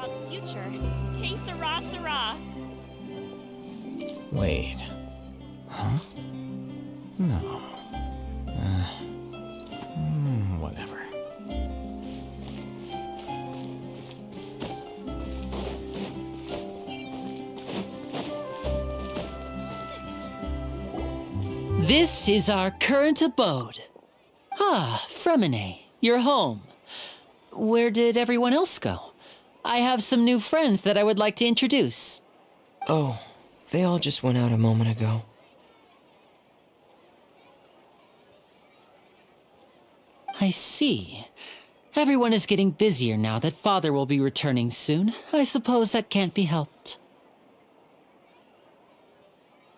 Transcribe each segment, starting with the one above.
about the future. Que sera, sera. Wait. Huh? No. Whatever. This is our current abode. Ah, Fremine, you're home. Where did everyone else go? I have some new friends that I would like to introduce. Oh, they all just went out a moment ago. I see. Everyone is getting busier now that Father will be returning soon. I suppose that can't be helped.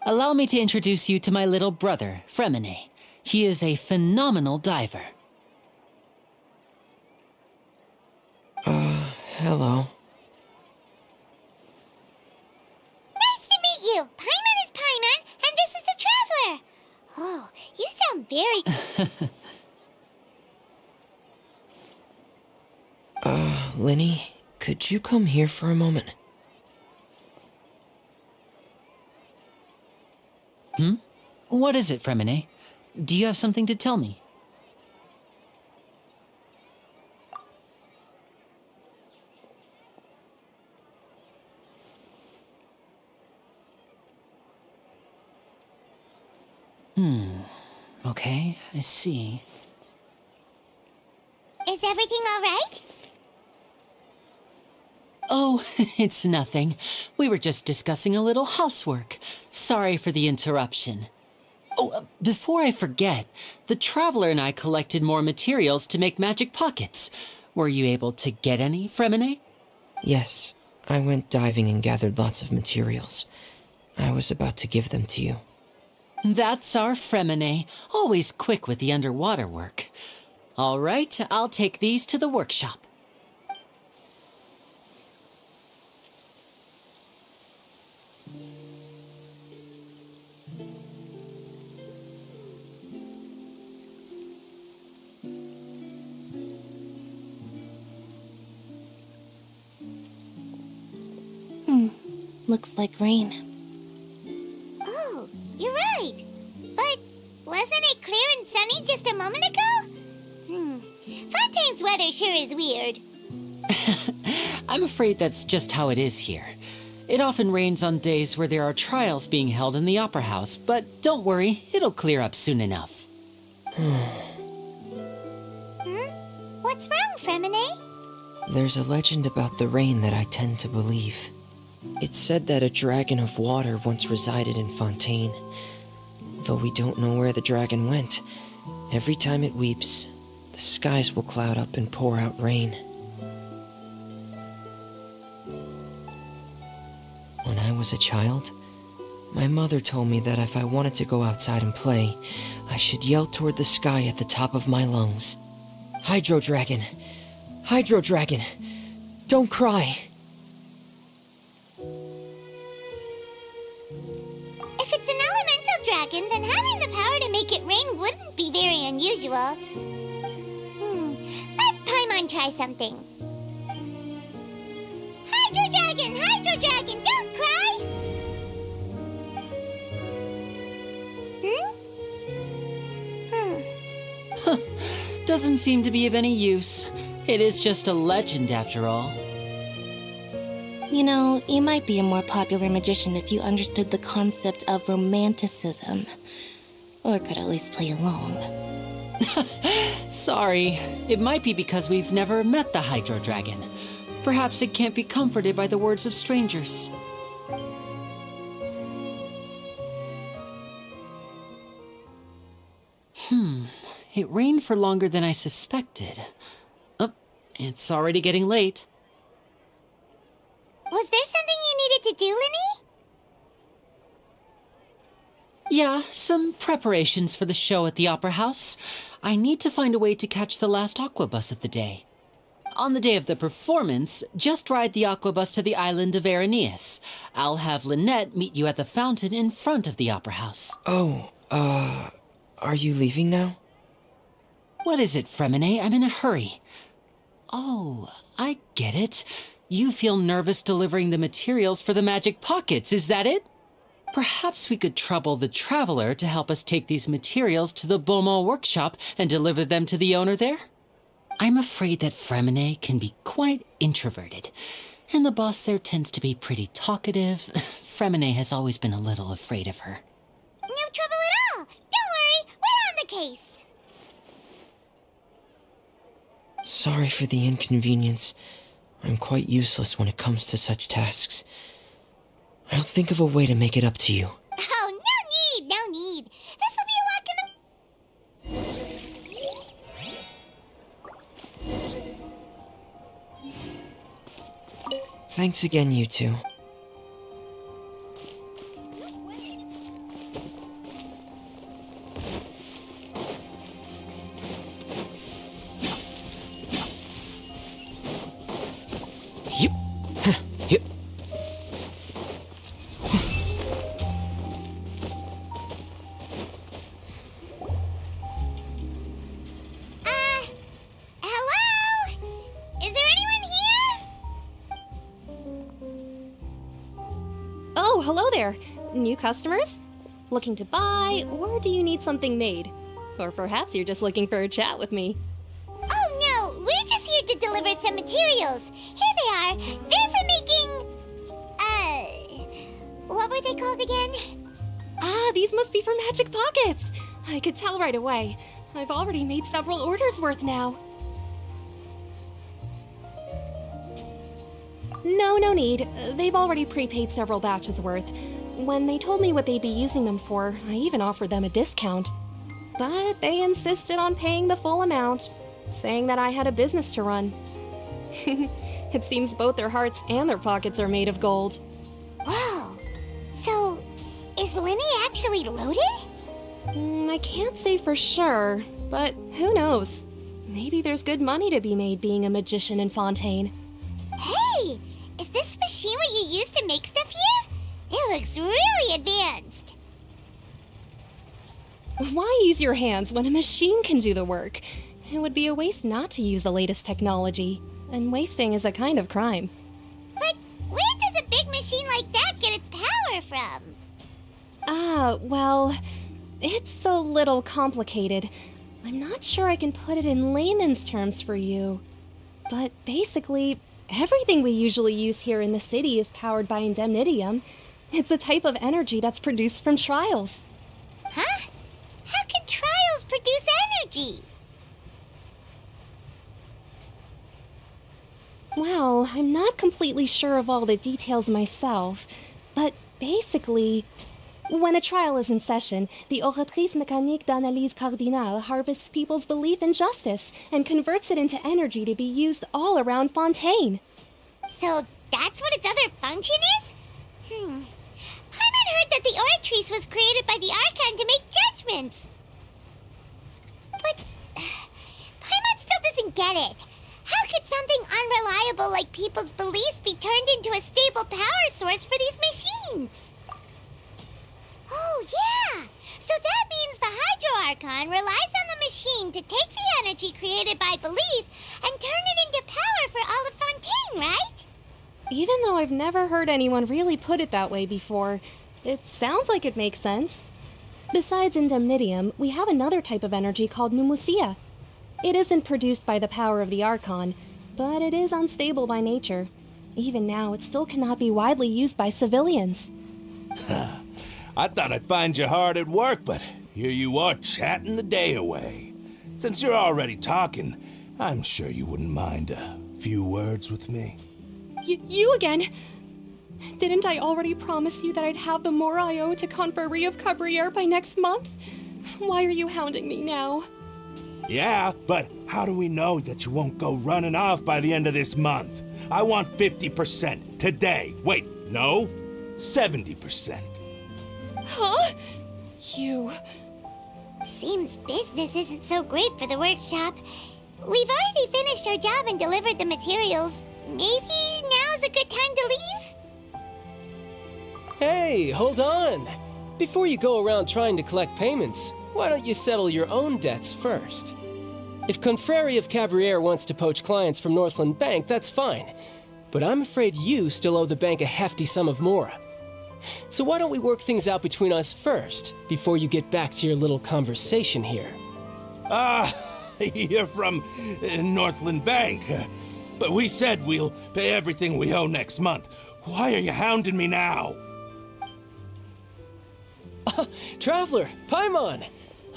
Allow me to introduce you to my little brother, Fremine. He is a phenomenal diver. Hello. Nice to meet you! Paimon is Paimon, and this is the Traveler! Oh, you sound very... Lenny, could you come here for a moment? What is it, Fremine? Do you have something to tell me? Okay, I see. Is everything all right? Oh, it's nothing. We were just discussing a little housework. Sorry for the interruption. Oh, before I forget, the Traveler and I collected more materials to make magic pockets. Were you able to get any, Fremine? Yes, I went diving and gathered lots of materials. I was about to give them to you. That's our Fremine, always quick with the underwater work. All right, I'll take these to the workshop. Looks like rain. Oh, you're right. But wasn't it clear and sunny just a moment ago? Fontaine's weather sure is weird. I'm afraid that's just how it is here. It often rains on days where there are trials being held in the Opera House, but don't worry, it'll clear up soon enough. What's wrong, Fremine? There's a legend about the rain that I tend to believe. It's said that a dragon of water once resided in Fontaine. Though we don't know where the dragon went, every time it weeps, the skies will cloud up and pour out rain. When I was a child, my mother told me that if I wanted to go outside and play, I should yell toward the sky at the top of my lungs. Hydro Dragon! Hydro Dragon! Don't cry! If it's an elemental dragon, then having the power to make it rain wouldn't be very unusual. Let Paimon try something. Hydro Dragon, don't cry! Doesn't seem to be of any use. It is just a legend after all. You know, you might be a more popular magician if you understood the concept of romanticism. Or could at least play along. Sorry, it might be because we've never met the Hydro Dragon. Perhaps it can't be comforted by the words of strangers. It rained for longer than I suspected. Oh, it's already getting late. Was there something you needed to do, Lenny? Yeah, some preparations for the show at the Opera House. I need to find a way to catch the last aquabus of the day. On the day of the performance, just ride the aquabus to the island of Araneus. I'll have Lynette meet you at the fountain in front of the Opera House. Oh, are you leaving now? What is it, Fremine? I'm in a hurry. Oh, I get it. You feel nervous delivering the materials for the magic pockets, is that it? Perhaps we could trouble the traveler to help us take these materials to the Beaumont workshop and deliver them to the owner there? I'm afraid that Fremine can be quite introverted, and the boss there tends to be pretty talkative. Fremine has always been a little afraid of her. No trouble at all. Don't worry, we're on the case. Sorry for the inconvenience. I'm quite useless when it comes to such tasks. I'll think of a way to make it up to you. Oh, no need. This'll be a walk in the... Thanks again, you two. Yep. Yep. Hello? Is there anyone here? Oh, hello there. New customers? Looking to buy, or do you need something made? Or perhaps you're just looking for a chat with me. Oh no, we're just here to deliver some materials. Here they are. They're for making... what were they called again? Ah, these must be for magic pockets. I could tell right away. I've already made several orders worth now. No need. They've already prepaid several batches worth. When they told me what they'd be using them for, I even offered them a discount. But they insisted on paying the full amount, saying that I had a business to run. It seems both their hearts and their pockets are made of gold. Whoa. So, is Lenny actually loaded? I can't say for sure, but who knows? Maybe there's good money to be made being a magician in Fontaine. Hey, is this machine what you use to make stuff here? It looks really advanced. Why use your hands when a machine can do the work? It would be a waste not to use the latest technology, and wasting is a kind of crime. But where does a big machine like that get its power from? Well, it's a little complicated. I'm not sure I can put it in layman's terms for you. But basically, everything we usually use here in the city is powered by indemnitium. It's a type of energy that's produced from trials. Huh? How can trials produce energy? Well, I'm not completely sure of all the details myself, but basically, when a trial is in session, the Oratrice Mécanique d'Analyse Cardinale harvests people's belief in justice and converts it into energy to be used all around Fontaine. So that's what its other function is? Paimon heard that the Oratrice was created by the Archon to make judgments. But Paimon still doesn't get it. How could something unreliable like people's beliefs be turned into a stable power source for these machines? Oh, yeah! So that means the Hydro Archon relies on the machine to take the energy created by belief and turn it into power for all of Fontaine, right? Even though I've never heard anyone really put it that way before, it sounds like it makes sense. Besides indemnitium, we have another type of energy called pneumosia. It isn't produced by the power of the Archon, but it is unstable by nature. Even now, it still cannot be widely used by civilians. I thought I'd find you hard at work, but here you are chatting the day away. Since you're already talking, I'm sure you wouldn't mind a few words with me. You again? Didn't I already promise you that I'd have the more I owe to Confrérie of Cabriere by next month? Why are you hounding me now? Yeah, but how do we know that you won't go running off by the end of this month? I want 50% today. Wait, no, 70%. Huh? You... Seems business isn't so great for the workshop. We've already finished our job and delivered the materials. Maybe now's a good time to leave? Hey, hold on! Before you go around trying to collect payments, why don't you settle your own debts first? If Confrérie of Cabriere wants to poach clients from Northland Bank, that's fine. but I'm afraid you still owe the bank a hefty sum of mora. So why don't we work things out between us first, before you get back to your little conversation here? You're from Northland Bank. But we said we'll pay everything we owe next month. Why are you hounding me now? Traveler, Paimon!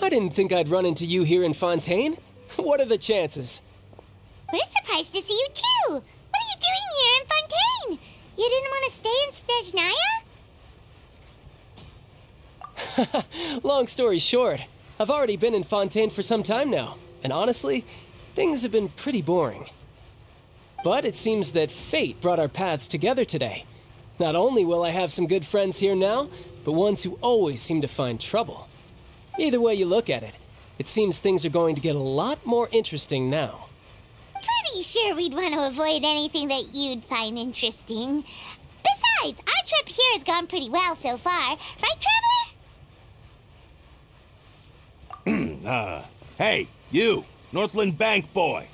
I didn't think I'd run into you here in Fontaine. What are the chances? We're surprised to see you too. What are you doing here in Fontaine? You didn't want to stay in Snezhnaya? Long story short, I've already been in Fontaine for some time now, and honestly, things have been pretty boring. But it seems that fate brought our paths together today. Not only will I have some good friends here now, but ones who always seem to find trouble. Either way you look at it, it seems things are going to get a lot more interesting now. Pretty sure we'd want to avoid anything that you'd find interesting. Besides, our trip here has gone pretty well so far. Right, Traveler? Hey, you, Northland Bank boy.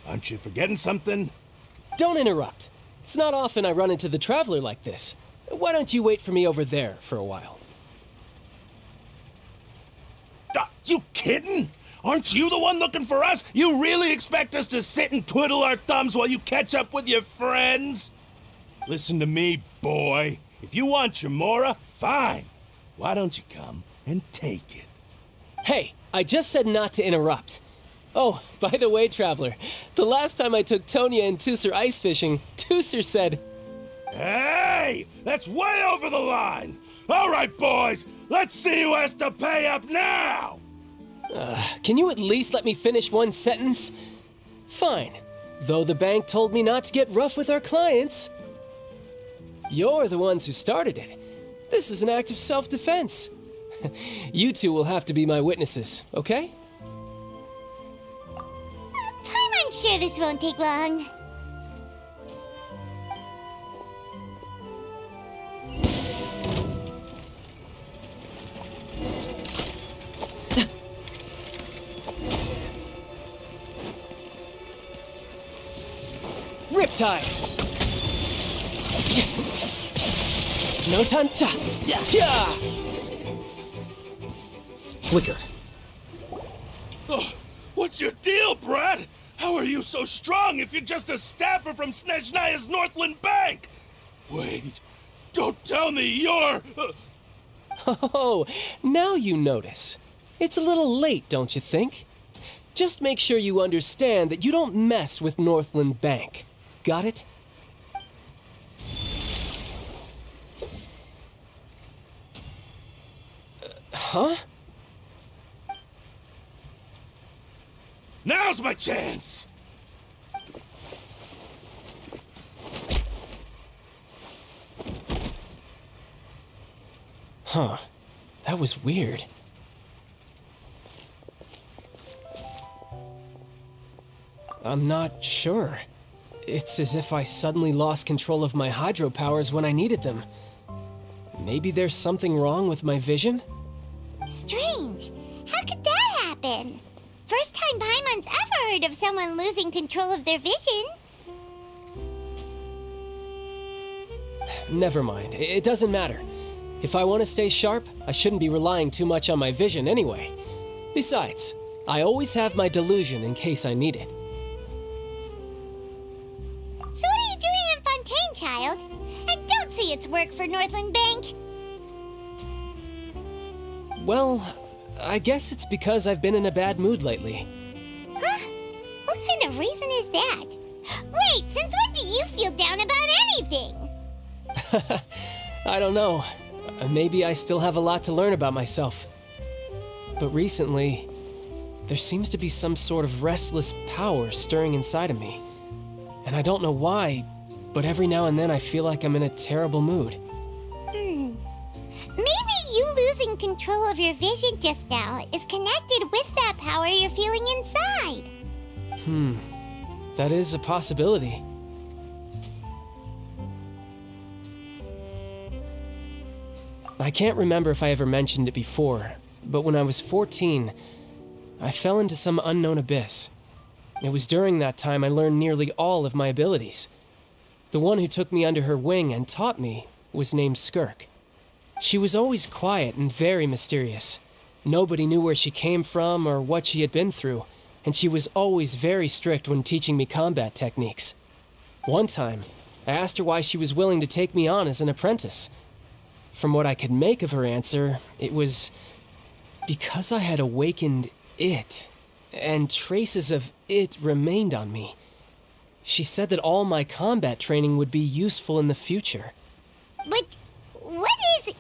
Aren't you forgetting something? Don't interrupt. It's not often I run into the Traveler like this. Why don't you wait for me over there for a while? You kidding? Aren't you the one looking for us? You really expect us to sit and twiddle our thumbs while you catch up with your friends? Listen to me, boy. If you want your mora, fine. Why don't you come and take it? Hey, I just said not to interrupt. Oh, by the way, Traveler, the last time I took Tonya and Tusser ice fishing, Tusser said, Hey! That's way over the line! All right, boys, let's see who has to pay up now! Can you at least let me finish one sentence? Fine. Though the bank told me not to get rough with our clients. You're the ones who started it. This is an act of self-defense. You two will have to be my witnesses, okay? I'm sure this won't take long. Riptide! No tanta! Yeah! Flicker. Oh, what's your deal, Brad? How are you so strong if you're just a staffer from Snezhnaya's Northland Bank? Wait, don't tell me you're... Oh, now you notice. It's a little late, don't you think? Just make sure you understand that you don't mess with Northland Bank. Got it? Huh? Now's my chance! Huh. That was weird. I'm not sure. It's as if I suddenly lost control of my hydro powers when I needed them. Maybe there's something wrong with my vision? Strange. How could that happen? First time Paimon's ever heard of someone losing control of their vision. Never mind. It doesn't matter. If I want to stay sharp, I shouldn't be relying too much on my vision anyway. Besides, I always have my delusion in case I need it. So what are you doing in Fontaine, child? I don't see its work for Northland Bank. Well, I guess it's because I've been in a bad mood lately. Huh? What kind of reason is that? Wait, since when do you feel down about anything? I don't know. Maybe I still have a lot to learn about myself. But recently, there seems to be some sort of restless power stirring inside of me. And I don't know why, but every now and then I feel like I'm in a terrible mood. Maybe you losing control of your vision just now is connected with that power you're feeling inside. That is a possibility. I can't remember if I ever mentioned it before, but when I was 14, I fell into some unknown abyss. It was during that time I learned nearly all of my abilities. The one who took me under her wing and taught me was named Skirk. She was always quiet and very mysterious. Nobody knew where she came from or what she had been through, and she was always very strict when teaching me combat techniques. One time, I asked her why she was willing to take me on as an apprentice. From what I could make of her answer, it was because I had awakened it, and traces of it remained on me. She said that all my combat training would be useful in the future. But what is it?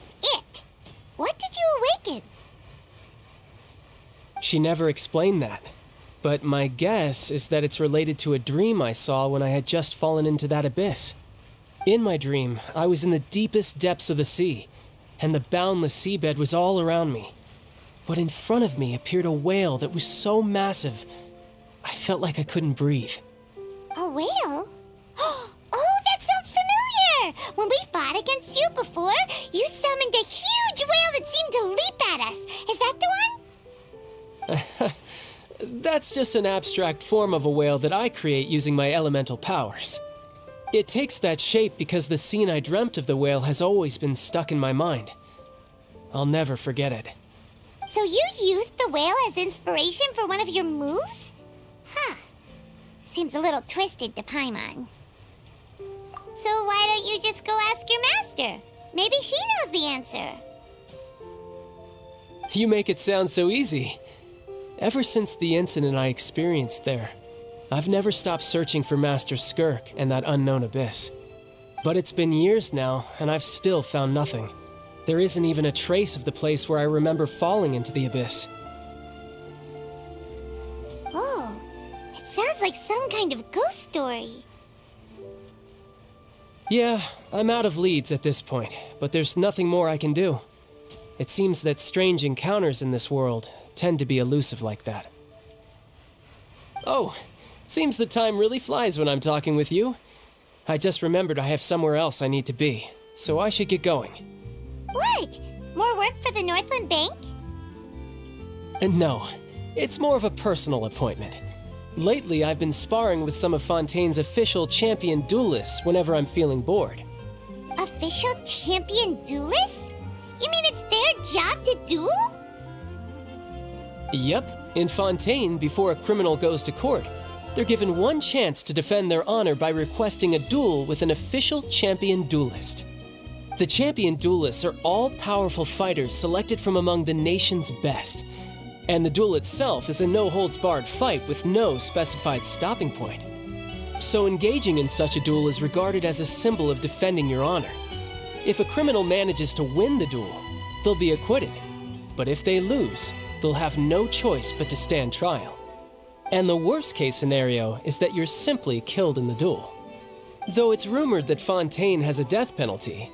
What did you awaken? She never explained that, but my guess is that it's related to a dream I saw when I had just fallen into that abyss. In my dream, I was in the deepest depths of the sea, and the boundless seabed was all around me. But in front of me appeared a whale that was so massive, I felt like I couldn't breathe. A whale? Oh, that sounds familiar! When we fought against you before, you summoned a huge whale that seemed to leap at us. Is that the one? That's just an abstract form of a whale that I create using my elemental powers. It takes that shape because the scene I dreamt of the whale has always been stuck in my mind. I'll never forget it. So you used the whale as inspiration for one of your moves? Huh. Seems a little twisted to Paimon. So why don't you just go ask your master? Maybe she knows the answer. You make it sound so easy. Ever since the incident I experienced there, I've never stopped searching for Master Skirk and that unknown abyss. But it's been years now, and I've still found nothing. There isn't even a trace of the place where I remember falling into the abyss. Oh, it sounds like some kind of ghost story. Yeah, I'm out of leads at this point, but there's nothing more I can do. It seems that strange encounters in this world tend to be elusive like that. Oh, seems the time really flies when I'm talking with you. I just remembered I have somewhere else I need to be, so I should get going. What? More work for the Northland Bank? And no, it's more of a personal appointment. Lately, I've been sparring with some of Fontaine's official champion duelists whenever I'm feeling bored. Official champion duelists? You mean it's their job to duel? Yep, in Fontaine, before a criminal goes to court, they're given one chance to defend their honor by requesting a duel with an official champion duelist. The champion duelists are all-powerful fighters selected from among the nation's best, and the duel itself is a no-holds-barred fight with no specified stopping point. So engaging in such a duel is regarded as a symbol of defending your honor. If a criminal manages to win the duel, they'll be acquitted, but if they lose, they'll have no choice but to stand trial. And the worst-case scenario is that you're simply killed in the duel. Though it's rumored that Fontaine has a death penalty,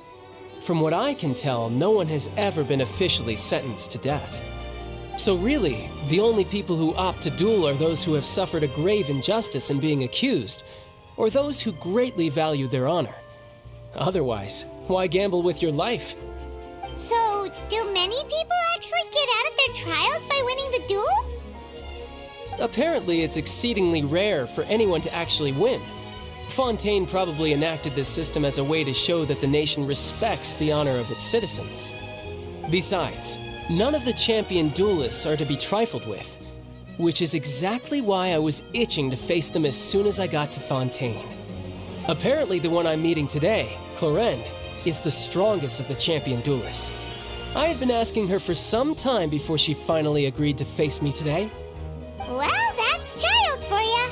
from what I can tell, no one has ever been officially sentenced to death. So really, the only people who opt to duel are those who have suffered a grave injustice in being accused, or those who greatly value their honor. Otherwise, why gamble with your life? So, do many people actually get out of their trials by winning the duel? Apparently, it's exceedingly rare for anyone to actually win. Fontaine probably enacted this system as a way to show that the nation respects the honor of its citizens. Besides, none of the champion duelists are to be trifled with, which is exactly why I was itching to face them as soon as I got to Fontaine. Apparently, the one I'm meeting today, Clorinde, is the strongest of the champion duelists. I had been asking her for some time before she finally agreed to face me today. Well, that's child for ya.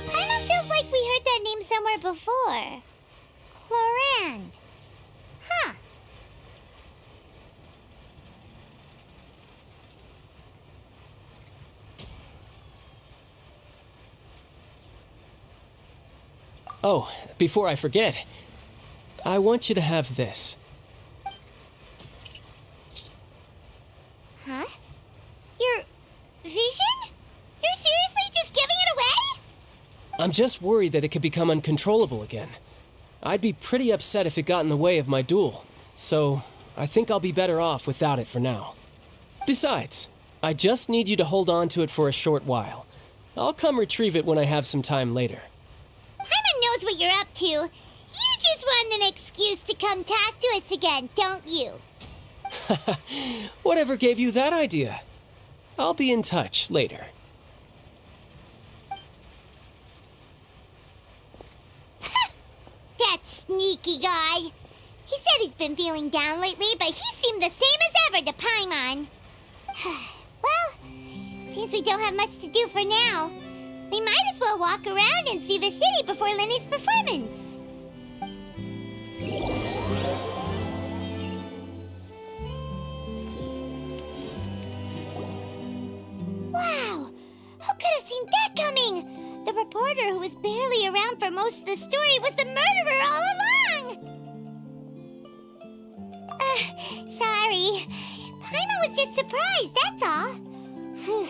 Kinda feels like we heard that name somewhere before. Clorinde. Huh. Oh, before I forget, I want you to have this. Huh? Your vision? You're seriously just giving it away? I'm just worried that it could become uncontrollable again. I'd be pretty upset if it got in the way of my duel, so I think I'll be better off without it for now. Besides, I just need you to hold on to it for a short while. I'll come retrieve it when I have some time later. Paimon knows knows what you're up to. You just want an excuse to come talk to us again, don't you? Whatever gave you that idea? I'll be in touch later. That sneaky guy. He said he's been feeling down lately, but he seemed the same as ever to Paimon. Well, seems we don't have much to do for now. We might as well walk around and see the city before Lenny's performance. Wow! Who could have seen that coming? The reporter who was barely around for most of the story was the murderer all along! Sorry. Paimon was just surprised, that's all. Whew.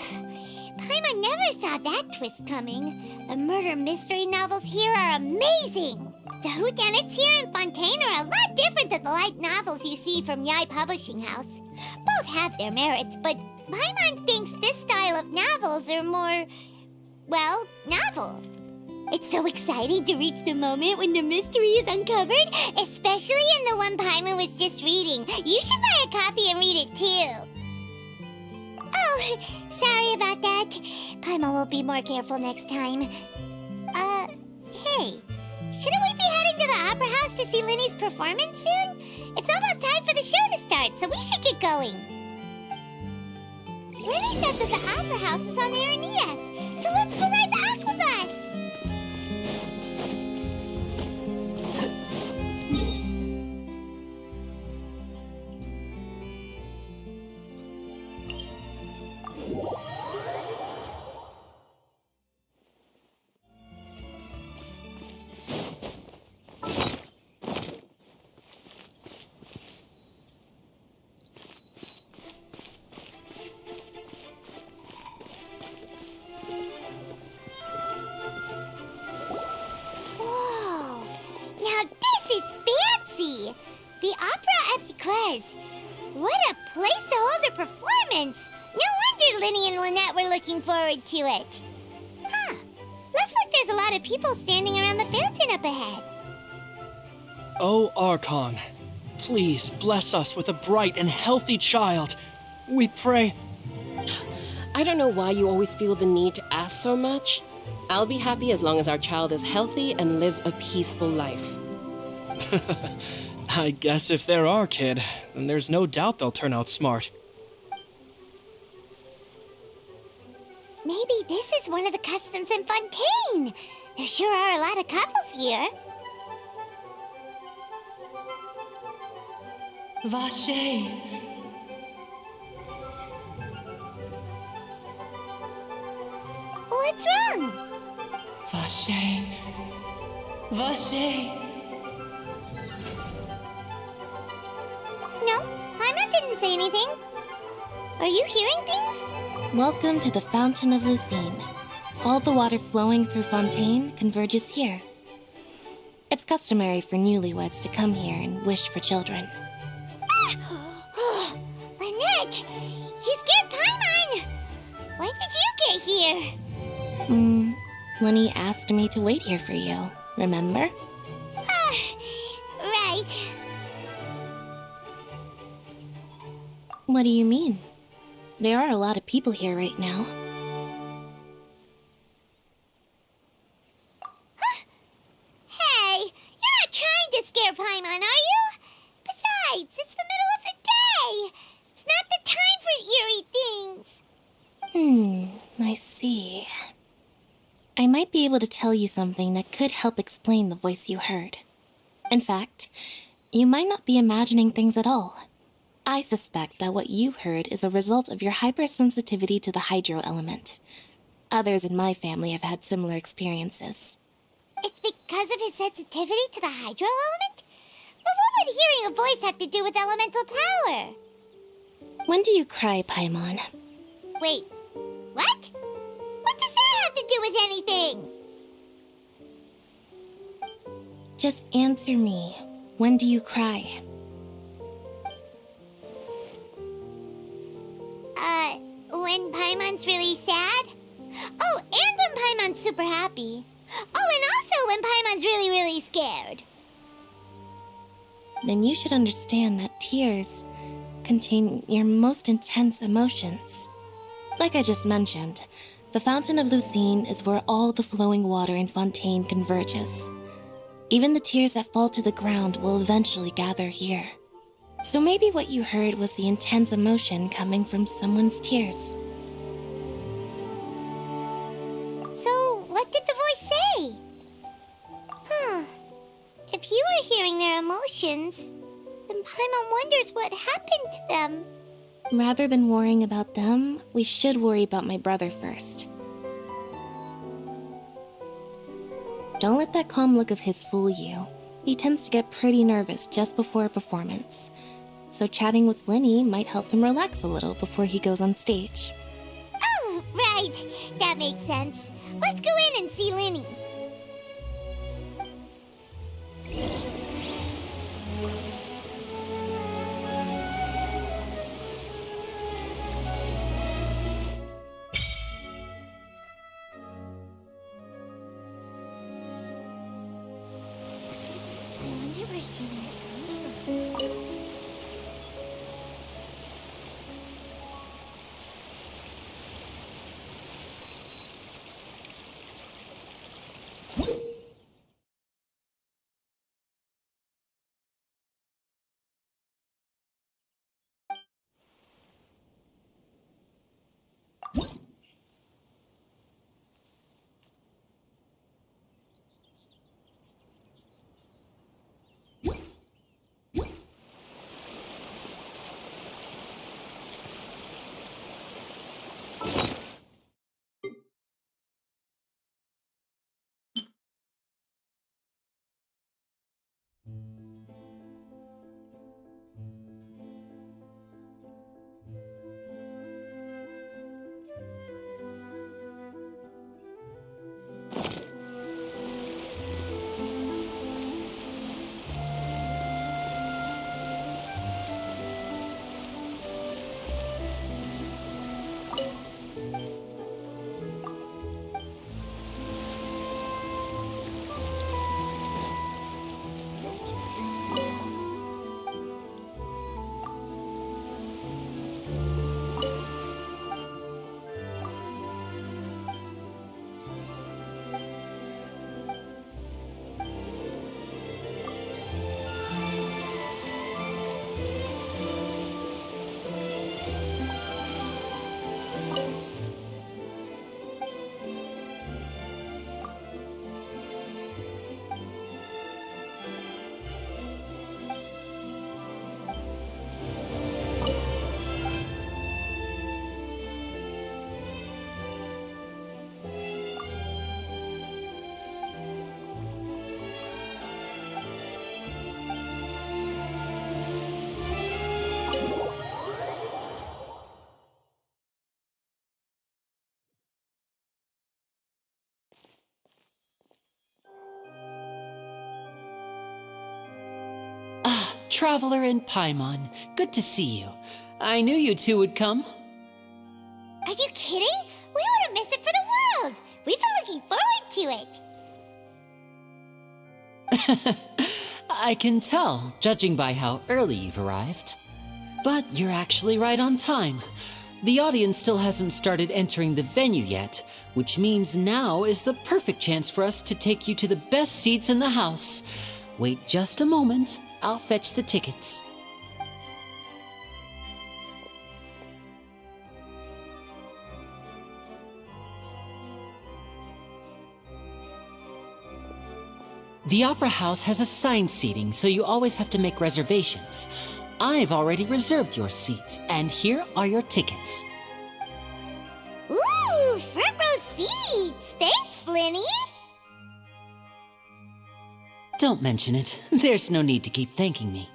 Paimon never saw that twist coming. The murder mystery novels here are amazing! The whodunits here in Fontaine are a lot different than the light novels you see from Yai Publishing House. Both have their merits, but Paimon thinks this style of novels are more, well, novel. It's so exciting to reach the moment when the mystery is uncovered, especially in the one Paimon was just reading. You should buy a copy and read it too. Oh, sorry about that. Paimon will be more careful next time. Hey, shouldn't we be heading to the Opera House to see Linny's performance soon? It's almost time for the show to start, so we should get going. Linny said that the Opera House is on Aranias, so let's go ride the Aquabus! The Opera Epiclese. What a place to hold a performance! No wonder Linny and Lynette were looking forward to it. Huh. Looks like there's a lot of people standing around the fountain up ahead. O Archon, please bless us with a bright and healthy child. We pray. I don't know why you always feel the need to ask so much. I'll be happy as long as our child is healthy and lives a peaceful life. I guess if they're our kid, then there's no doubt they'll turn out smart. Maybe this is one of the customs in Fontaine. There sure are a lot of couples here. Vache. What's wrong? Vache. Vache. No, Paimon didn't say anything. Are you hearing things? Welcome to the Fountain of Lucine. All the water flowing through Fontaine converges here. It's customary for newlyweds to come here and wish for children. Ah! Lynette! You scared Paimon! When did you get here? Lenny asked me to wait here for you, remember? Right. What do you mean? There are a lot of people here right now. Hey, you're not trying to scare Paimon, are you? Besides, it's the middle of the day. It's not the time for eerie things. I see. I might be able to tell you something that could help explain the voice you heard. In fact, you might not be imagining things at all. I suspect that what you heard is a result of your hypersensitivity to the hydro element. Others in my family have had similar experiences. It's because of his sensitivity to the hydro element? But what would hearing a voice have to do with elemental power? When do you cry, Paimon? Wait, what? What does that have to do with anything? Just answer me. When do you cry? When Paimon's really sad? Oh, and when Paimon's super happy. Oh, and also when Paimon's really, really scared. Then you should understand that tears contain your most intense emotions. Like I just mentioned, the Fountain of Lucine is where all the flowing water in Fontaine converges. Even the tears that fall to the ground will eventually gather here. So maybe what you heard was the intense emotion coming from someone's tears. So, what did the voice say? If you were hearing their emotions, then Paimon wonders what happened to them. Rather than worrying about them, we should worry about my brother first. Don't let that calm look of his fool you. He tends to get pretty nervous just before a performance. So chatting with Linny might help him relax a little before he goes on stage. Oh, right. That makes sense. Let's go in and see Linny. I wonder where humans come from. Traveler and Paimon, good to see you. I knew you two would come. Are you kidding? We wouldn't miss it for the world. We've been looking forward to it. I can tell, judging by how early you've arrived. But you're actually right on time. The audience still hasn't started entering the venue yet, which means now is the perfect chance for us to take you to the best seats in the house. Wait just a moment. I'll fetch the tickets. The Opera House has assigned seating, so you always have to make reservations. I've already reserved your seats, and here are your tickets. Ooh, front row seats! Thanks, Linny! Don't mention it. There's no need to keep thanking me.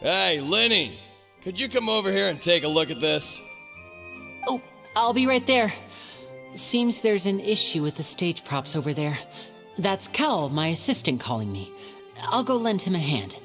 Hey, Linny! Could you come over here and take a look at this? Oh, I'll be right there. Seems there's an issue with the stage props over there. That's Cal, my assistant, calling me. I'll go lend him a hand.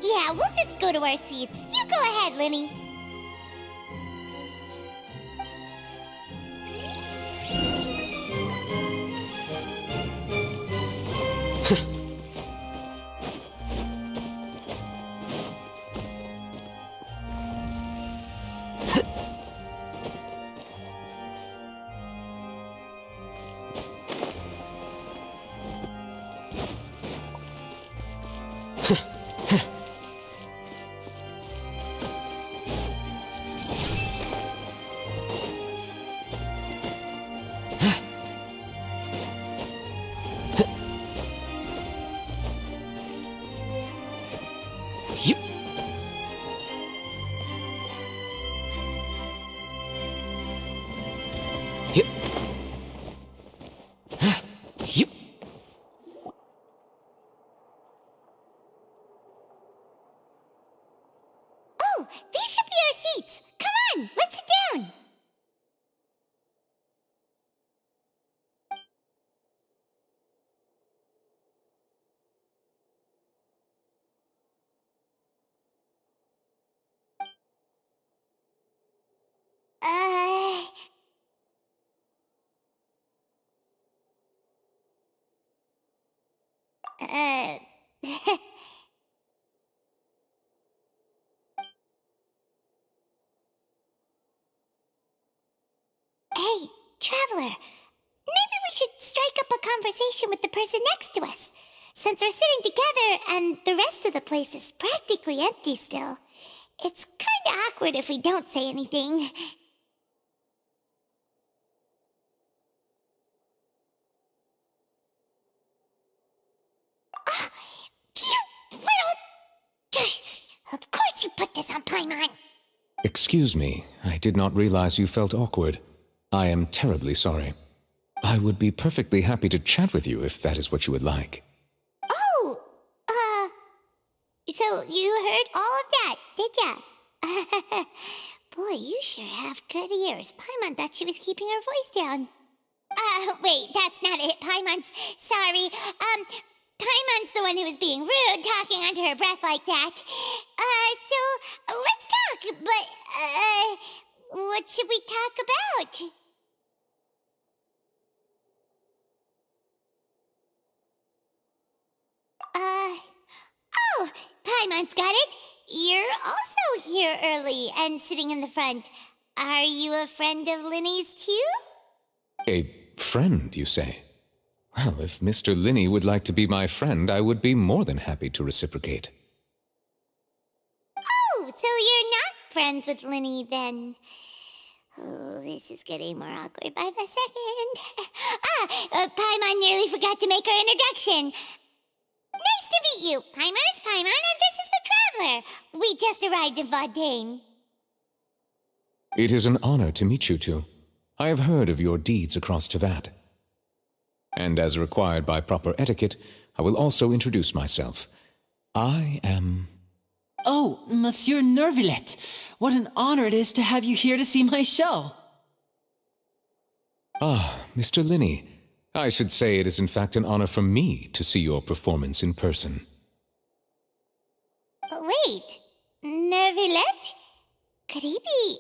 Yeah, we'll just go to our seats. You go ahead, Linny. Yep. Yep. Yep. Oh, these should be our seats. Come on, let's sit down. Uh... Uh... Hey, Traveler. Maybe we should strike up a conversation with the person next to us. Since we're sitting together and the rest of the place is practically empty still, it's kinda awkward if we don't say anything. Ah, you little... Of course you put this on Paimon. Excuse me, I did not realize you felt awkward. I am terribly sorry. I would be perfectly happy to chat with you if that is what you would like. Oh, so you heard all of that, did ya? Boy, you sure have good ears. Paimon thought she was keeping her voice down. Wait, that's not it. Paimon's... Sorry. Paimon's the one who was being rude, talking under her breath like that. So, let's talk, but, what should we talk about? Oh, Paimon's got it. You're also here early and sitting in the front. Are you a friend of Linny's too? A friend, you say? Well, if Mr. Linney would like to be my friend, I would be more than happy to reciprocate. Oh, so you're not friends with Linny then? Oh, this is getting more awkward by the second. Paimon nearly forgot to make her introduction. Nice to meet you. Paimon is Paimon, and this is the Traveler. We just arrived in Fontaine. It is an honor to meet you two. I have heard of your deeds across Tevat. And as required by proper etiquette, I will also introduce myself. I am... Oh, Monsieur Nervillet, what an honor it is to have you here to see my show. Ah, Mr. Linney. I should say it is in fact an honor for me to see your performance in person. Wait, Nervillet? Could he be...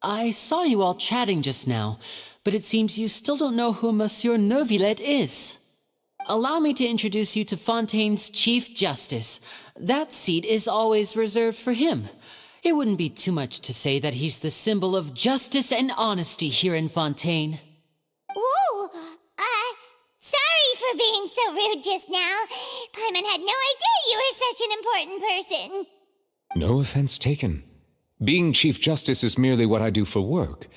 I saw you all chatting just now, but it seems you still don't know who Monsieur Nervillet is. Allow me to introduce you to Fontaine's Chief Justice. That seat is always reserved for him. It wouldn't be too much to say that he's the symbol of justice and honesty here in Fontaine. Whoa! Sorry for being so rude just now. Paimon had no idea you were such an important person. No offense taken. Being Chief Justice is merely what I do for work.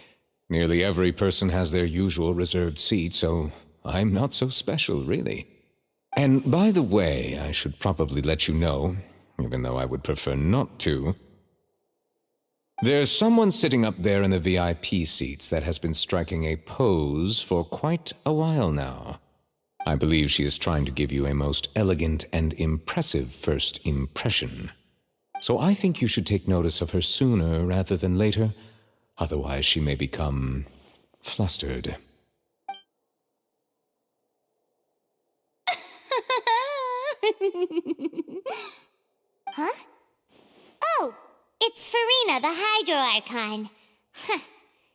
Nearly every person has their usual reserved seat, so I'm not so special, really. And by the way, I should probably let you know, even though I would prefer not to, there's someone sitting up there in the VIP seats that has been striking a pose for quite a while now. I believe she is trying to give you a most elegant and impressive first impression. So I think you should take notice of her sooner rather than later, otherwise she may become flustered. Huh? Oh, it's Farina, the Hydro Archon. Huh.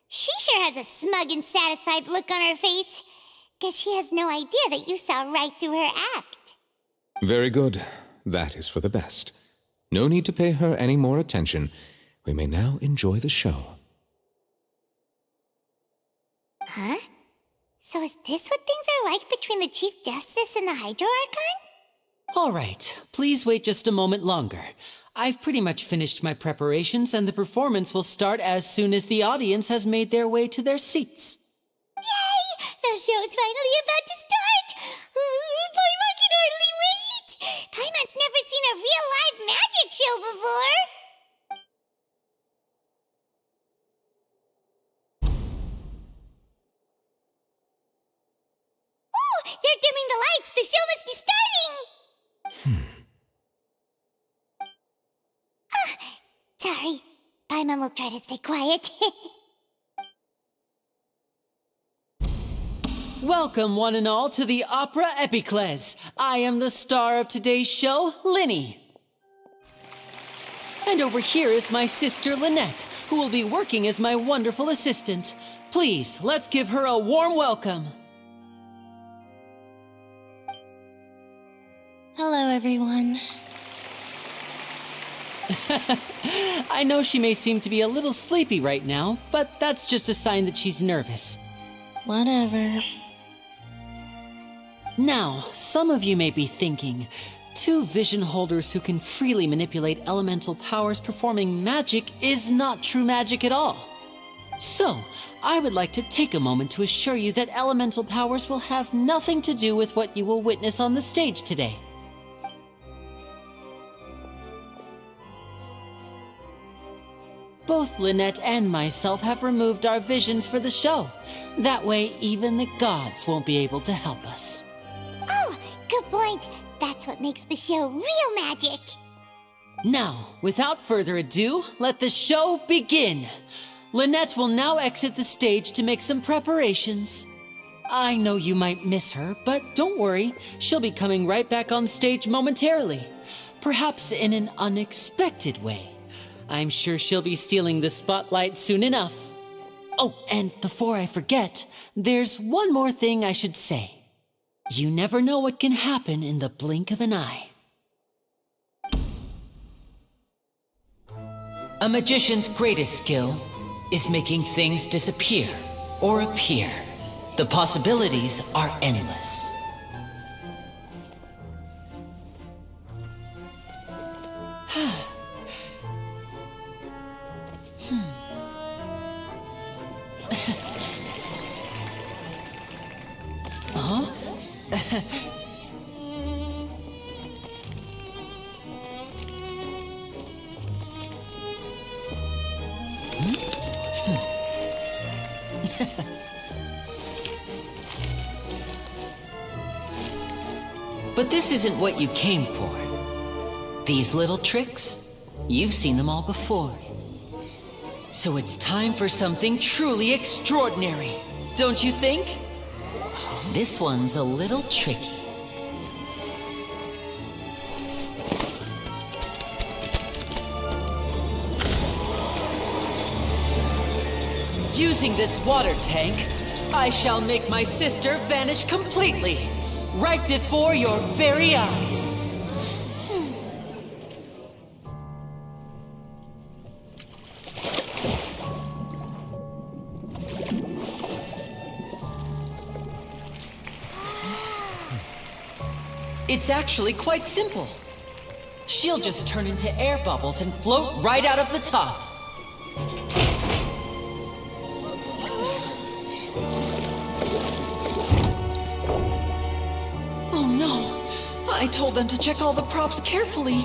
She sure has a smug and satisfied look on her face. Guess she has no idea that you saw right through her act. Very good. That is for the best. No need to pay her any more attention. We may now enjoy the show. Huh? So is this what things are like between the Chief Justice and the Hydro Archon? All right, please wait just a moment longer. I've pretty much finished my preparations, and the performance will start as soon as the audience has made their way to their seats. Yay! The show's finally about to start! Paimon can hardly wait! Paimon's never seen a real live magic show before! Oh! They're dimming the lights! The show must be starting! Sorry. Paimon will try to stay quiet. Welcome, one and all, to the Opera Epiclese. I am the star of today's show, Linny. And over here is my sister, Lynette, who will be working as my wonderful assistant. Please, let's give her a warm welcome. Hello, everyone. I know she may seem to be a little sleepy right now, but that's just a sign that she's nervous. Whatever. Now, some of you may be thinking, two vision holders who can freely manipulate elemental powers performing magic is not true magic at all. So, I would like to take a moment to assure you that elemental powers will have nothing to do with what you will witness on the stage today. Both Lynette and myself have removed our visions for the show. That way, even the gods won't be able to help us. Oh, good point. That's what makes the show real magic. Now, without further ado, let the show begin. Lynette will now exit the stage to make some preparations. I know you might miss her, but don't worry. She'll be coming right back on stage momentarily. Perhaps in an unexpected way. I'm sure she'll be stealing the spotlight soon enough. Oh, and before I forget, there's one more thing I should say. You never know what can happen in the blink of an eye. A magician's greatest skill is making things disappear or appear. The possibilities are endless. But this isn't what you came for. These little tricks, you've seen them all before. So it's time for something truly extraordinary, don't you think? This one's a little tricky. Using this water tank, I shall make my sister vanish completely, right before your very eyes. It's actually quite simple. She'll just turn into air bubbles and float right out of the top. Oh no! I told them to check all the props carefully.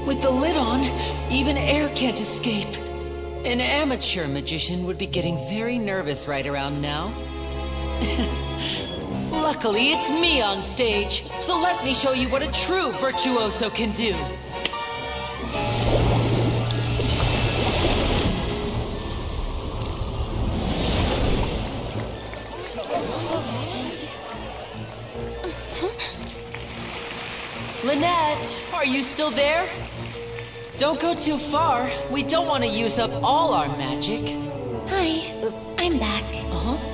With the lid on, even air can't escape. An amateur magician would be getting very nervous right around now. Luckily, it's me on stage, so let me show you what a true virtuoso can do. Lynette, are you still there? Don't go too far. We don't want to use up all our magic. Hi, I'm back. Uh-huh.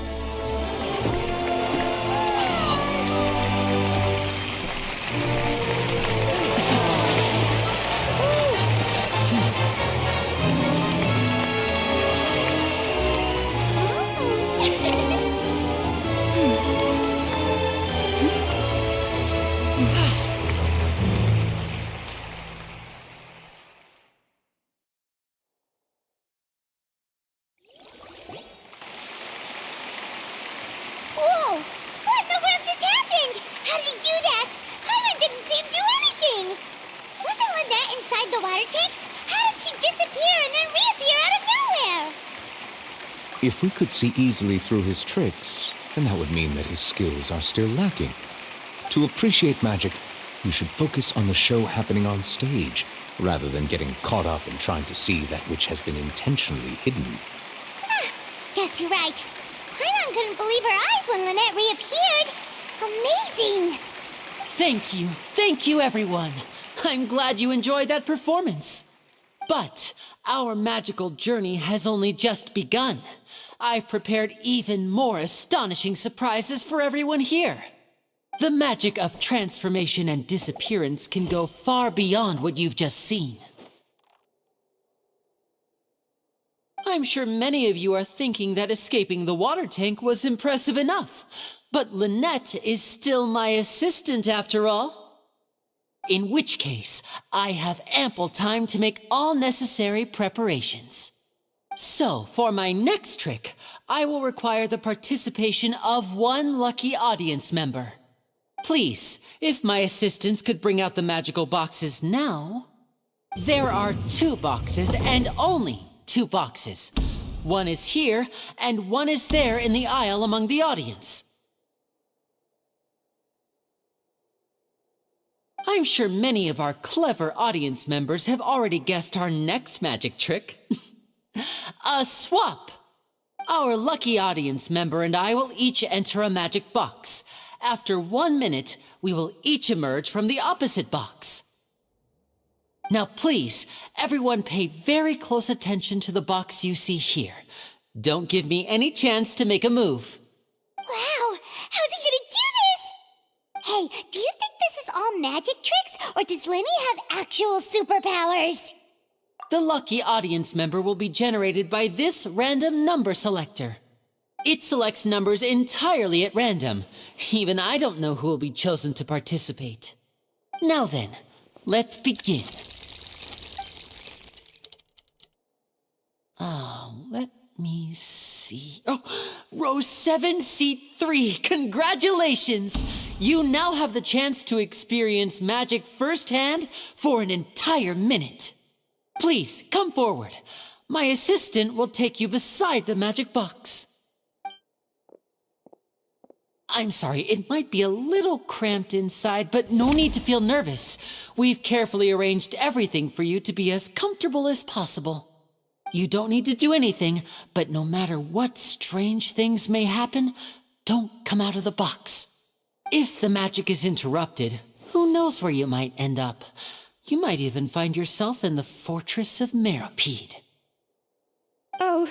Whoa! What in the world just happened? How did he do that? Paimon didn't see him do anything. Wasn't Lynette inside the water tank? How did she disappear and then reappear out of nowhere? If we could see easily through his tricks, then that would mean that his skills are still lacking. To appreciate magic, you should focus on the show happening on stage, rather than getting caught up in trying to see that which has been intentionally hidden. Guess you're right. Paimon couldn't believe her eyes when Lynette reappeared. Amazing! Thank you, everyone. I'm glad you enjoyed that performance. But our magical journey has only just begun. I've prepared even more astonishing surprises for everyone here. The magic of transformation and disappearance can go far beyond what you've just seen. I'm sure many of you are thinking that escaping the water tank was impressive enough, but Lynette is still my assistant after all. In which case, I have ample time to make all necessary preparations. So, for my next trick, I will require the participation of one lucky audience member. Please, if my assistants could bring out the magical boxes now. There are 2 boxes and only 2 boxes. One is here and one is there in the aisle among the audience. I'm sure many of our clever audience members have already guessed our next magic trick. A swap! Our lucky audience member and I will each enter a magic box. After 1 minute, we will each emerge from the opposite box. Now please, everyone pay very close attention to the box you see here. Don't give me any chance to make a move. Wow! How's he gonna do this? Hey, do you think this is all magic tricks, or does Lenny have actual superpowers? The lucky audience member will be generated by this random number selector. It selects numbers entirely at random. Even I don't know who will be chosen to participate. Now then, let's begin. Let me see. Oh, row 7, seat 3. Congratulations! You now have the chance to experience magic firsthand for an entire minute. Please, come forward. My assistant will take you beside the magic box. I'm sorry, it might be a little cramped inside, but no need to feel nervous. We've carefully arranged everything for you to be as comfortable as possible. You don't need to do anything, but no matter what strange things may happen, don't come out of the box. If the magic is interrupted, who knows where you might end up? You might even find yourself in the Fortress of Meropide. Oh,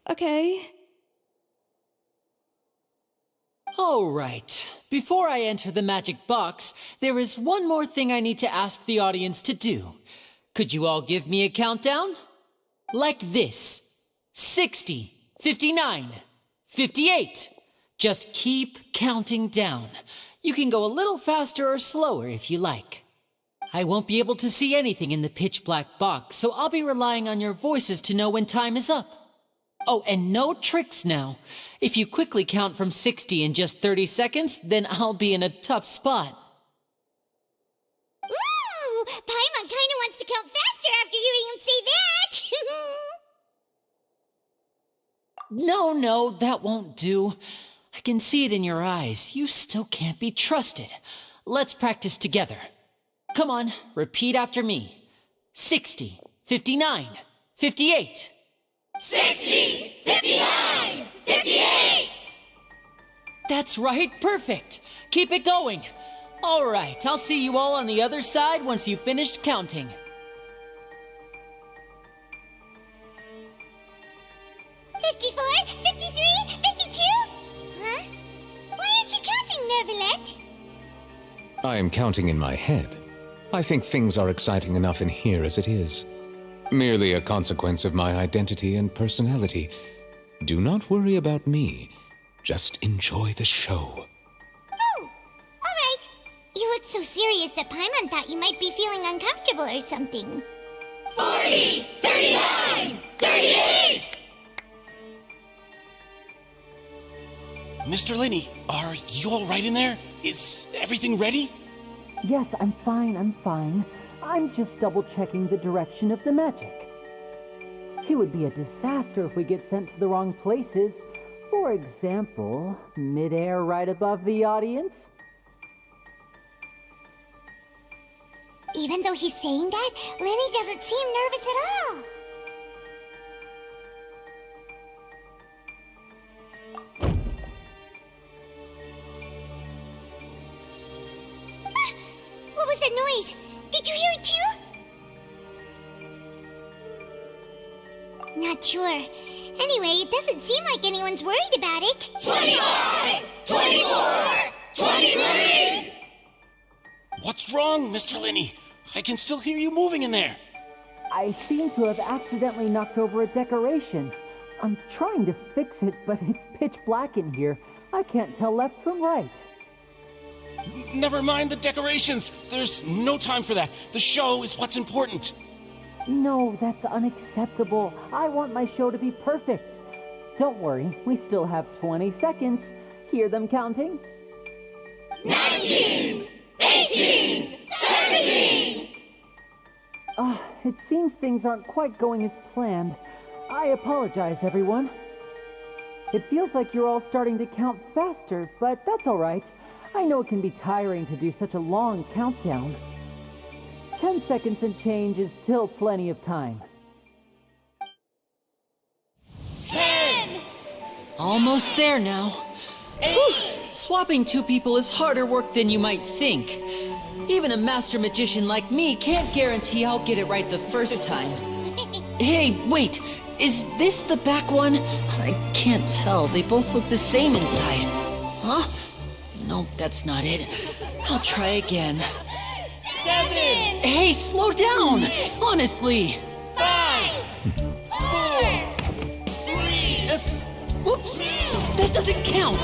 okay. All right. Before I enter the magic box, there is one more thing I need to ask the audience to do. Could you all give me a countdown? Like this. 60, 59, 58. Just keep counting down. You can go a little faster or slower if you like. I won't be able to see anything in the pitch black box, so I'll be relying on your voices to know when time is up. Oh, and no tricks now. If you quickly count from 60 in just 30 seconds, then I'll be in a tough spot. Ooh! Paimon kinda wants to count faster after hearing him say that! No, that won't do. I can see it in your eyes. You still can't be trusted. Let's practice together. Come on, repeat after me. 60, 59, 58. 60, 59, 58! That's right, perfect. Keep it going. All right, I'll see you all on the other side once you've finished counting. 54, 53, 52? Huh? Why aren't you counting, Nervalet? I am counting in my head. I think things are exciting enough in here as it is. Merely a consequence of my identity and personality. Do not worry about me. Just enjoy the show. Oh, all right. You look so serious that Paimon thought you might be feeling uncomfortable or something. 40, 39, 38! Mr. Linney, are you all right in there? Is everything ready? Yes, I'm fine. I'm just double-checking the direction of the magic. It would be a disaster if we get sent to the wrong places. For example, mid-air right above the audience. Even though he's saying that, Lenny doesn't seem nervous at all. What was that noise? Did you hear it too? Not sure. Anyway, it doesn't seem like anyone's worried about it. 25, 24, 23! What's wrong, Mr. Linney? I can still hear you moving in there. I seem to have accidentally knocked over a decoration. I'm trying to fix it, but it's pitch black in here. I can't tell left from right. Never mind the decorations. There's no time for that. The show is what's important. No, that's unacceptable. I want my show to be perfect. Don't worry, we still have 20 seconds. Hear them counting? 19, 18, 17! It seems things aren't quite going as planned. I apologize, everyone. It feels like you're all starting to count faster, but that's all right. I know it can be tiring to do such a long countdown. 10 seconds and change is still plenty of time. 10! Almost there now. 8! Swapping two people is harder work than you might think. Even a master magician like me can't guarantee I'll get it right the first time. Hey, wait! Is this the back one? I can't tell. They both look the same inside. Huh? No, that's not it. I'll try again. 7! Hey, slow down! Honestly! 5! 4! 3! Whoops! That doesn't count!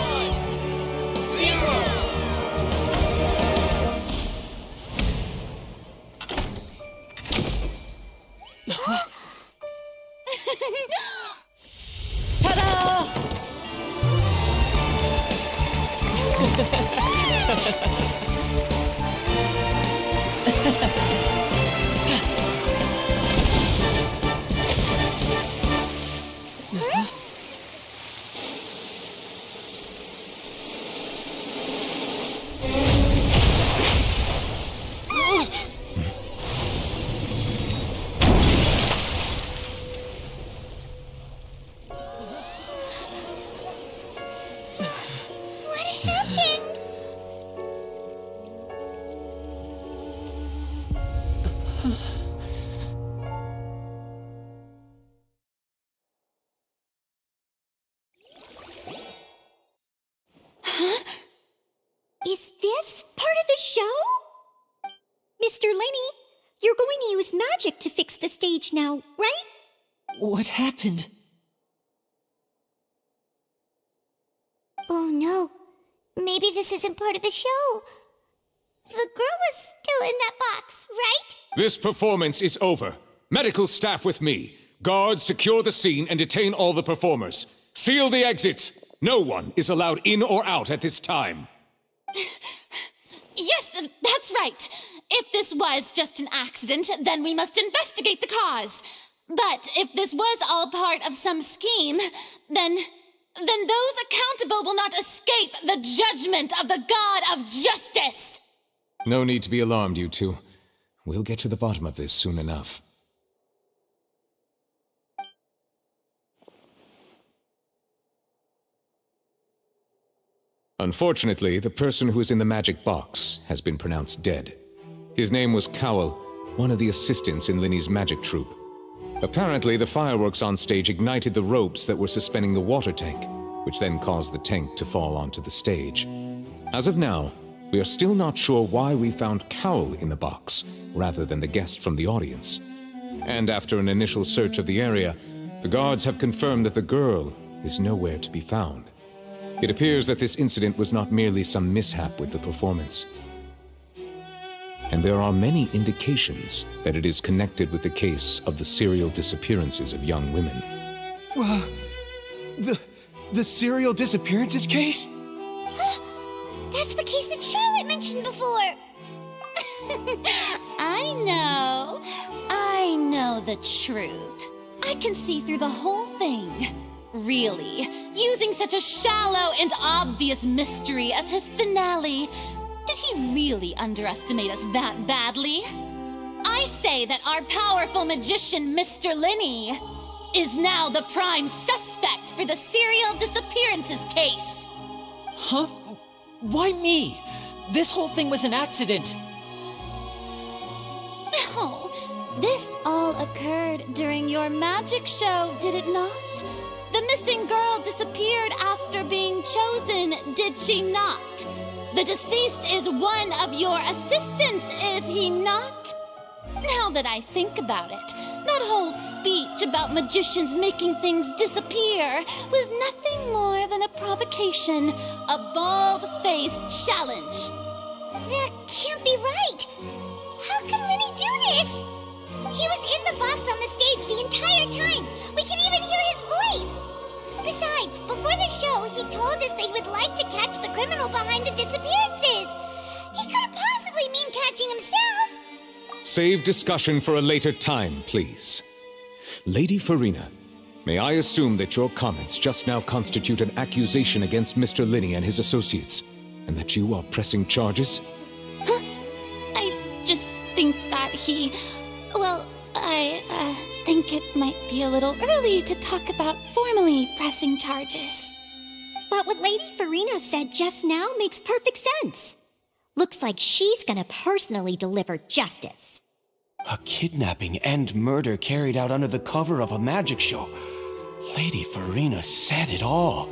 0! Ta-da! What happened? Is this part of the show? Mr. Linney, you're going to use magic to fix the stage now, right? What happened? Oh no. Maybe this isn't part of the show. The girl was still in that box, right? This performance is over. Medical staff with me. Guards, secure the scene and detain all the performers. Seal the exits. No one is allowed in or out at this time. Yes, that's right. If this was just an accident, then we must investigate the cause. But if this was all part of some scheme, then those accountable will not escape the judgment of the God of Justice. No need to be alarmed, you two. We'll get to the bottom of this soon enough. Unfortunately, the person who is in the magic box has been pronounced dead. His name was Cowell, one of the assistants in Linny's magic troupe. Apparently, the fireworks on stage ignited the ropes that were suspending the water tank, which then caused the tank to fall onto the stage. As of now, we are still not sure why we found Cowell in the box, rather than the guest from the audience. And after an initial search of the area, the guards have confirmed that the girl is nowhere to be found. It appears that this incident was not merely some mishap with the performance. And there are many indications that it is connected with the case of the serial disappearances of young women. The serial disappearances case? That's the case that Charlotte mentioned before. I know the truth. I can see through the whole thing. Really, using such a shallow and obvious mystery as his finale. Did he really underestimate us that badly? I say that our powerful magician, Mr. Linney, is now the prime suspect for the serial disappearances case. Huh? Why me? This whole thing was an accident. Oh, this all occurred during your magic show, did it not? The missing girl disappeared after being chosen, did she not? The deceased is one of your assistants, is he not? Now that I think about it, that whole speech about magicians making things disappear was nothing more than a provocation, a bald-faced challenge. That can't be right. How can Linny do this? He was in the box on the stage the entire time. We can even hear his voice. Besides, before the show, he told us that he would like to catch the criminal behind the disappearances. He couldn't possibly mean catching himself. Save discussion for a later time, please. Lady Farina, may I assume that your comments just now constitute an accusation against Mr. Linney and his associates, and that you are pressing charges? I just think that I think it might be a little early to talk about formally pressing charges. But what Lady Farina said just now makes perfect sense. Looks like she's gonna personally deliver justice. A kidnapping and murder carried out under the cover of a magic show. Lady Farina said it all.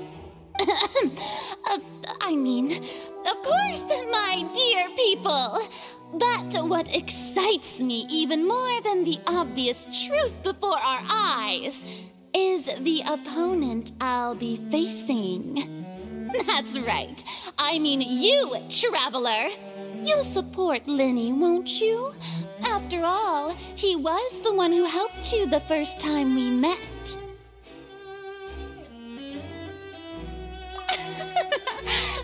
Of course, my dear people. But what excites me even more than the obvious truth before our eyes is the opponent I'll be facing. That's right. I mean you, Traveler. You'll support Linney, won't you? After all, he was the one who helped you the first time we met.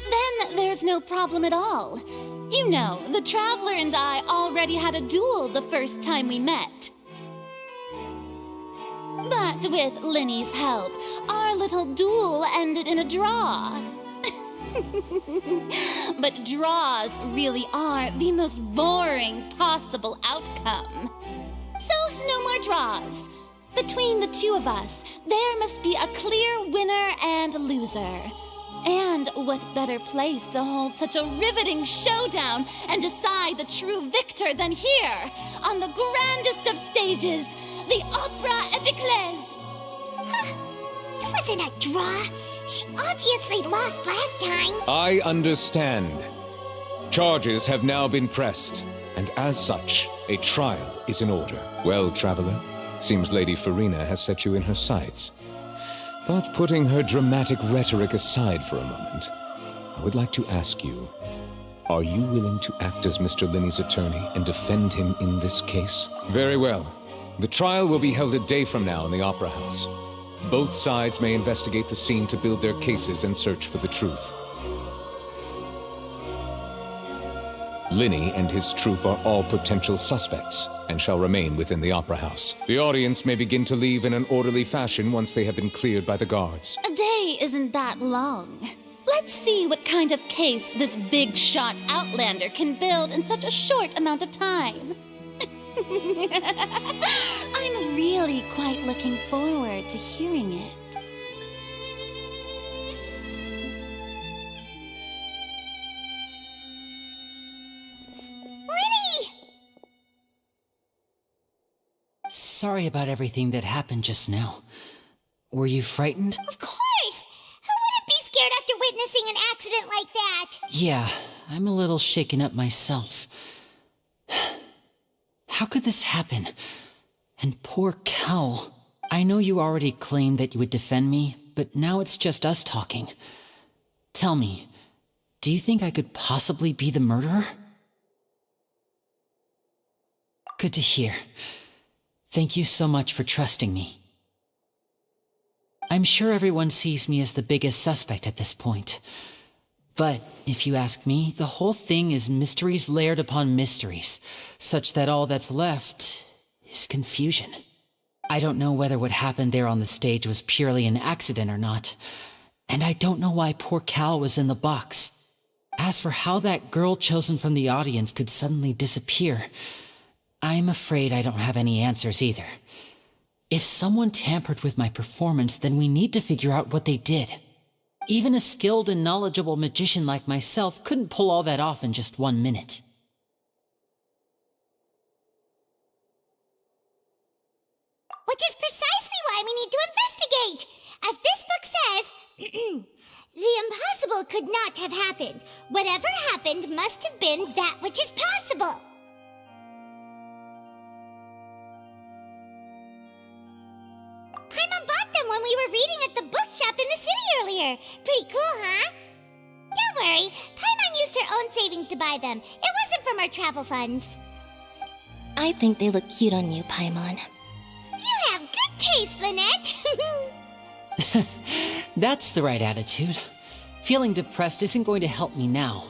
Then there's no problem at all. You know, the Traveler and I already had a duel the first time we met. But with Linney's help, our little duel ended in a draw. But draws really are the most boring possible outcome. So, no more draws. Between the two of us, there must be a clear winner and loser. And what better place to hold such a riveting showdown and decide the true victor than here, on the grandest of stages, the Opera Epiclese. It wasn't a draw. She obviously lost last time. I understand. Charges have now been pressed, and as such, a trial is in order. Well, Traveler, seems Lady Farina has set you in her sights. But putting her dramatic rhetoric aside for a moment, I would like to ask you, are you willing to act as Mr. Linney's attorney and defend him in this case? Very well. The trial will be held a day from now in the Opera House. Both sides may investigate the scene to build their cases and search for the truth. Linney and his troupe are all potential suspects and shall remain within the Opera House. The audience may begin to leave in an orderly fashion once they have been cleared by the guards. A day isn't that long. Let's see what kind of case this big-shot outlander can build in such a short amount of time. I'm really quite looking forward to hearing it. sorry about everything that happened just now. Were you frightened? Of course! Who wouldn't be scared after witnessing an accident like that? Yeah, I'm a little shaken up myself. How could this happen? And poor Cal. I know you already claimed that you would defend me, but now it's just us talking. Tell me, do you think I could possibly be the murderer? Good to hear. Thank you so much for trusting me. I'm sure everyone sees me as the biggest suspect at this point. But if you ask me, the whole thing is mysteries layered upon mysteries, such that all that's left is confusion. I don't know whether what happened there on the stage was purely an accident or not, and I don't know why poor Cal was in the box. As for how that girl chosen from the audience could suddenly disappear, I'm afraid I don't have any answers either. If someone tampered with my performance, then we need to figure out what they did. Even a skilled and knowledgeable magician like myself couldn't pull all that off in just 1 minute. Which is precisely why we need to investigate! As this book says, the impossible could not have happened. Whatever happened must have been that which is possible. Paimon bought them when we were reading at the bookshop in the city earlier. Pretty cool, huh? Don't worry, Paimon used her own savings to buy them. It wasn't from our travel funds. I think they look cute on you, Paimon. You have good taste, Lynette. That's the right attitude. Feeling depressed isn't going to help me now.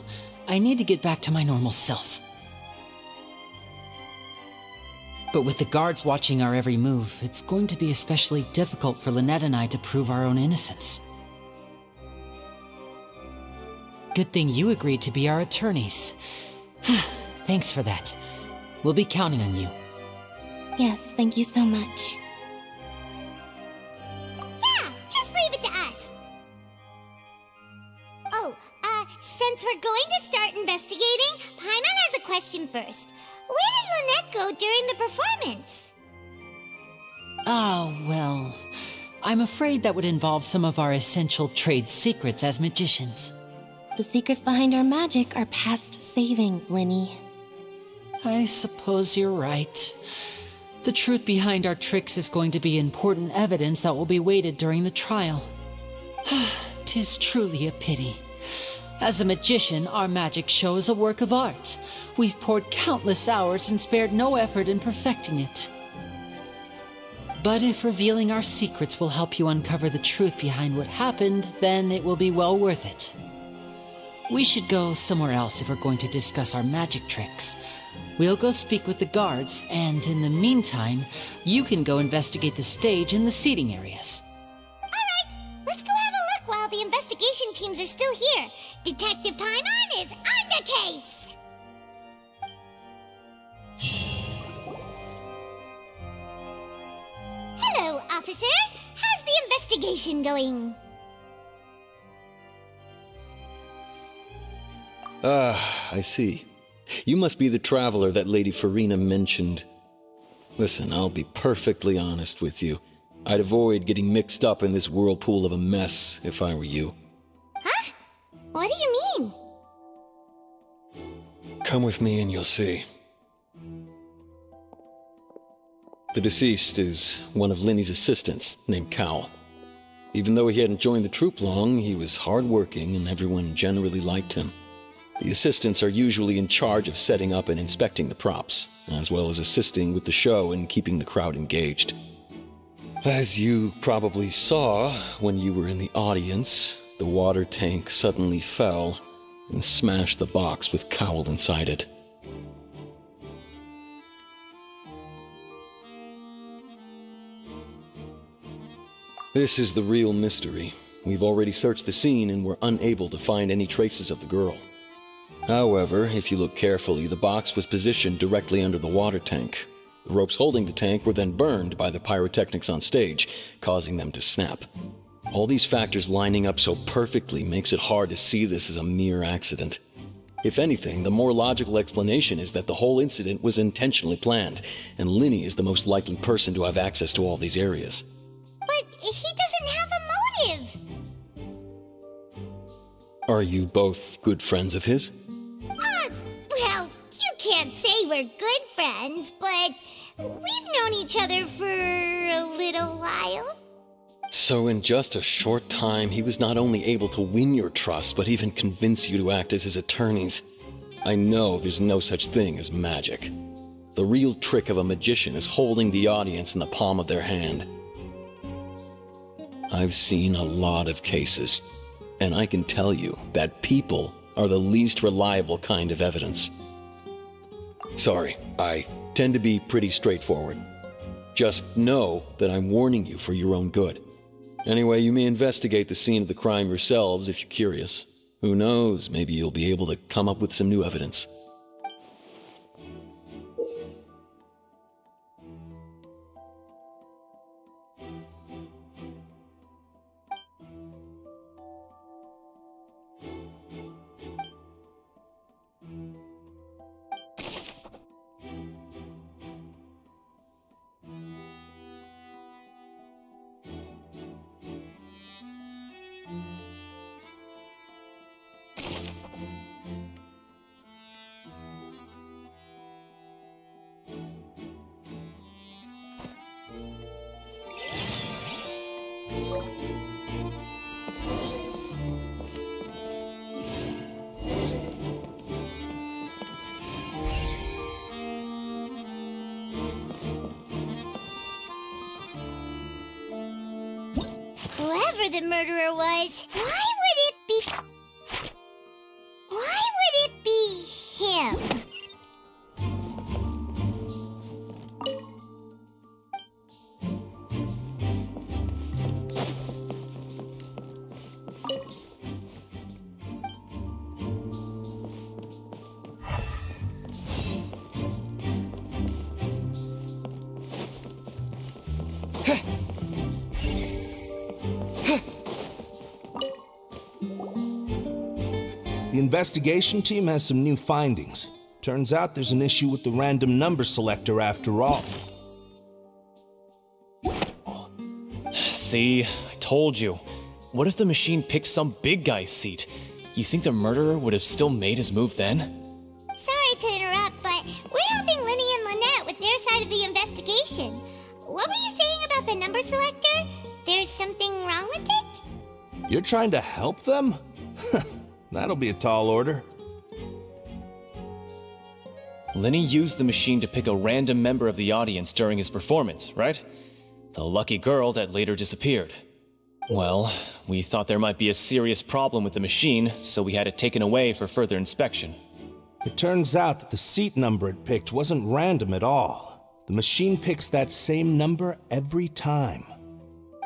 I need to get back to my normal self. But with the guards watching our every move, it's going to be especially difficult for Lynette and I to prove our own innocence. Good thing you agreed to be our attorneys. Thanks for that. We'll be counting on you. Yes, thank you so much. Yeah, just leave it to us. Oh, since we're going to start investigating, Paimon has a question first. Where did Lynette go during the performance? Oh, well, I'm afraid that would involve some of our essential trade secrets as magicians. The secrets behind our magic are past saving, Linny. I suppose you're right. The truth behind our tricks is going to be important evidence that will be weighted during the trial. 'Tis truly a pity. As a magician, our magic show is a work of art. We've poured countless hours and spared no effort in perfecting it. But if revealing our secrets will help you uncover the truth behind what happened, then it will be well worth it. We should go somewhere else if we're going to discuss our magic tricks. We'll go speak with the guards, and in the meantime, you can go investigate the stage and the seating areas. Alright, let's go have a look while the investigation teams are still here. Detective Paimon is on the case! Hello, officer. How's the investigation going? Ah, I see. You must be the traveler that Lady Farina mentioned. Listen, I'll be perfectly honest with you. I'd avoid getting mixed up in this whirlpool of a mess if I were you. Huh? What do you mean? Come with me and you'll see. The deceased is one of Linny's assistants, named Cal. Even though he hadn't joined the troupe long, he was hardworking and everyone generally liked him. The assistants are usually in charge of setting up and inspecting the props, as well as assisting with the show and keeping the crowd engaged. As you probably saw when you were in the audience, the water tank suddenly fell and smashed the box with Cowl inside it. This is the real mystery. We've already searched the scene and were unable to find any traces of the girl. However, if you look carefully, the box was positioned directly under the water tank. The ropes holding the tank were then burned by the pyrotechnics on stage, causing them to snap. All these factors lining up so perfectly makes it hard to see this as a mere accident. If anything, the more logical explanation is that the whole incident was intentionally planned, and Linny is the most likely person to have access to all these areas. But he doesn't have a motive. Are you both good friends of his? Well, you can't say we're good friends, but we've known each other for a little while. So in just a short time, he was not only able to win your trust, but even convince you to act as his attorneys. I know there's no such thing as magic. The real trick of a magician is holding the audience in the palm of their hand. I've seen a lot of cases, and I can tell you that people are the least reliable kind of evidence. Sorry, I tend to be pretty straightforward. Just know that I'm warning you for your own good. Anyway, you may investigate the scene of the crime yourselves if you're curious. Who knows, maybe you'll be able to come up with some new evidence. Whoever the murderer was, why would it be him? The investigation team has some new findings. Turns out there's an issue with the random number selector after all. See, I told you. What if the machine picked some big guy's seat? You think the murderer would have still made his move then? Sorry to interrupt, but we're helping Linny and Lynette with their side of the investigation. What were you saying about the number selector? There's something wrong with it? You're trying to help them? That'll be a tall order. Linny used the machine to pick a random member of the audience during his performance, right? The lucky girl that later disappeared. Well, we thought there might be a serious problem with the machine, so we had it taken away for further inspection. It turns out that the seat number it picked wasn't random at all. The machine picks that same number every time.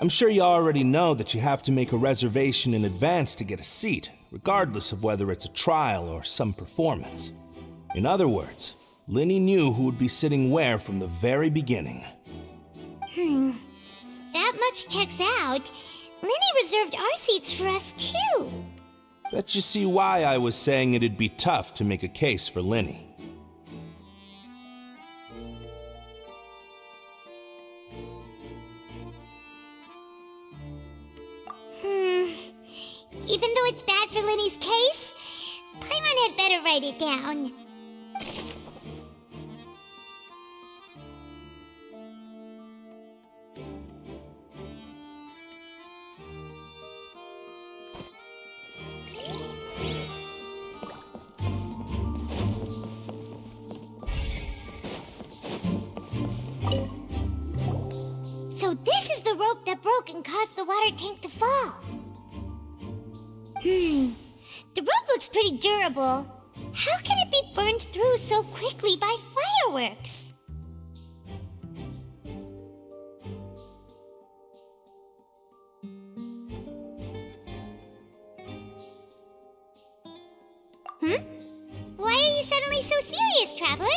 I'm sure you already know that you have to make a reservation in advance to get a seat, regardless of whether it's a trial or some performance. In other words, Linny knew who would be sitting where from the very beginning. That much checks out. Linny reserved our seats for us too. Bet you see why I was saying it'd be tough to make a case for Linny. Even though it's bad for Linny's case, Paimon had better write it down. So this is the rope that broke and caused the water tank to fall. The rope looks pretty durable. How can it be burned through so quickly by fireworks? Why are you suddenly so serious, Traveler?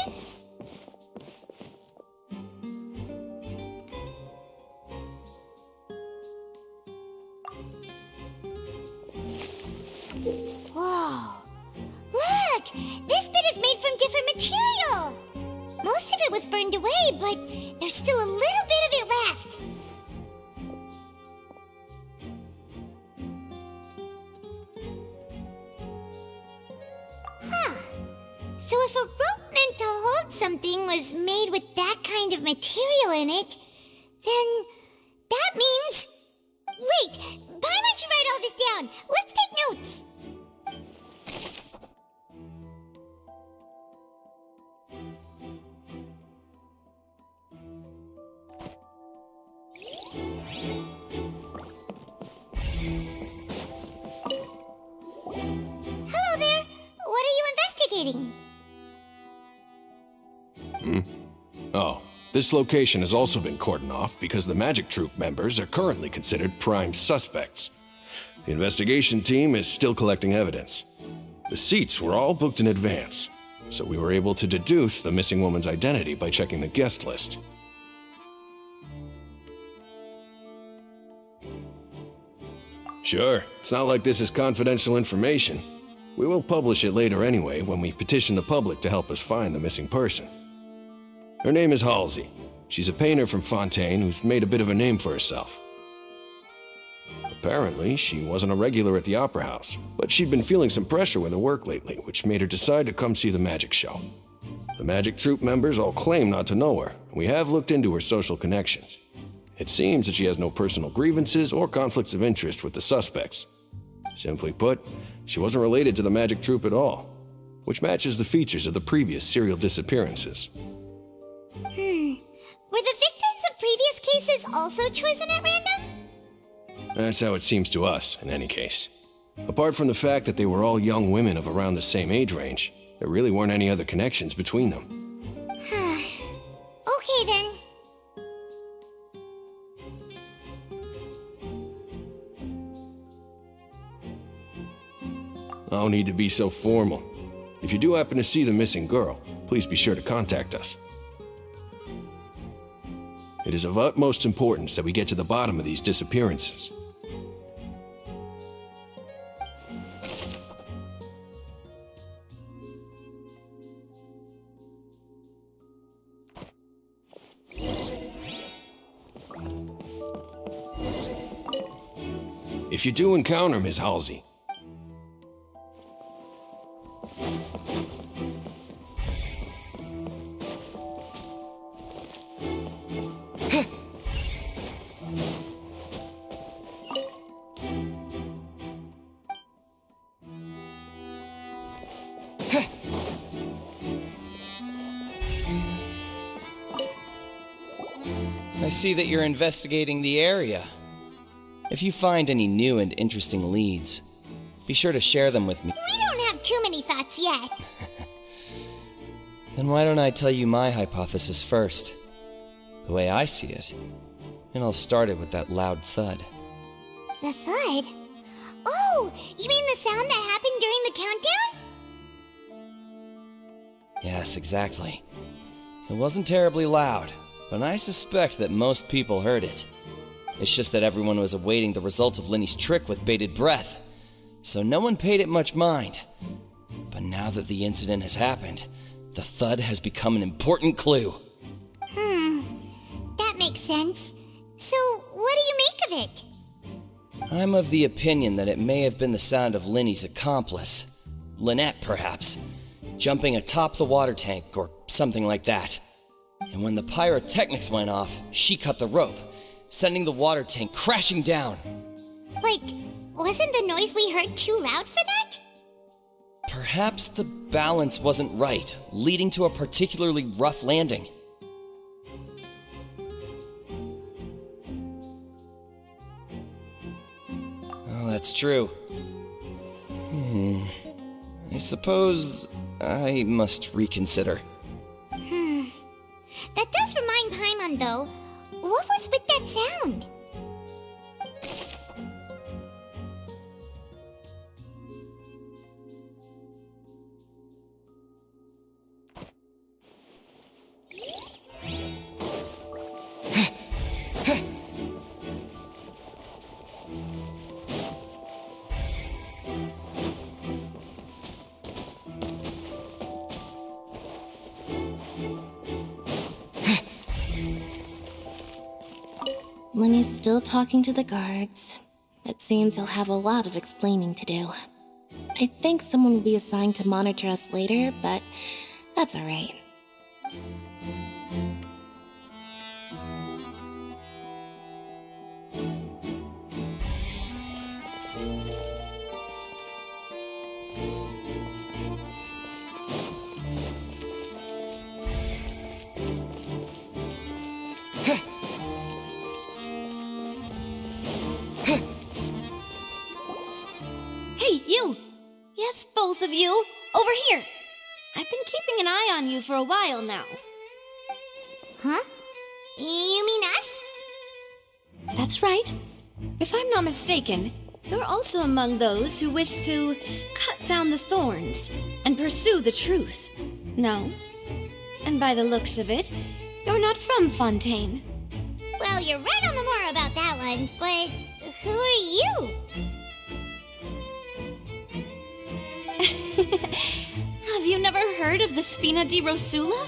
Whoa! Look! it was burned away, but there's still a little bit of it left. Huh. So if a rope meant to hold something was made with that kind of material in it, then that means... Wait, why don't you write all this down? Let's take notes. Hello there. What are you investigating? Oh, this location has also been cordoned off because the Magic Troop members are currently considered prime suspects. The investigation team is still collecting evidence. The seats were all booked in advance, so we were able to deduce the missing woman's identity by checking the guest list. Sure, it's not like this is confidential information. We will publish it later anyway when we petition the public to help us find the missing person. Her name is Halsey. She's a painter from Fontaine who's made a bit of a name for herself. Apparently, she wasn't a regular at the Opera House, but she'd been feeling some pressure with her work lately, which made her decide to come see the magic show. The Magic Troop members all claim not to know her, and we have looked into her social connections. It seems that she has no personal grievances or conflicts of interest with the suspects. Simply put, she wasn't related to the Magic Troop at all, which matches the features of the previous serial disappearances. Were the victims of previous cases also chosen at random? That's how it seems to us, in any case. Apart from the fact that they were all young women of around the same age range, there really weren't any other connections between them. Okay then. No need to be so formal. If you do happen to see the missing girl, please be sure to contact us. It is of utmost importance that we get to the bottom of these disappearances. If you do encounter Miss Halsey, I see that you're investigating the area. If you find any new and interesting leads, be sure to share them with me. We don't have too many thoughts yet. Then why don't I tell you my hypothesis first? The way I see it. And I'll start it with that loud thud. The thud? Oh, you mean the sound that happened during the countdown? Yes, exactly. It wasn't terribly loud, but I suspect that most people heard it. It's just that everyone was awaiting the results of Linny's trick with bated breath, so no one paid it much mind. But now that the incident has happened, the thud has become an important clue. That makes sense. So, what do you make of it? I'm of the opinion that it may have been the sound of Linny's accomplice, Lynette perhaps, jumping atop the water tank or something like that. And when the pyrotechnics went off, she cut the rope, sending the water tank crashing down. Wait, wasn't the noise we heard too loud for that? Perhaps the balance wasn't right, leading to a particularly rough landing. Oh, that's true. I suppose I must reconsider. That does remind Paimon, though. What was with that sound? Lenny's still talking to the guards. It seems he'll have a lot of explaining to do. I think someone will be assigned to monitor us later, but that's alright. Hey, you! Yes, both of you! Over here! I've been keeping an eye on you for a while now. Huh? You mean us? That's right. If I'm not mistaken, you're also among those who wish to cut down the thorns and pursue the truth. No? And by the looks of it, you're not from Fontaine. Well, you're right on the more about that one, but who are you? Have you never heard of the Spina di Rosula?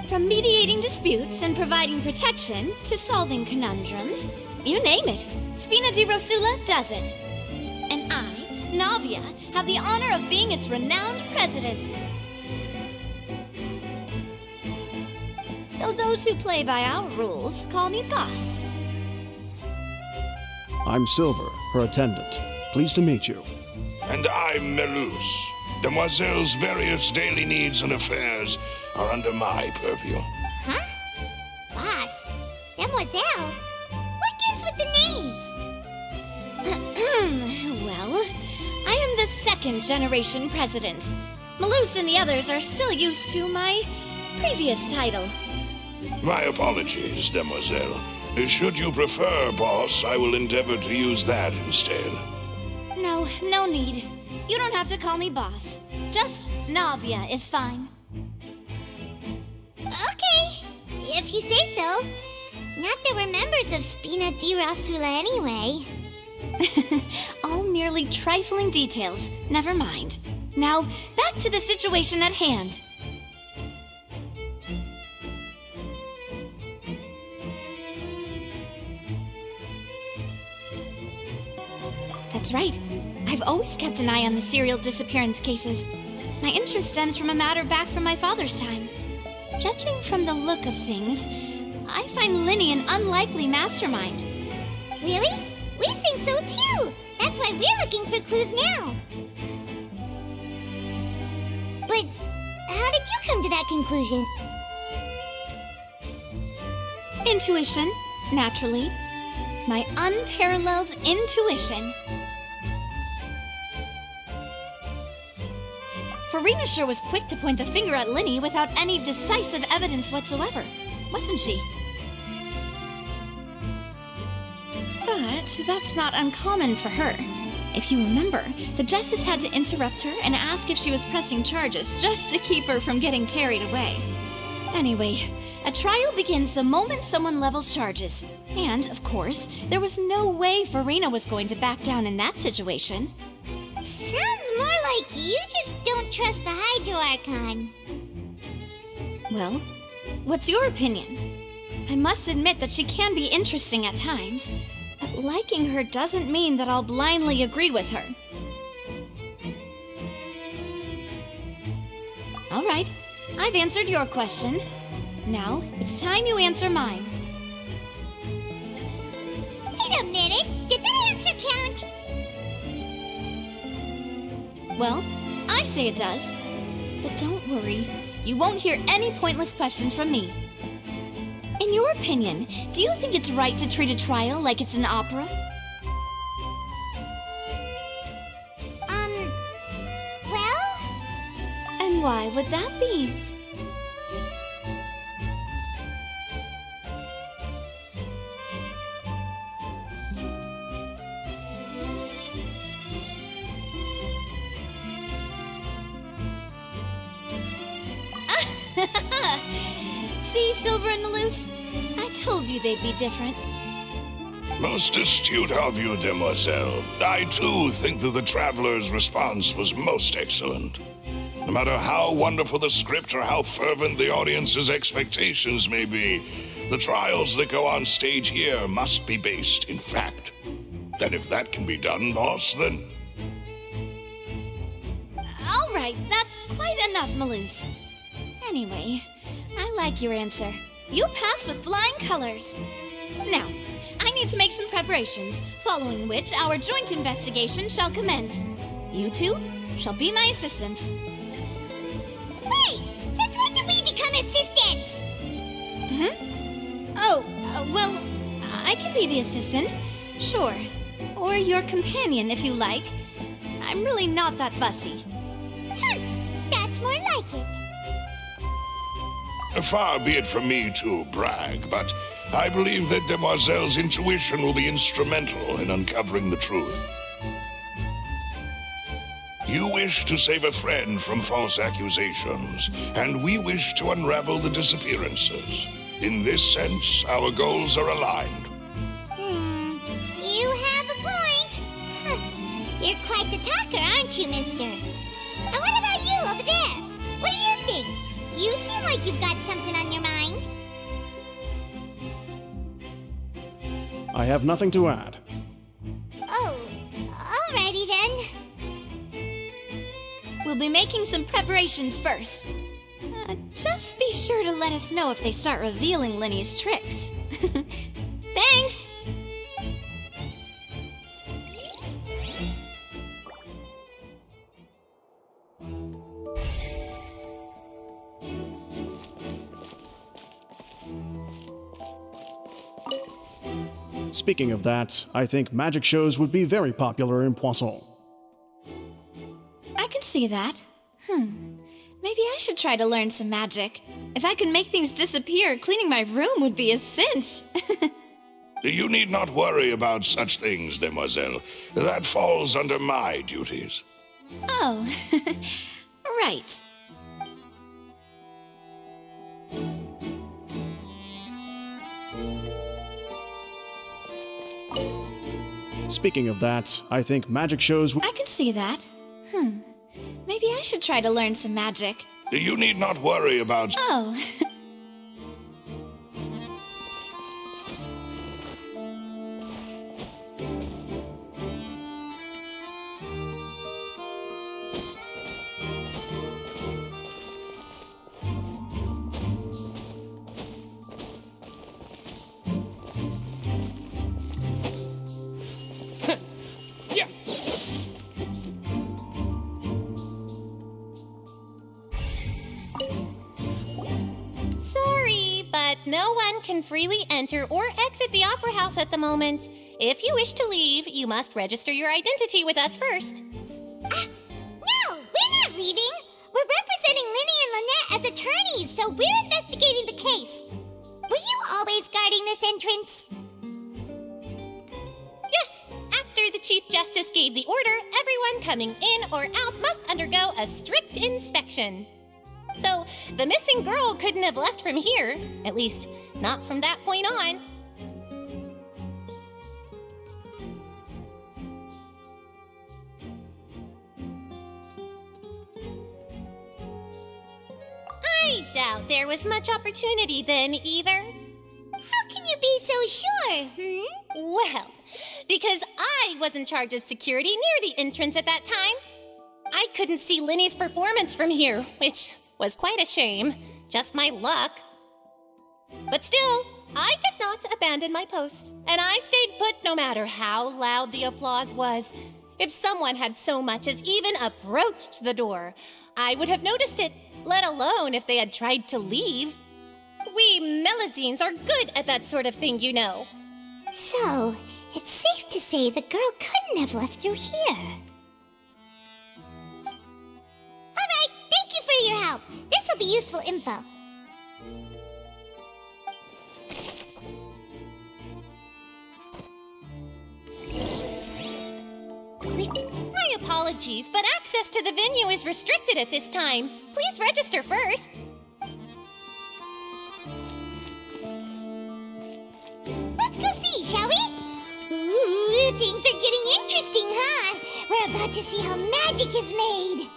From mediating disputes and providing protection to solving conundrums, you name it, Spina di Rosula does it. And I, Navia, have the honor of being its renowned president. Though those who play by our rules call me boss. I'm Silver, her attendant. Pleased to meet you. And I'm Melus. Demoiselle's various daily needs and affairs are under my purview. Huh? Boss? Demoiselle? What gives with the names? Well, I am the second generation president. Malus and the others are still used to my previous title. My apologies, Demoiselle. Should you prefer, boss, I will endeavor to use that instead. No need. You don't have to call me boss. Just Navia is fine. Okay, if you say so. Not that we're members of Spina di Rosula anyway. All merely trifling details. Never mind. Now, back to the situation at hand. That's right. I've always kept an eye on the serial disappearance cases. My interest stems from a matter back from my father's time. Judging from the look of things, I find Linny an unlikely mastermind. Really? We think so too! That's why we're looking for clues now. But how did you come to that conclusion? Intuition, naturally. My unparalleled intuition. Farina sure was quick to point the finger at Linny without any decisive evidence whatsoever, wasn't she? But that's not uncommon for her. If you remember, the Justice had to interrupt her and ask if she was pressing charges just to keep her from getting carried away. Anyway, a trial begins the moment someone levels charges. And, of course, there was no way Farina was going to back down in that situation. Sounds more like you just don't trust the Hydro Archon. Well, what's your opinion? I must admit that she can be interesting at times, but liking her doesn't mean that I'll blindly agree with her. All right, I've answered your question. Now, it's time you answer mine. Wait a minute, did that answer count? Well, I say it does. But don't worry, you won't hear any pointless questions from me. In your opinion, do you think it's right to treat a trial like it's an opera? Well? And why would that be? See, Silver and Malus? I told you they'd be different. Most astute of you, Demoiselle. I too think that the traveler's response was most excellent. No matter how wonderful the script or how fervent the audience's expectations may be, the trials that go on stage here must be based in fact. And if that can be done, boss, then... All right, that's quite enough, Maloose. Anyway, I like your answer. You passed with flying colors. Now, I need to make some preparations, following which our joint investigation shall commence. You two shall be my assistants. Wait! Since when did we become assistants? Oh, well, I can be the assistant, sure. Or your companion, if you like. I'm really not that fussy. That's more like it. Far be it from me to brag, but I believe that Demoiselle's intuition will be instrumental in uncovering the truth. You wish to save a friend from false accusations, and we wish to unravel the disappearances. In this sense, our goals are aligned. You have a point. You're quite the talker, aren't you, mister? And what about you over there? What do you think? You seem like you've got something on your mind. I have nothing to add. Oh, alrighty then. We'll be making some preparations first. Just be sure to let us know if they start revealing Linny's tricks. Thanks! Speaking of that, I think magic shows would be very popular in Poisson. I can see that. Maybe I should try to learn some magic. If I could make things disappear, cleaning my room would be a cinch. You need not worry about such things, Demoiselle. That falls under my duties. Oh, right. Speaking of that, I think magic shows... I can see that. Maybe I should try to learn some magic. You need not worry about... Oh. No one can freely enter or exit the Opera House at the moment. If you wish to leave, you must register your identity with us first. No, we're not leaving. We're representing Linny and Lynette as attorneys, so we're investigating the case. Were you always guarding this entrance? Yes, after the Chief Justice gave the order, everyone coming in or out must undergo a strict inspection. So, the missing girl couldn't have left from here, at least, not from that point on. I doubt there was much opportunity then, either. How can you be so sure, Well, because I was in charge of security near the entrance at that time. I couldn't see Linny's performance from here, which was quite a shame. Just my luck. But still, I did not abandon my post, and I stayed put no matter how loud the applause was. If someone had so much as even approached the door, I would have noticed it, let alone if they had tried to leave. We Melusines are good at that sort of thing, you know. So, it's safe to say the girl couldn't have left through here. Alright, thank you for your help. This will be useful info. My apologies, but access to the venue is restricted at this time. Please register first. Let's go see, shall we? Ooh, things are getting interesting, huh? We're about to see how magic is made.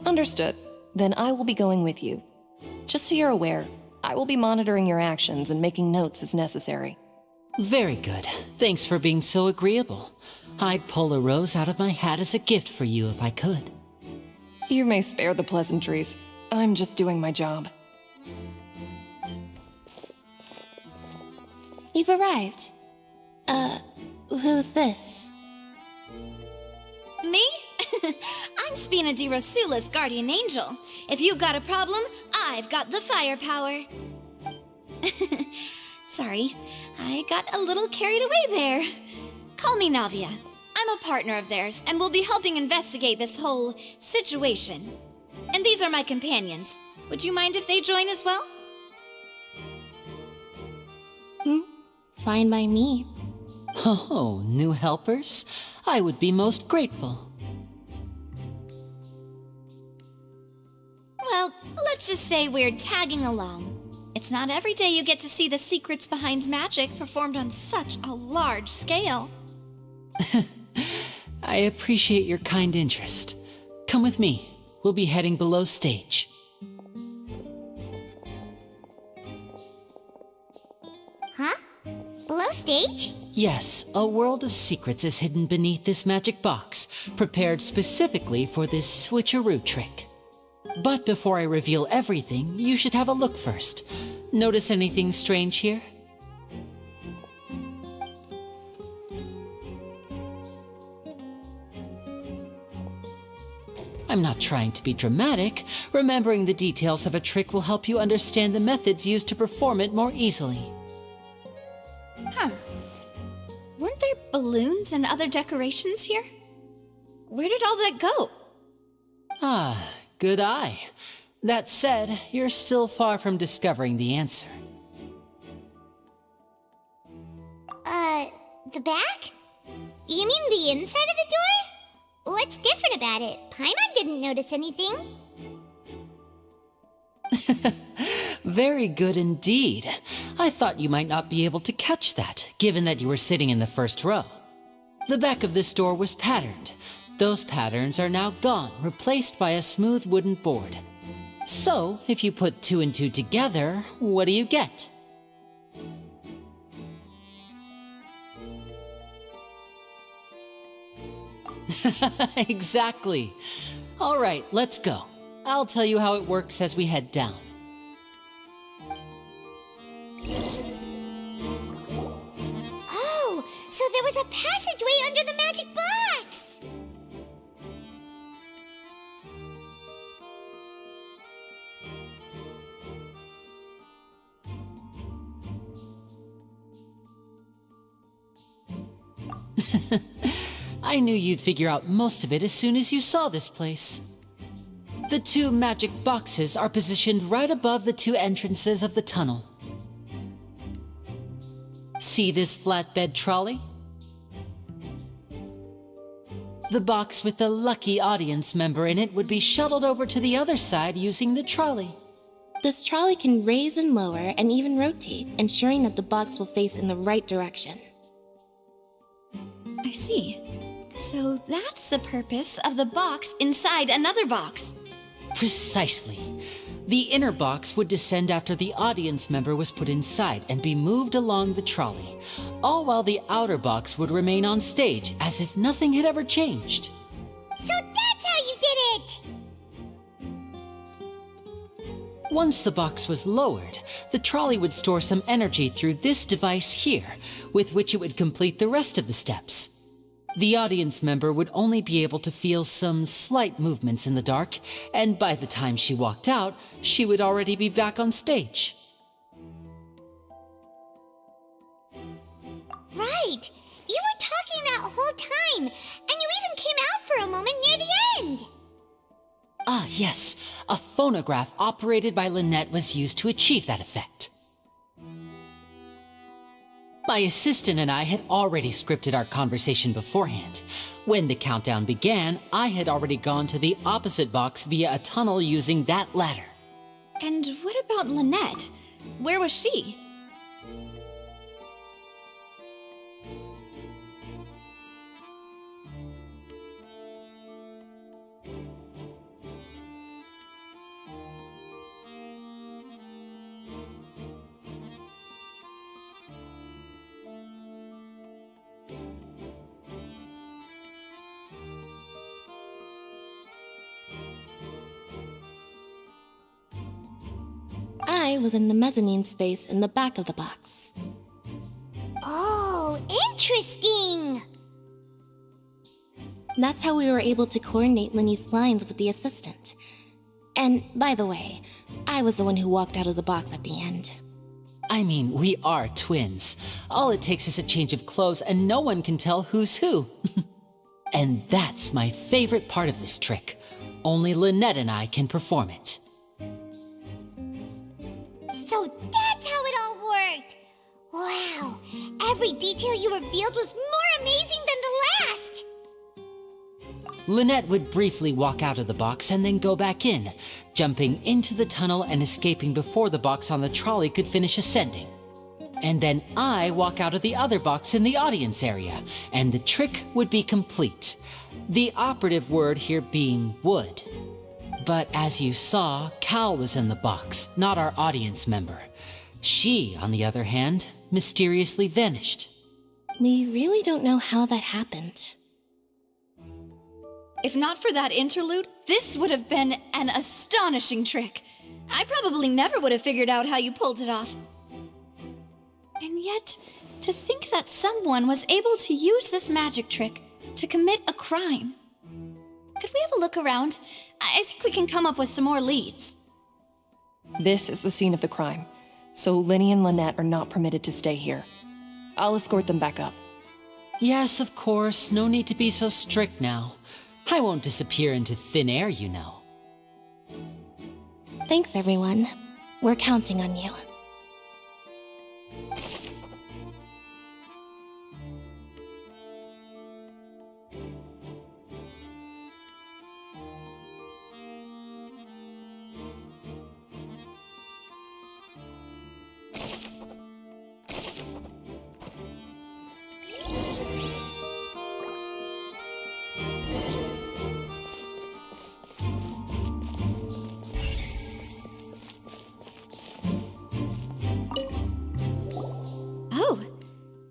Understood. Then I will be going with you. Just so you're aware, I will be monitoring your actions and making notes as necessary. Very good. Thanks for being so agreeable. I'd pull a rose out of my hat as a gift for you if I could. You may spare the pleasantries. I'm just doing my job. You've arrived. Who's this? Me? I'm Spina di Rosula's guardian angel. If you've got a problem, I've got the firepower. Sorry, I got a little carried away there. Call me Navia. I'm a partner of theirs, and will be helping investigate this whole situation. And these are my companions. Would you mind if they join as well? Fine by me. Oh, new helpers? I would be most grateful. Well, let's just say we're tagging along. It's not every day you get to see the secrets behind magic performed on such a large scale. I appreciate your kind interest. Come with me. We'll be heading below stage. Huh? Below stage? Yes, a world of secrets is hidden beneath this magic box, prepared specifically for this switcheroo trick. But before I reveal everything, you should have a look first. Notice anything strange here? I'm not trying to be dramatic. Remembering the details of a trick will help you understand the methods used to perform it more easily. Huh. Weren't there balloons and other decorations here? Where did all that go? Ah, good eye. That said, you're still far from discovering the answer. The back? You mean the inside of the door? What's different about it? Paimon didn't notice anything. Very good indeed. I thought you might not be able to catch that, given that you were sitting in the first row. The back of this door was patterned. Those patterns are now gone, replaced by a smooth wooden board. So, if you put 2 and 2 together, what do you get? Exactly. All right, let's go. I'll tell you how it works as we head down. Oh, so there was a passageway under the magic box! I knew you'd figure out most of it as soon as you saw this place. The 2 magic boxes are positioned right above the 2 entrances of the tunnel. See this flatbed trolley? The box with the lucky audience member in it would be shuttled over to the other side using the trolley. This trolley can raise and lower and even rotate, ensuring that the box will face in the right direction. I see. So that's the purpose of the box inside another box. Precisely. The inner box would descend after the audience member was put inside and be moved along the trolley, all while the outer box would remain on stage as if nothing had ever changed. So that's how you did it! Once the box was lowered, the trolley would store some energy through this device here, with which it would complete the rest of the steps. The audience member would only be able to feel some slight movements in the dark, and by the time she walked out, she would already be back on stage. Right! You were talking that whole time, and you even came out for a moment near the end! Ah, yes. A phonograph operated by Lynette was used to achieve that effect. My assistant and I had already scripted our conversation beforehand. When the countdown began, I had already gone to the opposite box via a tunnel using that ladder. And what about Lynette? Where was she? I was in the mezzanine space in the back of the box. Oh, interesting! That's how we were able to coordinate Linny's lines with the assistant. And by the way, I was the one who walked out of the box at the end. I mean, we are twins. All it takes is a change of clothes and no one can tell who's who. And that's my favorite part of this trick. Only Lynette and I can perform it. So that's how it all worked! Wow, every detail you revealed was more amazing than the last! Lynette would briefly walk out of the box and then go back in, jumping into the tunnel and escaping before the box on the trolley could finish ascending. And then I walk out of the other box in the audience area, and the trick would be complete. The operative word here being would. But as you saw, Cal was in the box, not our audience member. She, on the other hand, mysteriously vanished. We really don't know how that happened. If not for that interlude, this would have been an astonishing trick. I probably never would have figured out how you pulled it off. And yet, to think that someone was able to use this magic trick to commit a crime. Could we have a look around? I think we can come up with some more leads. This is the scene of the crime, so Linny and Lynette are not permitted to stay here. I'll escort them back up. Yes, of course. No need to be so strict now. I won't disappear into thin air, you know. Thanks, everyone. We're counting on you.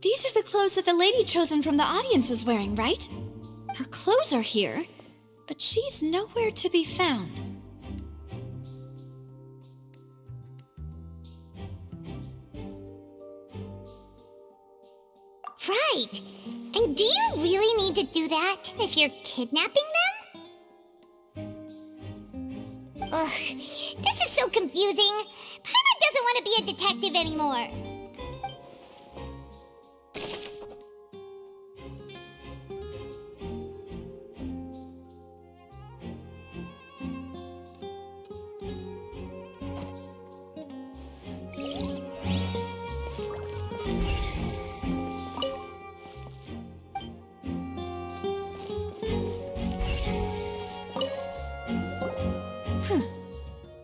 These are the clothes that the lady chosen from the audience was wearing, right? Her clothes are here, but she's nowhere to be found. Right! And do you really need to do that if you're kidnapping them? Ugh, this is so confusing. Paimon doesn't want to be a detective anymore.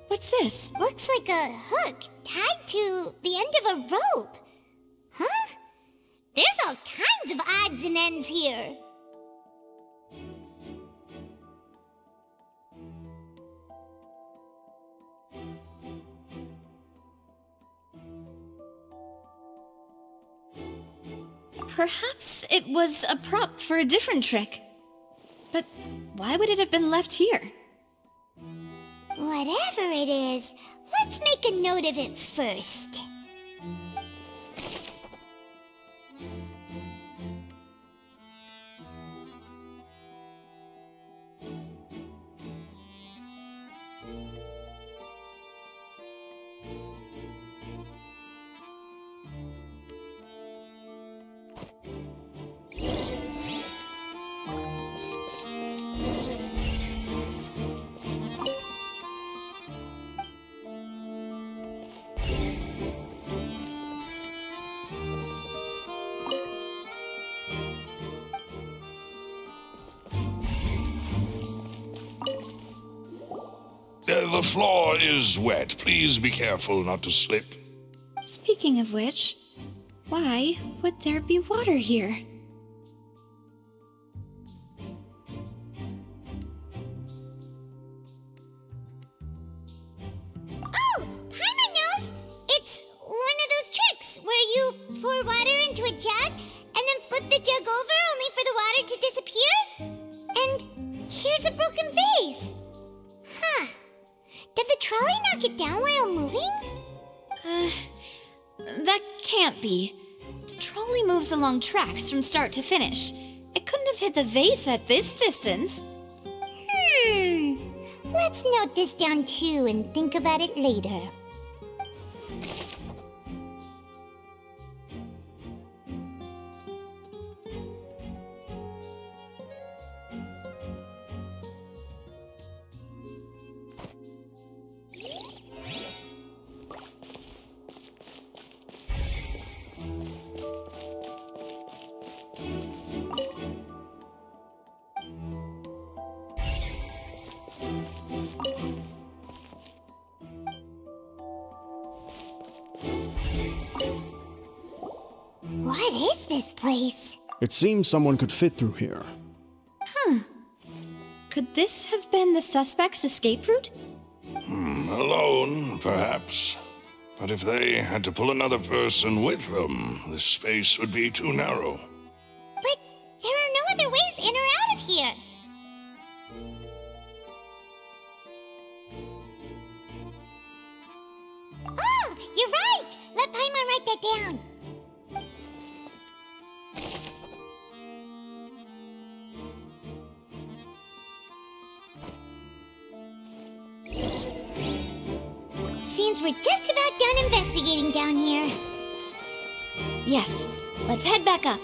What's this? Looks like a hook tied to the end of a rope. Huh? There's all kinds of odds and ends here. Perhaps it was a prop for a different trick. But why would it have been left here? Whatever it is, let's make a note of it first. The floor is wet. Please be careful not to slip. Speaking of which, why would there be water here? Oh, Paimon knows! It's one of those tricks where you pour water into a jug and then flip the jug over only for the water to disappear? And here's a broken vase. Huh. Did the trolley knock it down while moving? That can't be. The trolley moves along tracks from start to finish. It couldn't have hit the vase at this distance. Let's note this down too and think about it later. What is this place? It seems someone could fit through here. Could this have been the suspect's escape route? Alone, perhaps. But if they had to pull another person with them, the space would be too narrow. But there are no other ways in or out of here. Oh, you're right! Let Paimon write that down. Seems we're just about done investigating down here. Yes, let's head back up.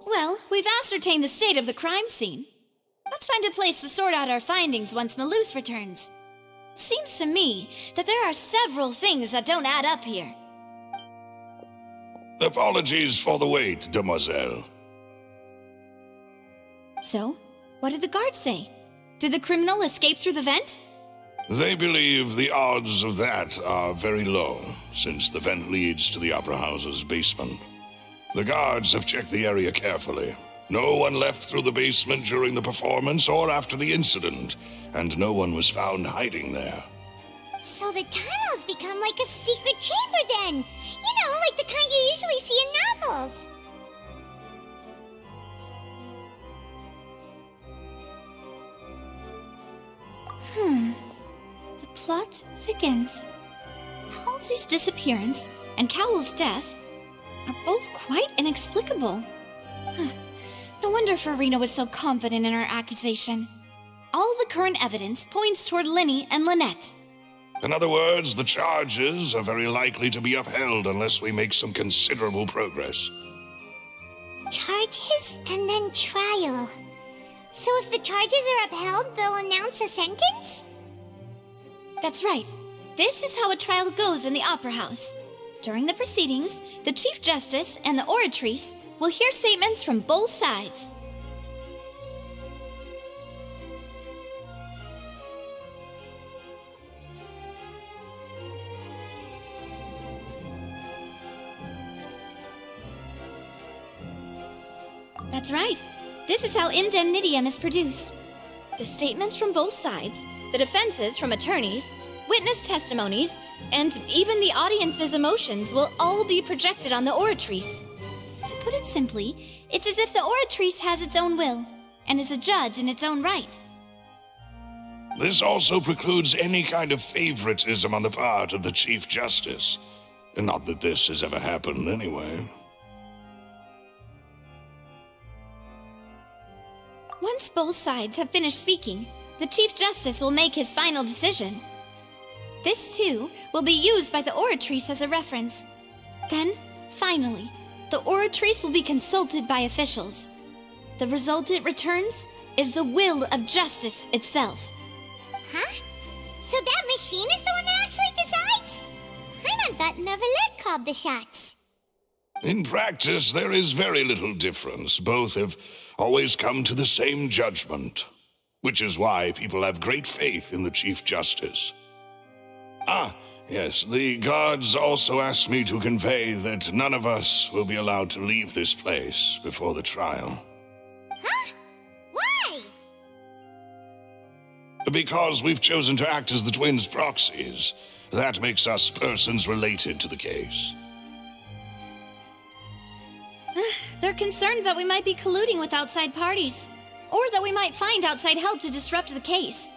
Well, we've ascertained the state of the crime scene. Let's find a place to sort out our findings once Malus returns. It seems to me that there are several things that don't add up here. Apologies for the wait, demoiselle. So, what did the guards say? Did the criminal escape through the vent? They believe the odds of that are very low, since the vent leads to the Opera House's basement. The guards have checked the area carefully. No one left through the basement during the performance or after the incident, and no one was found hiding there. So the tunnels become like a secret chamber then! You know, like the kind you usually see in novels! The plot thickens. Halsey's disappearance and Cowell's death are both quite inexplicable. No wonder Farina was so confident in her accusation. All the current evidence points toward Linny and Lynette. In other words, the charges are very likely to be upheld unless we make some considerable progress. Charges and then trial. So if the charges are upheld, they'll announce a sentence? That's right. This is how a trial goes in the Opera House. During the proceedings, the Chief Justice and the Oratrice will hear statements from both sides. That's right. This is how indemnitium is produced. The statements from both sides, the defenses from attorneys, witness testimonies, and even the audience's emotions will all be projected on the Oratrice. To put it simply, it's as if the Oratrice has its own will, and is a judge in its own right. This also precludes any kind of favoritism on the part of the Chief Justice. Not that this has ever happened anyway. Once both sides have finished speaking, the Chief Justice will make his final decision. This, too, will be used by the Oratrice as a reference. Then, finally, the Oratrice will be consulted by officials. The result it returns is the will of justice itself. Huh? So that machine is the one that actually decides? Paimon thought Neuvillette called the shots. In practice, there is very little difference. Both have always come to the same judgment, which is why people have great faith in the Chief Justice. Ah, yes, the guards also asked me to convey that none of us will be allowed to leave this place before the trial. Huh? Because we've chosen to act as the twins' proxies. That makes us persons related to the case. They're concerned that we might be colluding with outside parties, or that we might find outside help to disrupt the case.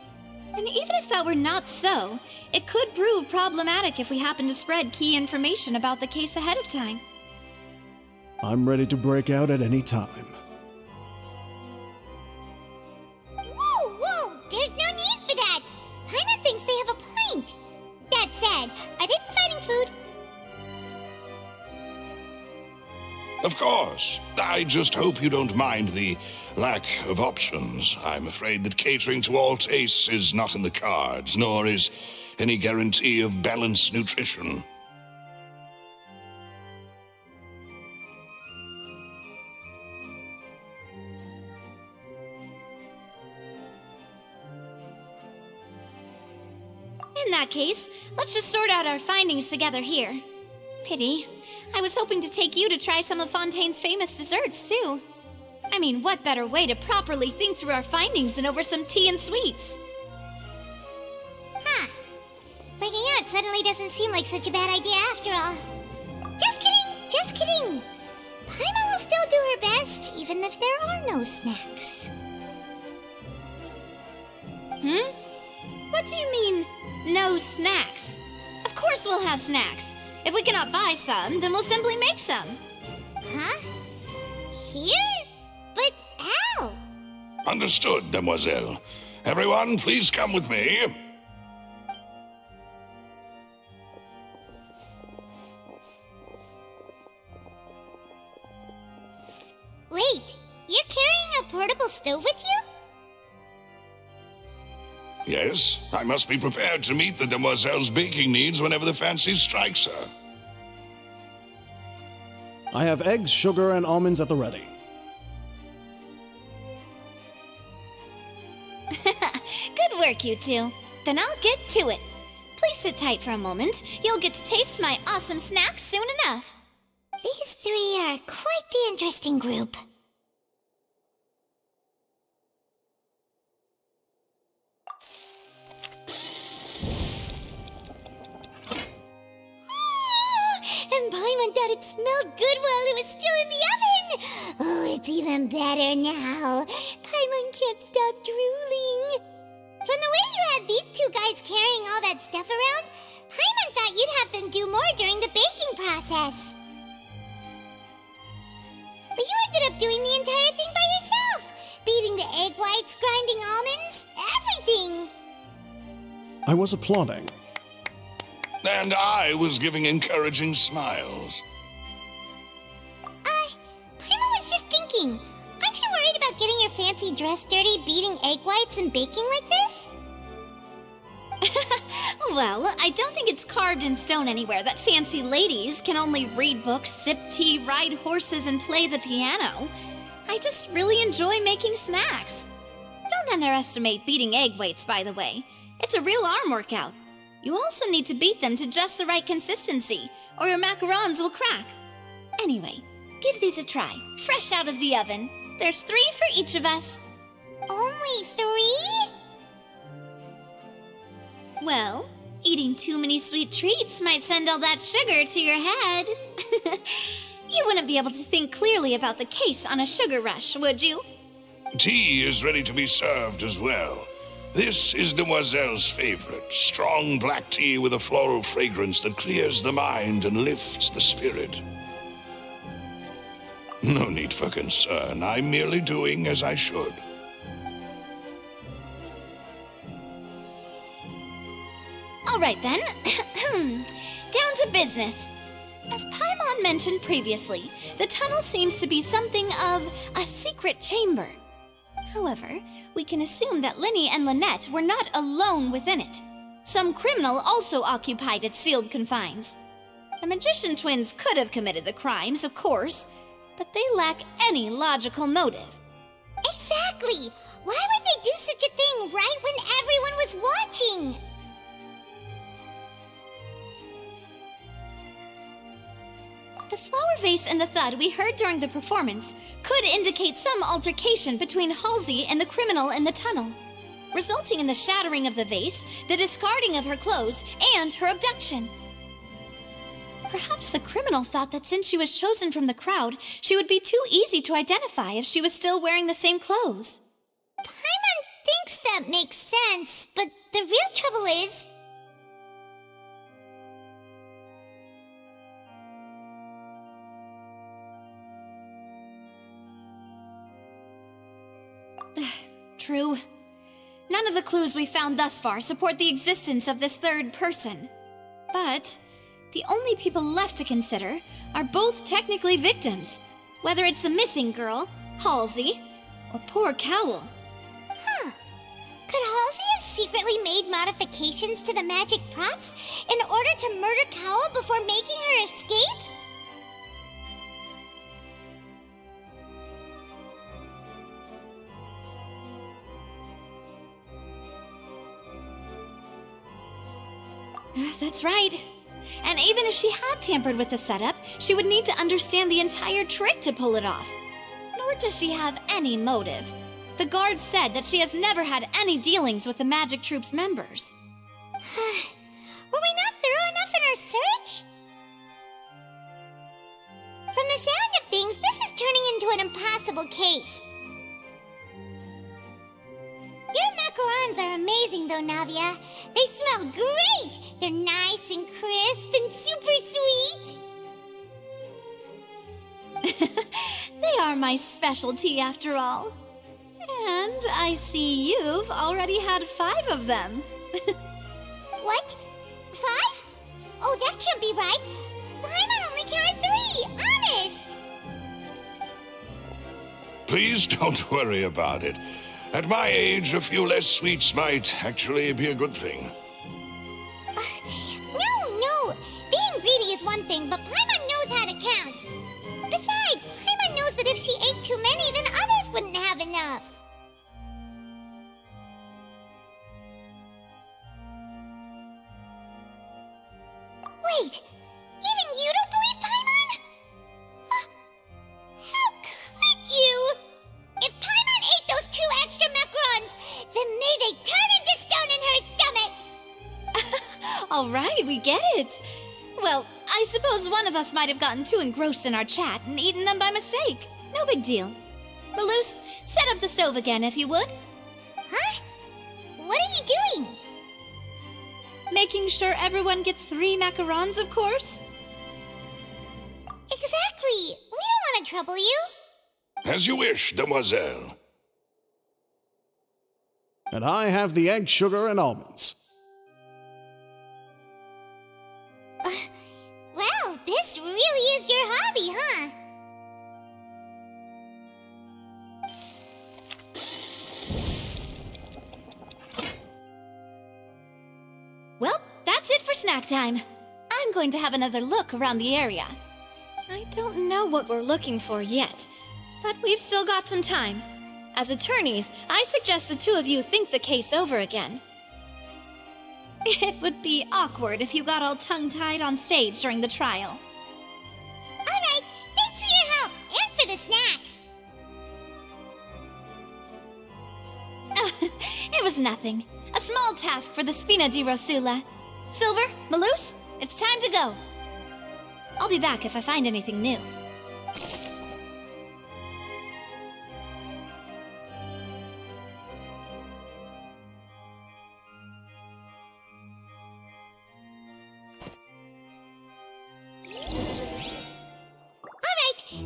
And even if that were not so, it could prove problematic if we happen to spread key information about the case ahead of time. I'm ready to break out at any time. Whoa! There's no need for that! Paimon thinks they have a point. That said, are they providing food? Of course. I just hope you don't mind the lack of options. I'm afraid that catering to all tastes is not in the cards, nor is any guarantee of balanced nutrition. In that case, let's just sort out our findings together here. Pity. I was hoping to take you to try some of Fontaine's famous desserts, too. I mean, what better way to properly think through our findings than over some tea and sweets? Huh. Breaking out suddenly doesn't seem like such a bad idea after all. Just kidding! Paimon will still do her best, even if there are no snacks. What do you mean, no snacks? Of course we'll have snacks. If we cannot buy some, then we'll simply make some. Huh? Here? But how? Understood, Demoiselle. Everyone, please come with me. Wait, you're carrying a portable stove with you? Yes, I must be prepared to meet the Demoiselle's baking needs whenever the fancy strikes her. I have eggs, sugar, and almonds at the ready. Good work, you two. Then I'll get to it. Please sit tight for a moment. You'll get to taste my awesome snacks soon enough. These three are quite the interesting group. And Paimon thought it smelled good while it was still in the oven! Oh, it's even better now. Paimon can't stop drooling. From the way you had these two guys carrying all that stuff around, Paimon thought you'd have them do more during the baking process. But you ended up doing the entire thing by yourself! Beating the egg whites, grinding almonds, everything! I was applauding. And I was giving encouraging smiles. Paimon was just thinking, aren't you worried about getting your fancy dress dirty beating egg whites and baking like this? Well, I don't think it's carved in stone anywhere that fancy ladies can only read books, sip tea, ride horses, and play the piano. I just really enjoy making snacks. Don't underestimate beating egg whites, by the way. It's a real arm workout. You also need to beat them to just the right consistency, or your macarons will crack. Anyway, give these a try, fresh out of the oven. There's 3 for each of us. Only 3? Well, eating too many sweet treats might send all that sugar to your head. You wouldn't be able to think clearly about the case on a sugar rush, would you? Tea is ready to be served as well. This is Demoiselle's favorite, strong black tea with a floral fragrance that clears the mind and lifts the spirit. No need for concern. I'm merely doing as I should. All right then. Down to business. As Paimon mentioned previously, the tunnel seems to be something of a secret chamber. However, we can assume that Linny and Lynette were not alone within it. Some criminal also occupied its sealed confines. The magician twins could have committed the crimes, of course, but they lack any logical motive. Exactly! Why would they do such a thing right when everyone was watching? The flower vase and the thud we heard during the performance could indicate some altercation between Halsey and the criminal in the tunnel. resulting in the shattering of the vase, the discarding of her clothes, and her abduction. Perhaps the criminal thought that since she was chosen from the crowd, she would be too easy to identify if she was still wearing the same clothes. Paimon thinks that makes sense, but the real trouble is... True. None of the clues we found thus far support the existence of this third person. But the only people left to consider are both technically victims, whether it's the missing girl, Halsey, or poor Cowl. Huh. Could Halsey have secretly made modifications to the magic props in order to murder Cowl before making her escape? That's right. And even if she had tampered with the setup, she would need to understand the entire trick to pull it off. Nor does she have any motive. The guard said that she has never had any dealings with the Magic Troop's members. Were we not thorough enough in our search? From the sound of things, this is turning into an impossible case. Your macarons are amazing, though, Navia. They smell great! They're nice and crisp and super sweet! They are my specialty, after all. And I see you've already had 5 of them. What? 5? Oh, that can't be right. Paimon only counted 3, honest! Please don't worry about it. At my age, a few less sweets might actually be a good thing. No! Being greedy is one thing, but Paimon knows how to count. Besides, Paimon knows that if she ate too many, then others wouldn't have enough. Wait, even you don't believe Paimon? How could you? If Paimon ate those 2 extra macarons, then may they turn into stone in her stomach! All right, we get it. Well, I suppose one of us might have gotten too engrossed in our chat and eaten them by mistake. No big deal. Malus, set up the stove again, if you would. Huh? What are you doing? Making sure everyone gets 3 macarons, of course. Exactly. We don't want to trouble you. As you wish, demoiselle. And I have the egg, sugar, and almonds. Well, this really is your hobby, huh? Well, that's it for snack time. I'm going to have another look around the area. I don't know what we're looking for yet, but we've still got some time. As attorneys, I suggest the 2 of you think the case over again. It would be awkward if you got all tongue-tied on stage during the trial. All right, thanks for your help and for the snacks. It was nothing. A small task for the Spina di Rosula. Silver, Malus, it's time to go. I'll be back if I find anything new.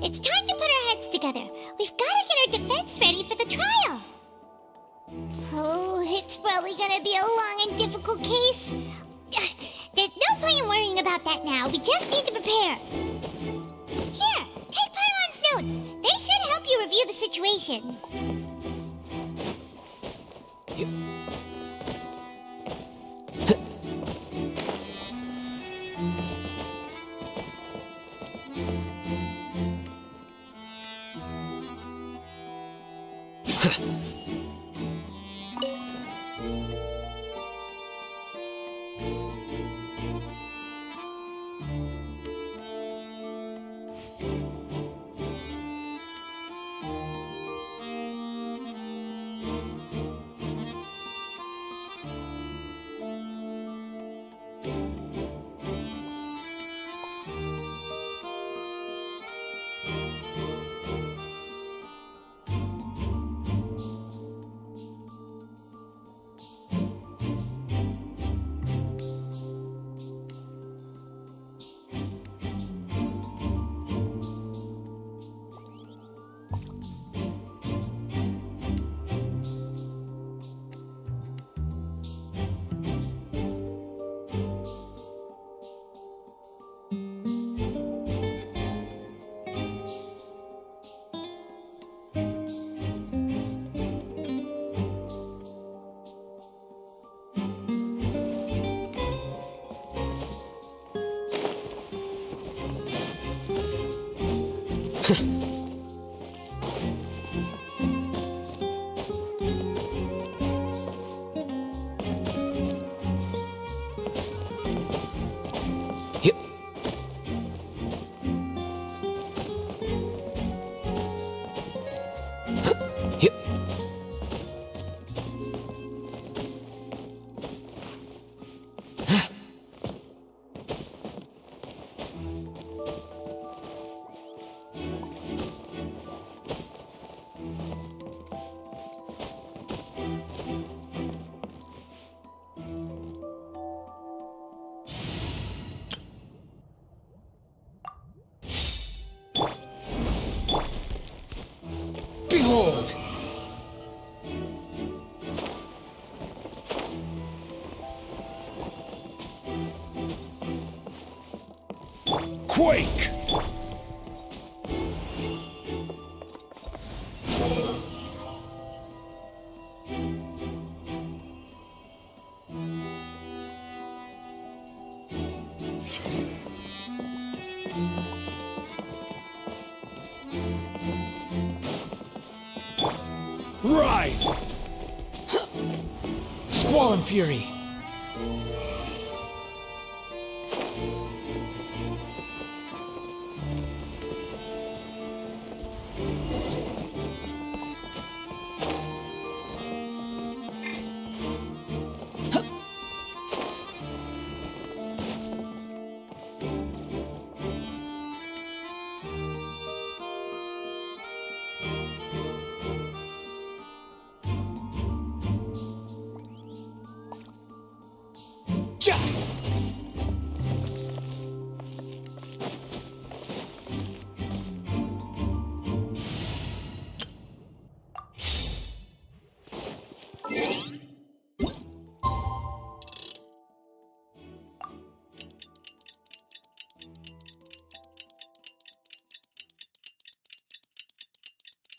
It's time to put our heads together. We've got to get our defense ready for the trial. Oh, it's probably gonna be a long and difficult case. There's no point in worrying about that now. We just need to prepare. Here, take Paimon's notes. They should help you review the situation. Behold! Quake! Rise! Squall and Fury!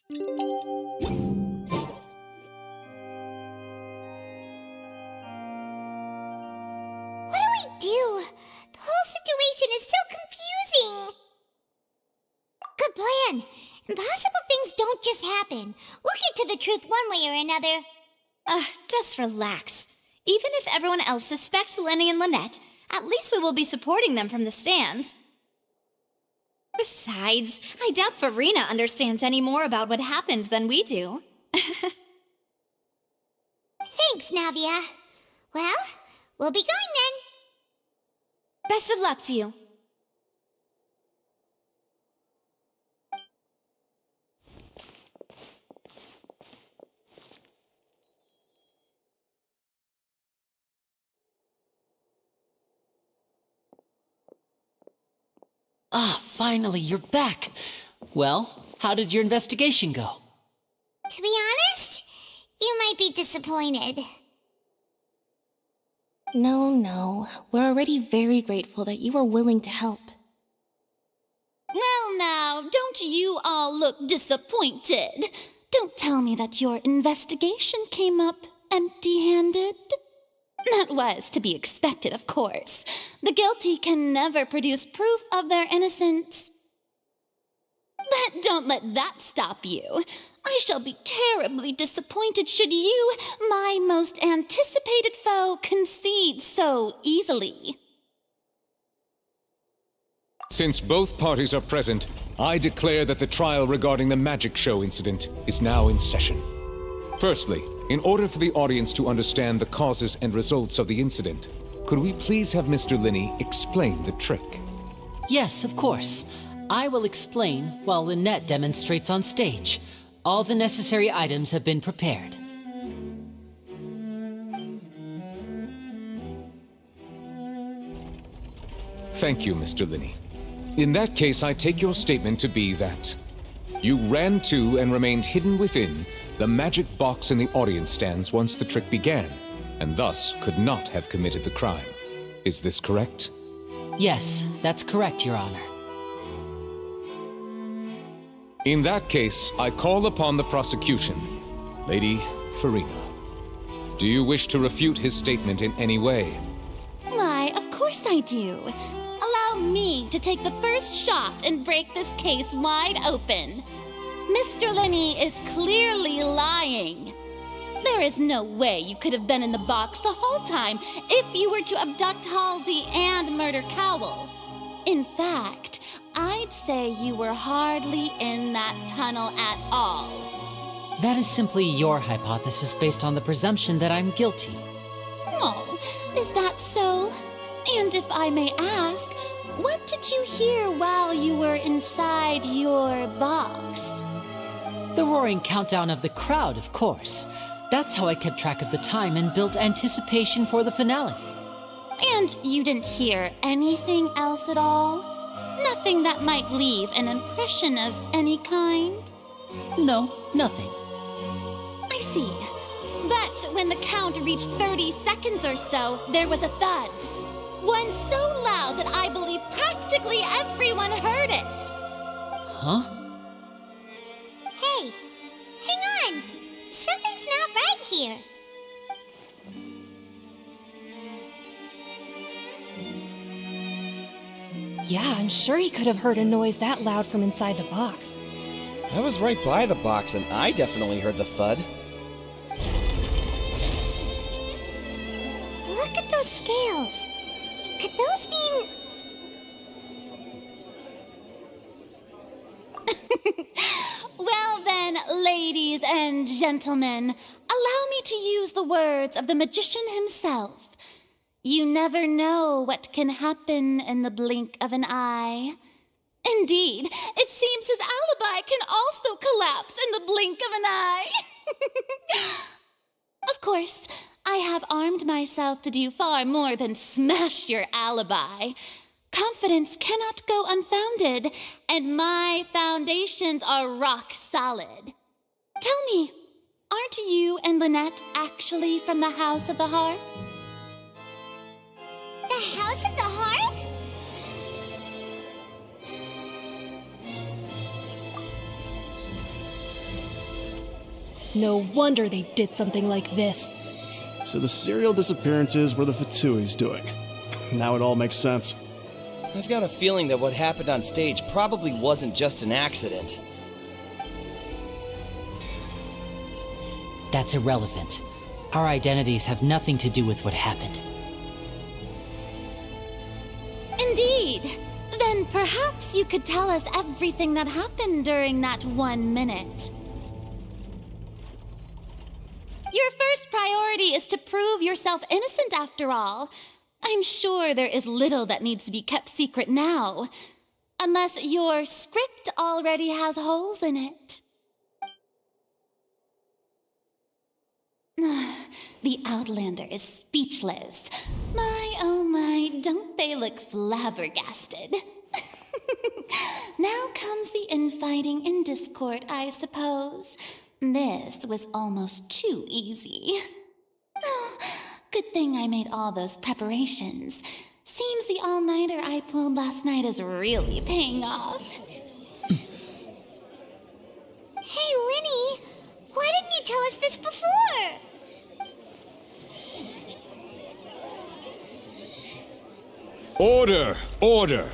What do we do? The whole situation is so confusing. Good plan. Impossible things don't just happen. We'll get to the truth one way or another. Just relax. Even if everyone else suspects Lenny and Lynette, at least we will be supporting them from the stands. Besides, I doubt Farina understands any more about what happened than we do. Thanks, Navia. Well, we'll be going then. Best of luck to you. Ah, finally, you're back. Well, how did your investigation go? To be honest, you might be disappointed. No. We're already very grateful that you were willing to help. Well, now, don't you all look disappointed? Don't tell me that your investigation came up empty-handed. That was to be expected, of course. The guilty can never produce proof of their innocence. But don't let that stop you. I shall be terribly disappointed should you, my most anticipated foe, concede so easily. Since both parties are present, I declare that the trial regarding the magic show incident is now in session. Firstly, in order for the audience to understand the causes and results of the incident, could we please have Mr. Linney explain the trick? Yes, of course. I will explain while Lynette demonstrates on stage. All the necessary items have been prepared. Thank you, Mr. Linney. In that case, I take your statement to be that you ran to and remained hidden within the magic box in the audience stands once the trick began, and thus could not have committed the crime. Is this correct? Yes, that's correct, Your Honor. In that case, I call upon the prosecution. Lady Farina, do you wish to refute his statement in any way? Why, of course I do. Allow me ready to take the first shot and break this case wide open. Mr. Lenny is clearly lying. There is no way you could have been in the box the whole time if you were to abduct Halsey and murder Cowell. In fact, I'd say you were hardly in that tunnel at all. That is simply your hypothesis based on the presumption that I'm guilty. Oh, is that so? And if I may ask, what did you hear while you were inside your box? The roaring countdown of the crowd, of course. That's how I kept track of the time and built anticipation for the finale. And you didn't hear anything else at all? Nothing that might leave an impression of any kind? No, nothing. I see. But when the count reached 30 seconds or so, there was a thud. One so loud that I believe practically everyone heard it. Huh? Hey, hang on. Something's not right here. Yeah, I'm sure he could have heard a noise that loud from inside the box. I was right by the box and I definitely heard the thud. Look at those scales. Could those mean... Well then, ladies and gentlemen, allow me to use the words of the magician himself. You never know what can happen in the blink of an eye. Indeed, it seems his alibi can also collapse in the blink of an eye. Of course, I have armed myself to do far more than smash your alibi. Confidence cannot go unfounded, and my foundations are rock solid. Tell me, aren't you and Lynette actually from the House of the Hearth? The House of the Hearth? No wonder they did something like this. So the serial disappearances were the Fatui's doing. Now it all makes sense. I've got a feeling that what happened on stage probably wasn't just an accident. That's irrelevant. Our identities have nothing to do with what happened. Indeed. Then perhaps you could tell us everything that happened during that 1 minute. Your first priority is to prove yourself innocent after all. I'm sure there is little that needs to be kept secret now. Unless your script already has holes in it. The Outlander is speechless. My, oh my, don't they look flabbergasted? Now comes the infighting and discord, I suppose. This was almost too easy. Oh, good thing I made all those preparations. Seems the all-nighter I pulled last night is really paying off. Hey, Linny, why didn't you tell us this before? Order! Order!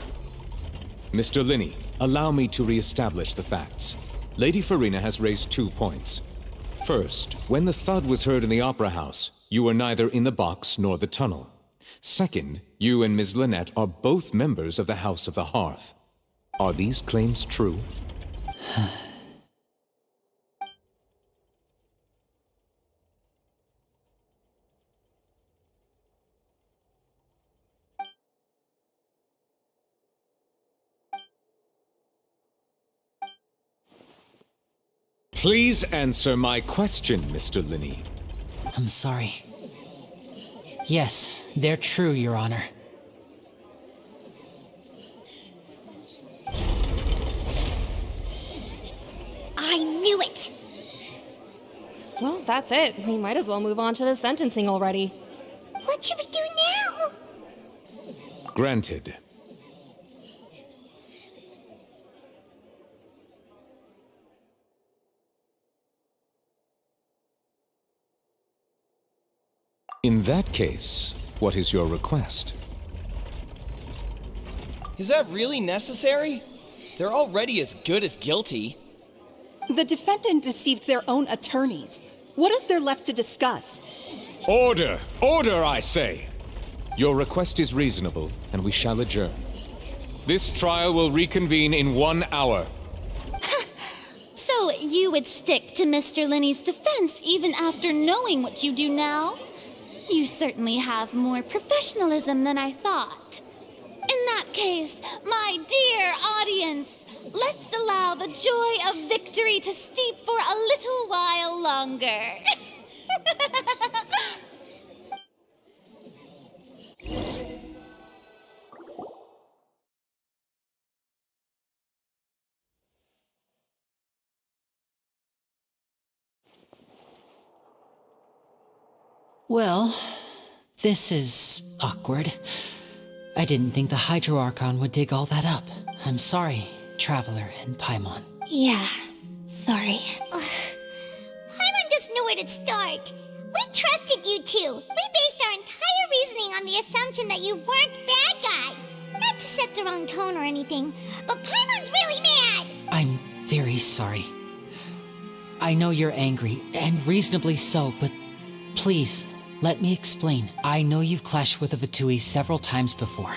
Mr. Linney, allow me to re-establish the facts. Lady Farina has raised 2 points. First, when the thud was heard in the Opera House, you were neither in the box nor the tunnel. Second, you and Ms. Lynette are both members of the House of the Hearth. Are these claims true? Please answer my question, Mr. Linney. I'm sorry. Yes, they're true, Your Honor. I knew it! Well, that's it. We might as well move on to the sentencing already. What should we do now? Granted. In that case, what is your request? Is that really necessary? They're already as good as guilty. The defendant deceived their own attorneys. What is there left to discuss? Order! Order, I say! Your request is reasonable, and we shall adjourn. This trial will reconvene in 1 hour. So you would stick to Mr. Linney's defense even after knowing what you do now? You certainly have more professionalism than I thought. In that case, my dear audience, let's allow the joy of victory to steep for a little while longer. Well, this is awkward. I didn't think the Hydro Archon would dig all that up. I'm sorry, Traveler and Paimon. Yeah, sorry. Paimon doesn't know where to start. We trusted you two. We based our entire reasoning on the assumption that you weren't bad guys. Not to set the wrong tone or anything, but Paimon's really mad. I'm very sorry. I know you're angry, and reasonably so, but please, let me explain. I know you've clashed with the Fatui several times before.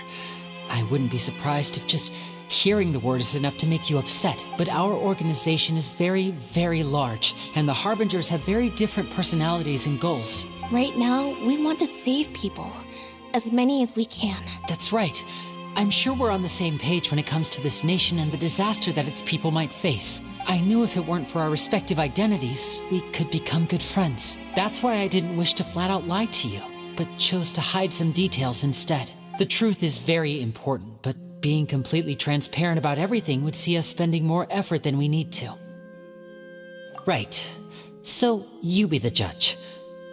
I wouldn't be surprised if just hearing the word is enough to make you upset, but our organization is very, very large, and the Harbingers have very different personalities and goals. Right now, we want to save people. As many as we can. That's right. I'm sure we're on the same page when it comes to this nation and the disaster that its people might face. I knew if it weren't for our respective identities, we could become good friends. That's why I didn't wish to flat out lie to you, but chose to hide some details instead. The truth is very important, but being completely transparent about everything would see us spending more effort than we need to. Right. So, you be the judge.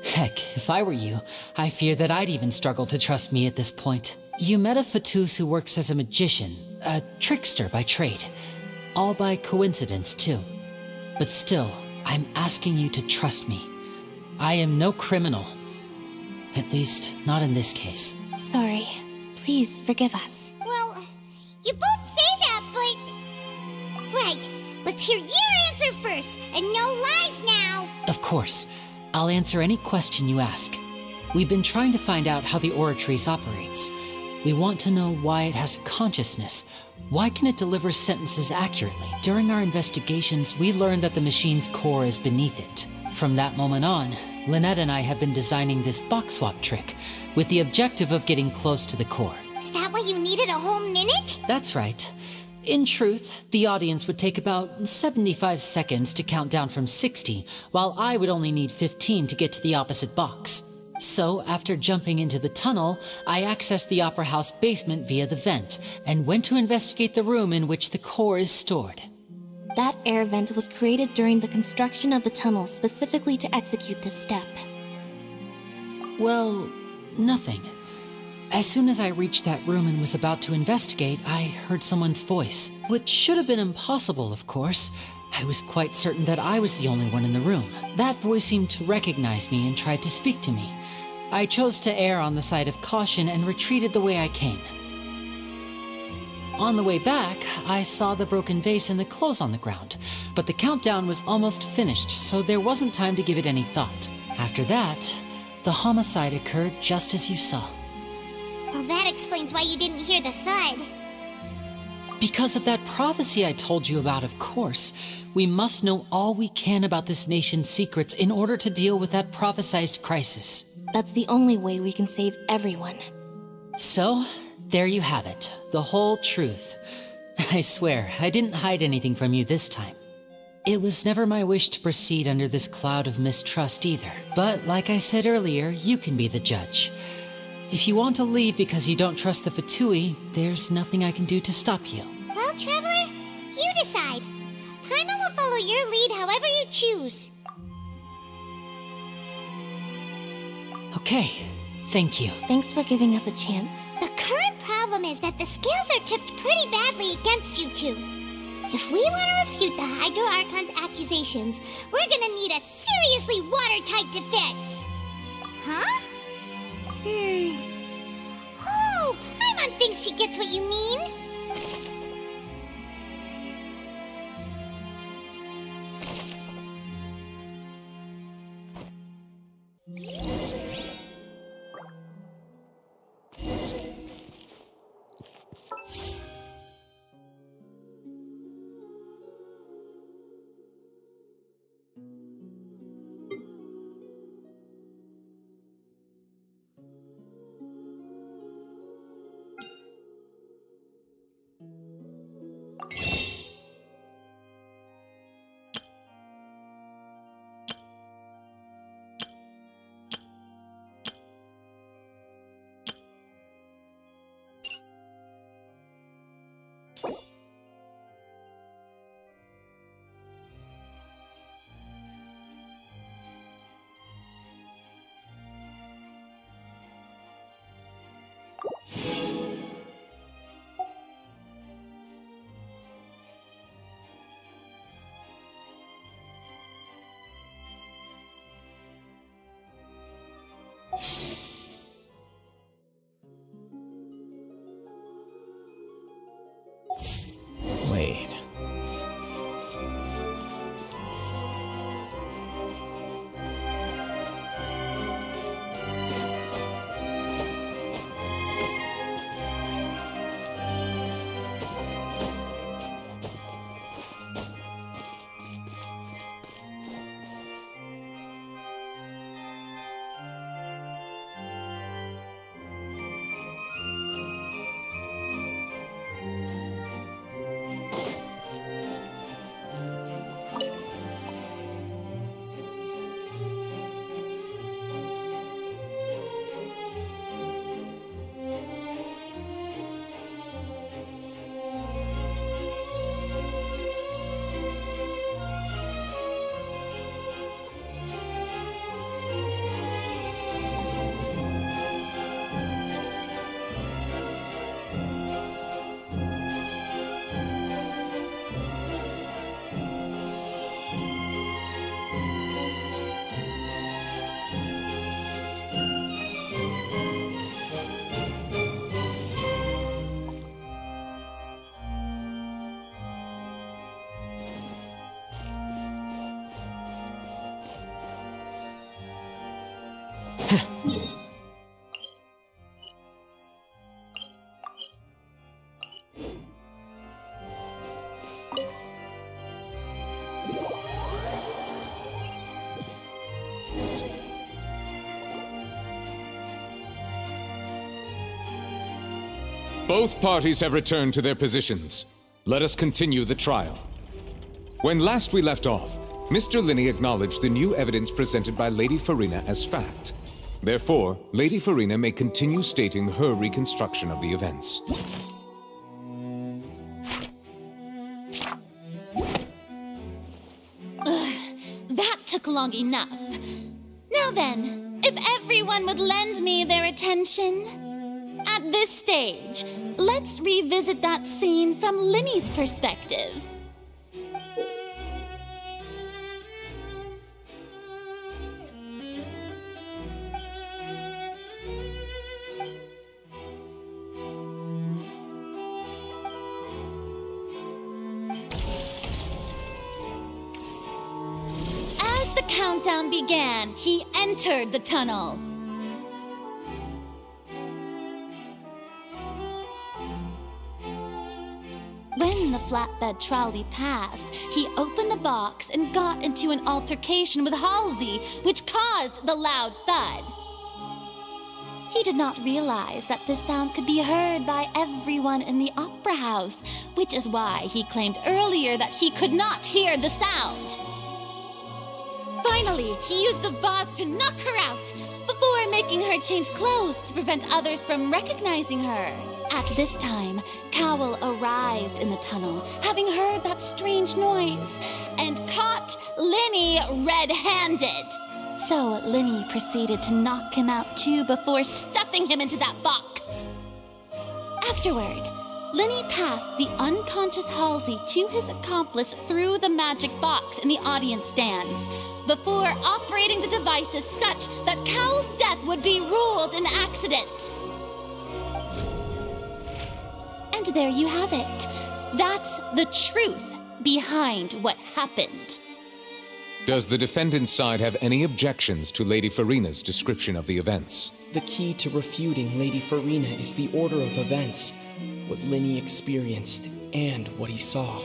Heck, if I were you, I fear that I'd even struggle to trust me at this point. You met a Fatus who works as a magician, a trickster by trade. All by coincidence, too. But still, I'm asking you to trust me. I am no criminal. At least, not in this case. Sorry. Please forgive us. Well, you both say that, but... Right, let's hear your answer first, and no lies now! Of course. I'll answer any question you ask. We've been trying to find out how the Oratrice operates. We want to know why it has a consciousness. Why can it deliver sentences accurately? During our investigations, we learned that the machine's core is beneath it. From that moment on, Lynette and I have been designing this box swap trick, with the objective of getting close to the core. Is that why you needed a whole minute? That's right. In truth, the audience would take about 75 seconds to count down from 60, while I would only need 15 to get to the opposite box. So, after jumping into the tunnel, I accessed the Opera House basement via the vent, and went to investigate the room in which the core is stored. That air vent was created during the construction of the tunnel specifically to execute this step. Well, nothing. As soon as I reached that room and was about to investigate, I heard someone's voice, which should have been impossible, of course. I was quite certain that I was the only one in the room. That voice seemed to recognize me and tried to speak to me. I chose to err on the side of caution and retreated the way I came. On the way back, I saw the broken vase and the clothes on the ground, but the countdown was almost finished, so there wasn't time to give it any thought. After that, the homicide occurred just as you saw. Well, that explains why you didn't hear the thud. Because of that prophecy I told you about, of course. We must know all we can about this nation's secrets in order to deal with that prophesized crisis. That's the only way we can save everyone. So, there you have it. The whole truth. I swear, I didn't hide anything from you this time. It was never my wish to proceed under this cloud of mistrust either. But like I said earlier, you can be the judge. If you want to leave because you don't trust the Fatui, there's nothing I can do to stop you. Well, Traveler, you decide. Paimon will follow your lead however you choose. Okay, thank you. Thanks for giving us a chance. The current problem is that the scales are tipped pretty badly against you two. If we want to refute the Hydro Archon's accusations, we're gonna need a seriously watertight defense. Huh? Oh, Paimon thinks she gets what you mean. Both parties have returned to their positions. Let us continue the trial. When last we left off, Mr. Linney acknowledged the new evidence presented by Lady Farina as fact. Therefore, Lady Farina may continue stating her reconstruction of the events. That took long enough. Now then, if everyone would lend me their attention. At this stage, let's revisit that scene from Linney's perspective. As the countdown began, he entered the tunnel. When the flatbed trolley passed, he opened the box and got into an altercation with Halsey, which caused the loud thud. He did not realize that this sound could be heard by everyone in the opera house, which is why he claimed earlier that he could not hear the sound. Finally, he used the vase to knock her out, before making her change clothes to prevent others from recognizing her. At this time, Cowell arrived in the tunnel, having heard that strange noise, and caught Linney red-handed. So Linney proceeded to knock him out too before stuffing him into that box. Afterward, Linney passed the unconscious Halsey to his accomplice through the magic box in the audience stands, before operating the devices such that Cowell's death would be ruled an accident. And there you have it. That's the truth behind what happened. Does the defendant's side have any objections to Lady Farina's description of the events? The key to refuting Lady Farina is the order of events, what Linney experienced and what he saw.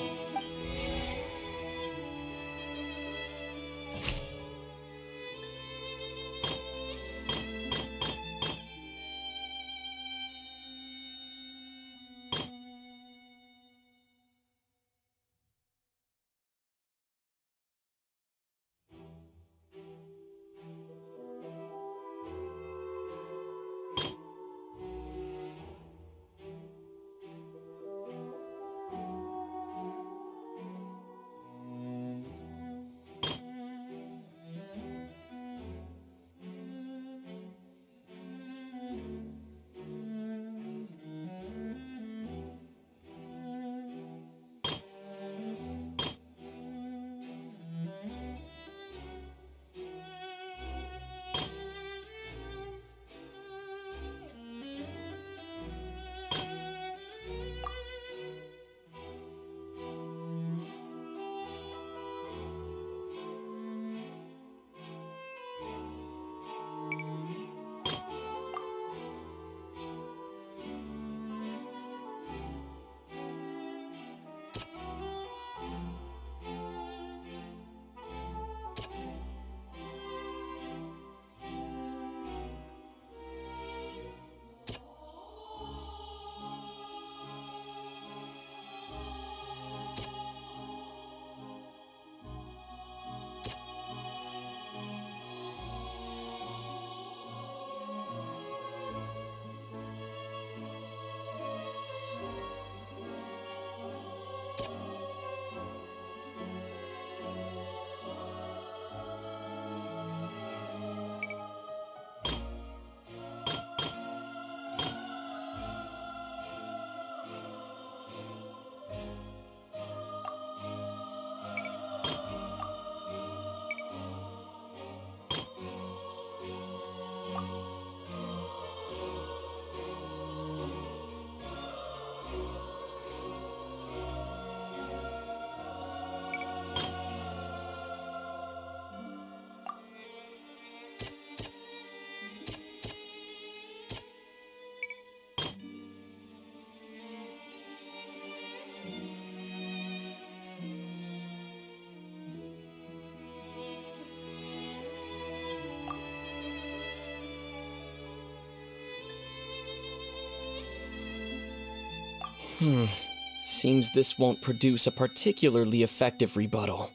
Seems this won't produce a particularly effective rebuttal.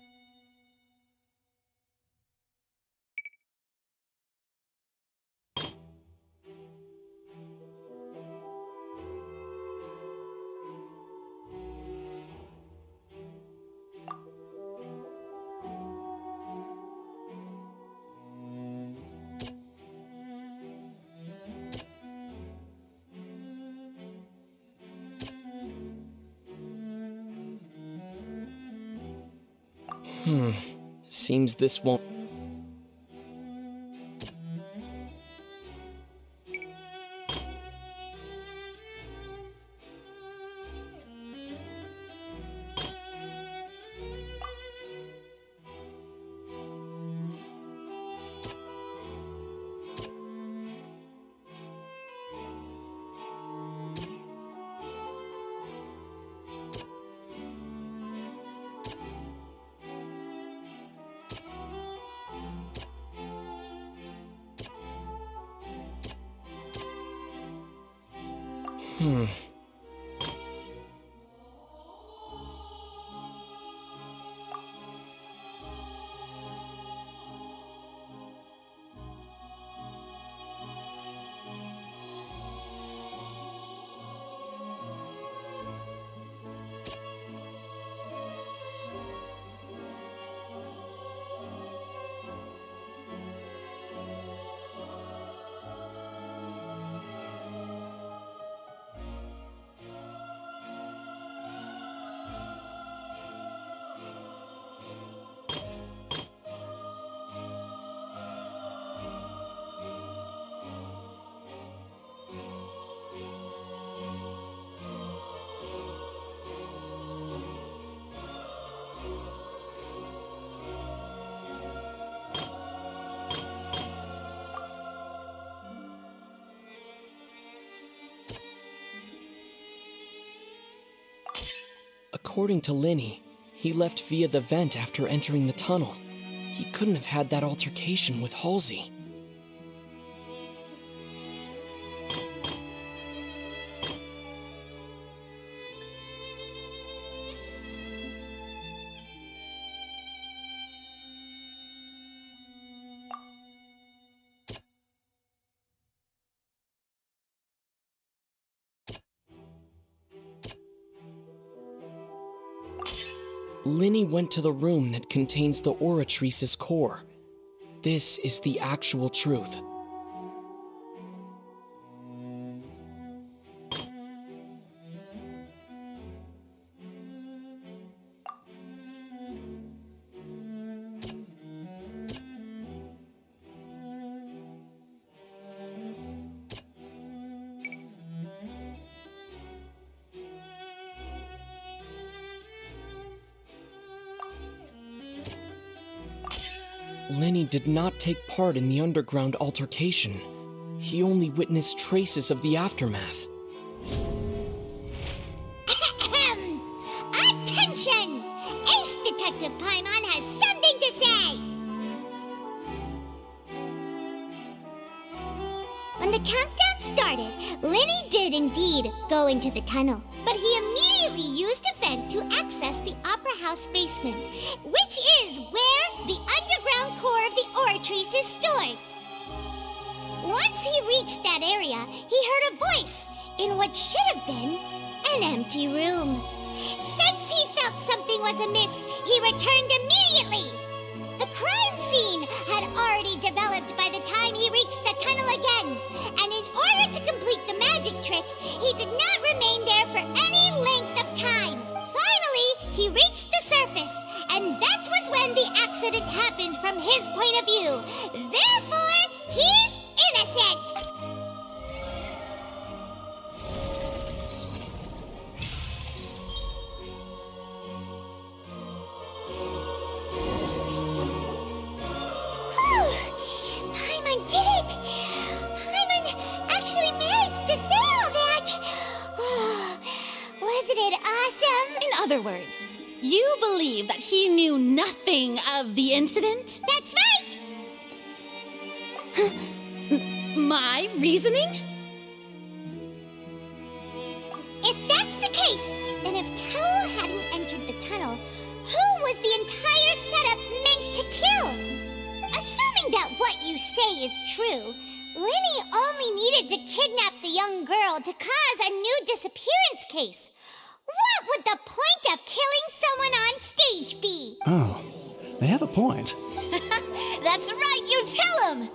Seems this won't... According to Linny, he left via the vent after entering the tunnel. He couldn't have had that altercation with Halsey. Linny went to the room that contains the Oratrice's core. This is the actual truth. Linny did not take part in the underground altercation. He only witnessed traces of the aftermath. Attention! Ace Detective Paimon has something to say! When the countdown started, Linny did indeed go into the tunnel, but he immediately used a vent to access the Opera House basement, which is where the underground core of the Oratrice is stored. Once he reached that area, he heard a voice in what should have been an empty room. Since he felt something was amiss, he returned immediately. The crime scene had already developed by the time he reached the tunnel again, and in order to complete the magic trick, he did not remain there for any length of time. Finally, he reached the surface, and that was when the accident happened from his point of view. Therefore, he's innocent! Paimon did it! Paimon actually managed to say all that! Wasn't it awesome? In other words, you believe that he knew nothing of the incident? That's right! My reasoning? If that's the case, tunnel, who was the entire setup meant to kill? Assuming that what you say is true, Linny only needed to kidnap the young girl to cause a new disappearance case. What would the point of killing someone on stage be? Oh, they have a point. That's right, you tell them!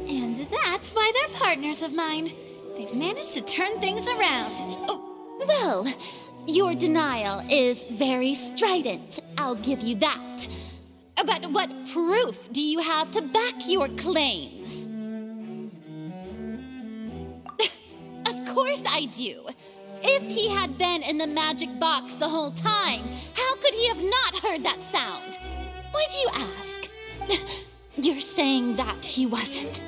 And that's why they're partners of mine. They've managed to turn things around. Oh, well, your denial is very strident. I'll give you that. But what proof do you have to back your claims? Of course I do. If he had been in the magic box the whole time, how could he have not heard that sound? Why do you ask? You're saying that he wasn't?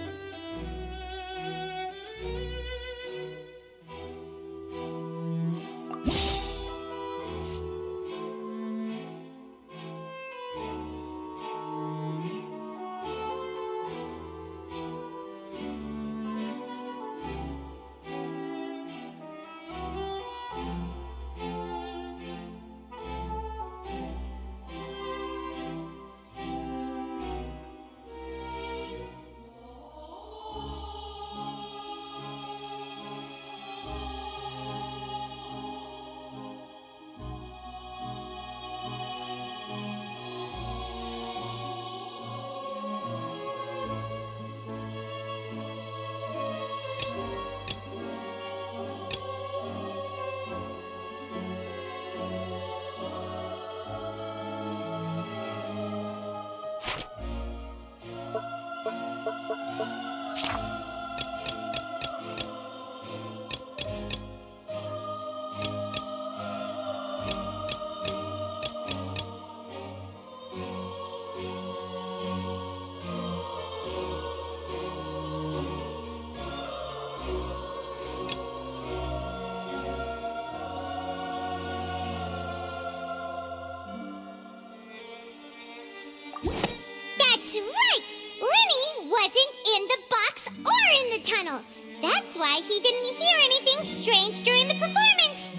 That's right! Linny wasn't in the box or in the tunnel. That's why he didn't hear anything strange during the performance.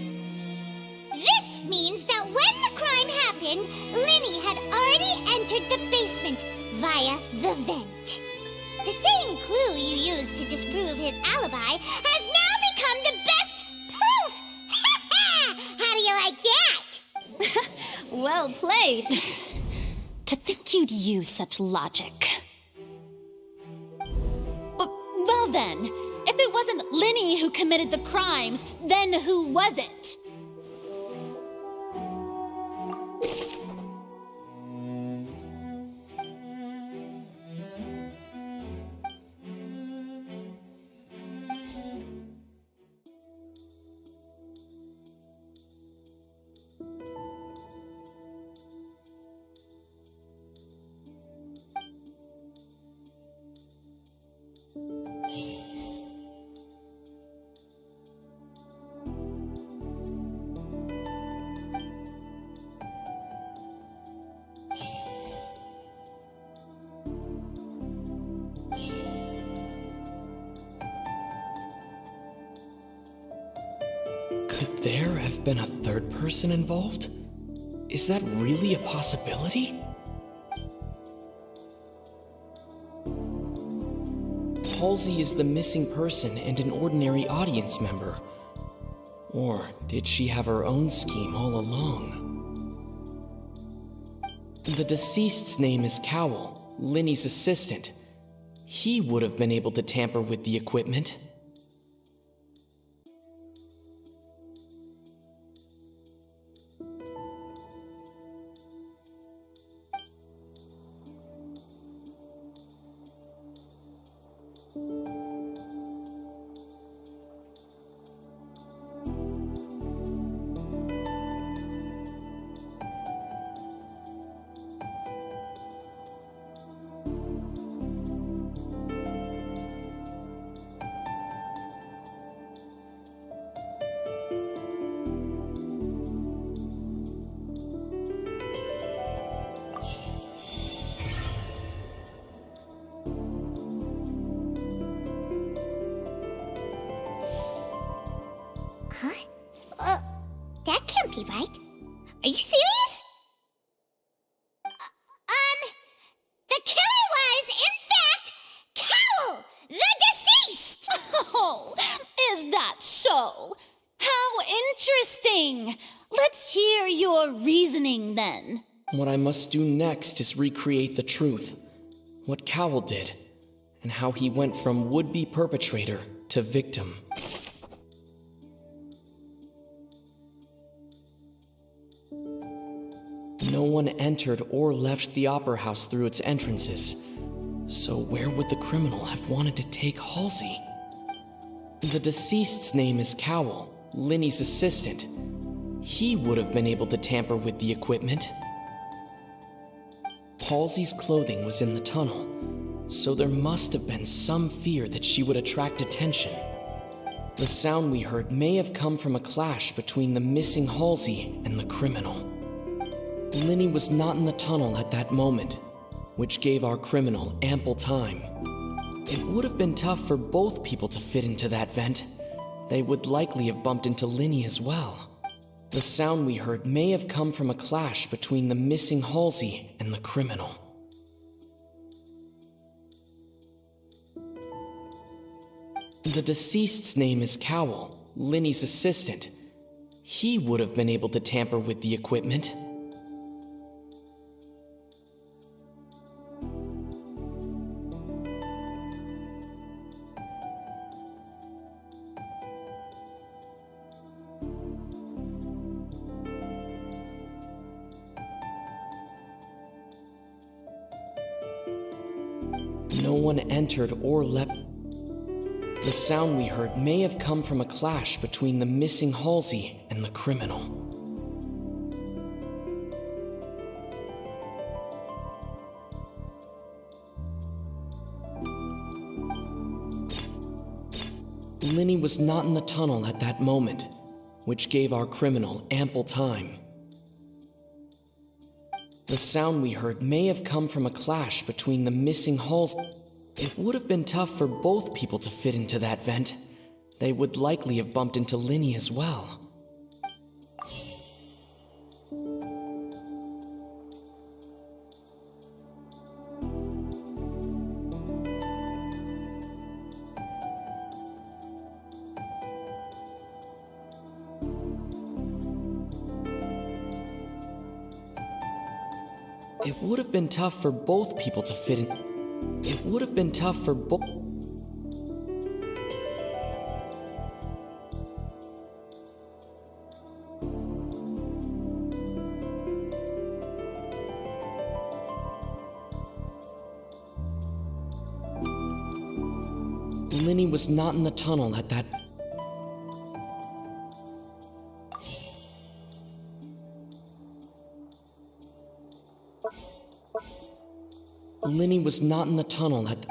This means that when the crime happened, Linny had already entered the basement via the vent. The same clue you used to disprove his alibi has now become the best proof! How do you like that? Well played. To think you'd use such logic. Well then, if it wasn't Linny who committed the crimes, then who was it? Could there have been a third person involved? Is that really a possibility? Halsey is the missing person and an ordinary audience member. Or did she have her own scheme all along? The deceased's name is Cowell, Linny's assistant. He would have been able to tamper with the equipment. show. How interesting! Let's hear your reasoning then. What I must do next is recreate the truth. What Cowl did, and how he went from would-be perpetrator to victim. No one entered or left the Opera House through its entrances. So where would the criminal have wanted to take Halsey? The deceased's name is Cowl, Linny's assistant. He would have been able to tamper with the equipment. Halsey's clothing was in the tunnel, so there must have been some fear that she would attract attention. The sound we heard may have come from a clash between the missing Halsey and the criminal. Linny was not in the tunnel at that moment, which gave our criminal ample time. It would have been tough for both people to fit into that vent. They would likely have bumped into Linny as well. The sound we heard may have come from a clash between the missing Halsey and the criminal. The deceased's name is Cowl, Linny's assistant. He would have been able to tamper with the equipment. No one entered or left. The sound we heard may have come from a clash between the missing Halsey and the criminal. Linny was not in the tunnel at that moment, which gave our criminal ample time. The sound we heard may have come from a clash between the missing Halsey. It would have been tough for both people to fit into that vent. They would likely have bumped into Linny as well. It would have been tough for both people to fit in. It would have been tough for both. Linny was not in the tunnel at that. Linny was not in the tunnel at.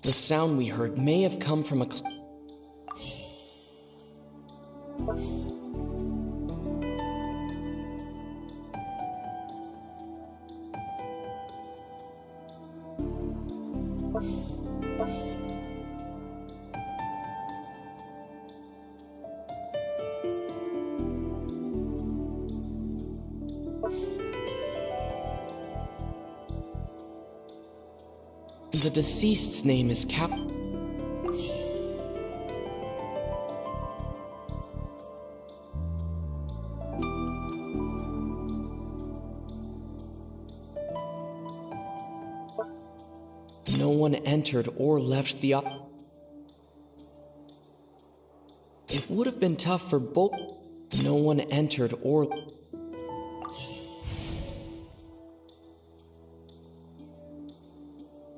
The sound we heard may have come from a. The deceased's name is Cap. No one entered or left the It would have been tough for both. No one entered or.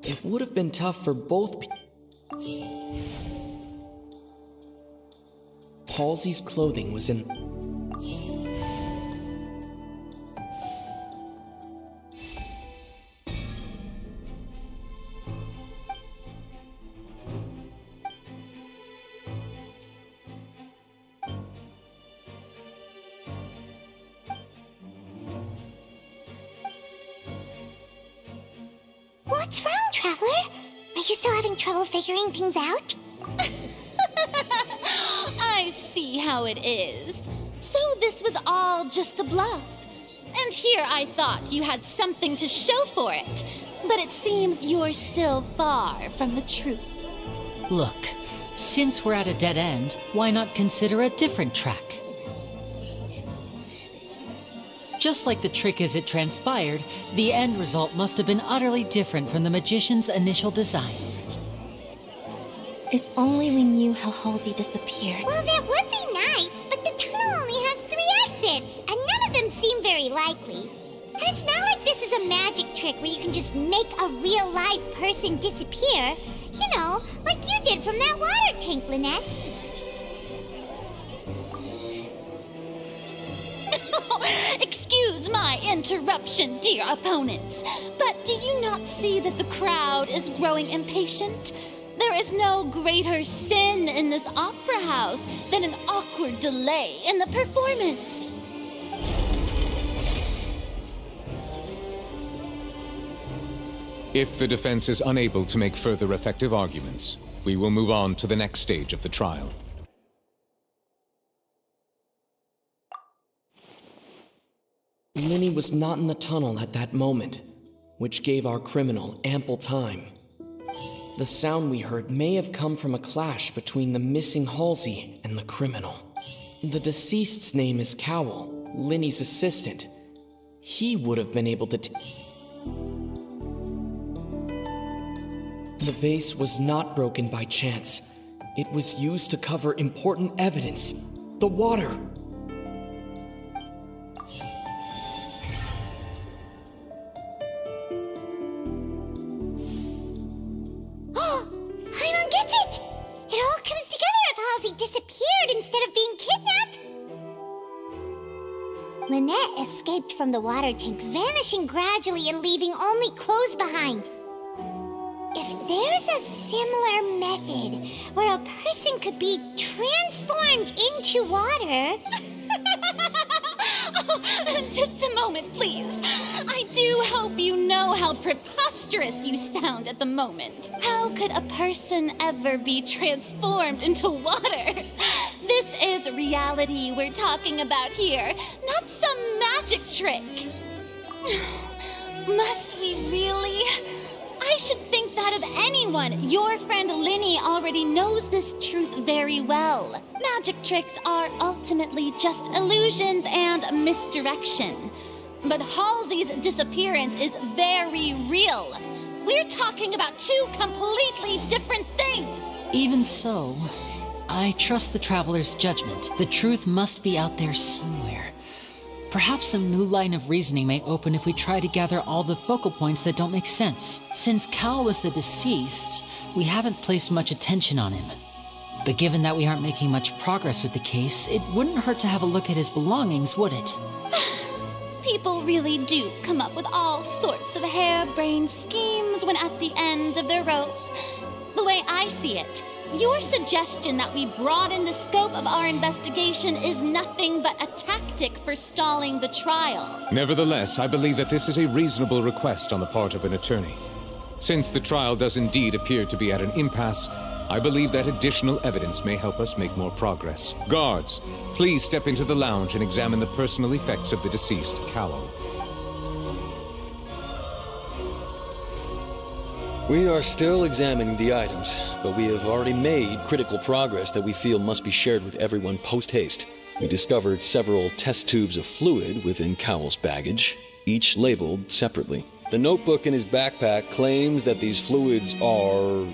It would have been tough for both. Halsey's clothing was in. What's wrong, Traveler? Are you still having trouble figuring things out? I see how it is. So this was all just a bluff. And here I thought you had something to show for it. But it seems you're still far from the truth. Look, since we're at a dead end, why not consider a different track? Just like the trick as it transpired, the end result must have been utterly different from the magician's initial design. If only we knew how Halsey disappeared. Well, that would be nice, but the tunnel only has 3 exits, and none of them seem very likely. And it's not like this is a magic trick where you can just make a real live person disappear. You know, like you did from that water tank, Lynette. Excuse my interruption, dear opponents, but do you not see that the crowd is growing impatient? There is no greater sin in this opera house than an awkward delay in the performance. If the defense is unable to make further effective arguments, we will move on to the next stage of the trial. Linny was not in the tunnel at that moment, which gave our criminal ample time. The sound we heard may have come from a clash between the missing Halsey and the criminal. The deceased's name is Cowell, Linny's assistant. He would have been able to The vase was not broken by chance. It was used to cover important evidence. The water. Paimon gets it! It all comes together if Halsey disappeared instead of being kidnapped. Lynette escaped from the water tank, vanishing gradually and leaving only clothes behind. If there's a similar method where a person could be transformed into water... Oh, just a moment, please. I do hope you know how preposterous you sound at the moment. How could a person ever be transformed into water? This is reality we're talking about here, not some magic trick. Must we really? I should think that of anyone. Your friend Linny already knows this truth very well. Magic tricks are ultimately just illusions and misdirection. But Halsey's disappearance is very real. We're talking about 2 completely different things. Even so, I trust the traveler's judgment. The truth must be out there somewhere. Perhaps a new line of reasoning may open if we try to gather all the focal points that don't make sense. Since Cal was the deceased, we haven't placed much attention on him. But given that we aren't making much progress with the case, it wouldn't hurt to have a look at his belongings, would it? People really do come up with all sorts of harebrained schemes when at the end of their rope. The way I see it, your suggestion that we broaden the scope of our investigation is nothing but a tactic for stalling the trial. Nevertheless, I believe that this is a reasonable request on the part of an attorney. Since the trial does indeed appear to be at an impasse, I believe that additional evidence may help us make more progress. Guards, please step into the lounge and examine the personal effects of the deceased, Cowell. We are still examining the items, but we have already made critical progress that we feel must be shared with everyone post-haste. We discovered several test tubes of fluid within Cowell's baggage, each labeled separately. The notebook in his backpack claims that these fluids are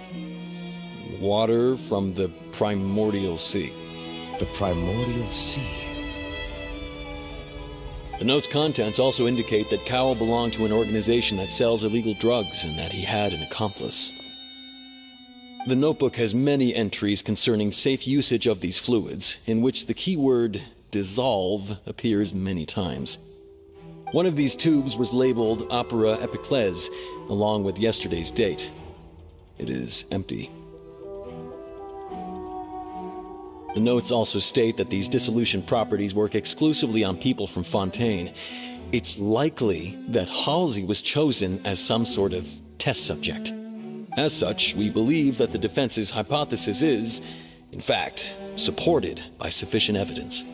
water from the primordial sea. The primordial sea? The note's contents also indicate that Cowell belonged to an organization that sells illegal drugs and that he had an accomplice. The notebook has many entries concerning safe usage of these fluids, in which the keyword dissolve appears many times. One of these tubes was labeled Opera Epiclese, along with yesterday's date. It is empty. The notes also state that these dissolution properties work exclusively on people from Fontaine. It's likely that Halsey was chosen as some sort of test subject. As such, we believe that the defense's hypothesis is, in fact, supported by sufficient evidence.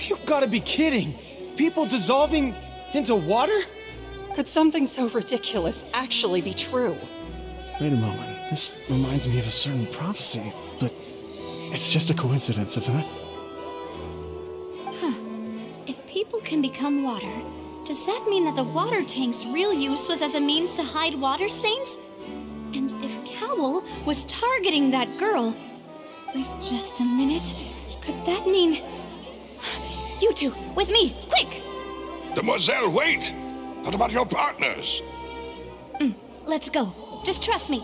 You've got to be kidding! People dissolving into water? Could something so ridiculous actually be true? Wait a moment. This reminds me of a certain prophecy, but it's just a coincidence, isn't it? Huh. If people can become water, does that mean that the water tank's real use was as a means to hide water stains? And if Cowl was targeting that girl... Wait just a minute. Could that mean... You two, with me, quick! Demoiselle, wait! What about your partners? Let's go. Just trust me.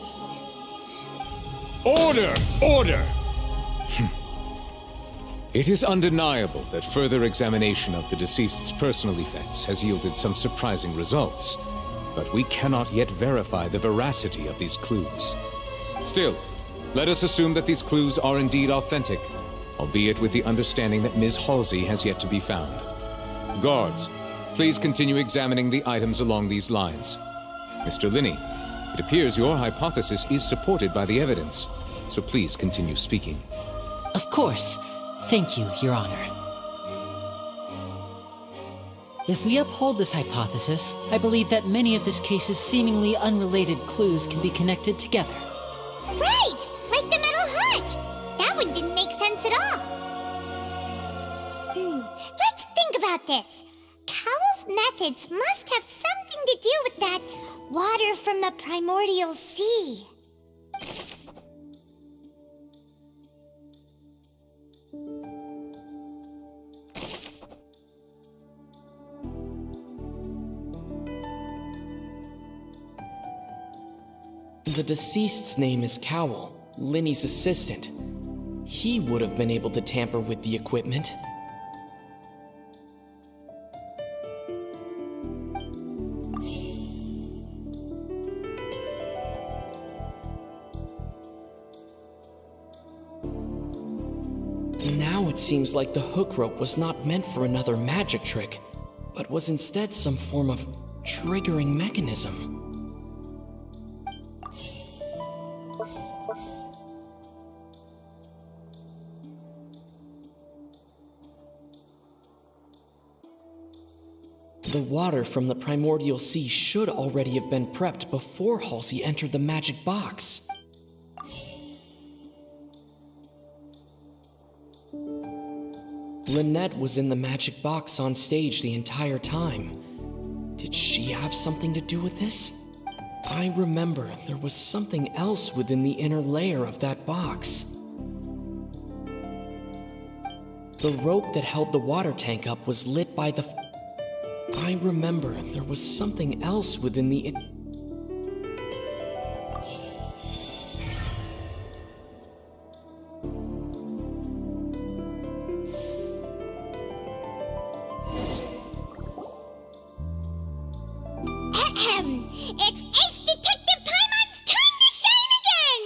Order! Order! It is undeniable that further examination of the deceased's personal effects has yielded some surprising results, but we cannot yet verify the veracity of these clues. Still, let us assume that these clues are indeed authentic, albeit with the understanding that Ms. Halsey has yet to be found. Guards, please continue examining the items along these lines. Mr. Linney, it appears your hypothesis is supported by the evidence, so please continue speaking. Of course. Thank you, Your Honor. If we uphold this hypothesis, I believe that many of this case's seemingly unrelated clues can be connected together. Right! Like the metal hook! That one didn't make sense at all. Let's think about this. Cowell's methods must have something to do with that water from the primordial sea. The deceased's name is Cowl, Linny's assistant. He would have been able to tamper with the equipment. Now it seems like the hook rope was not meant for another magic trick, but was instead some form of triggering mechanism. The water from the primordial sea should already have been prepped before Halsey entered the magic box. Lynette was in the magic box on stage the entire time. Did she have something to do with this? I remember there was something else within the inner layer of that box. The rope that held the water tank up was lit by the... I remember there was something else within the... It's Ace Detective Paimon's time to shine again!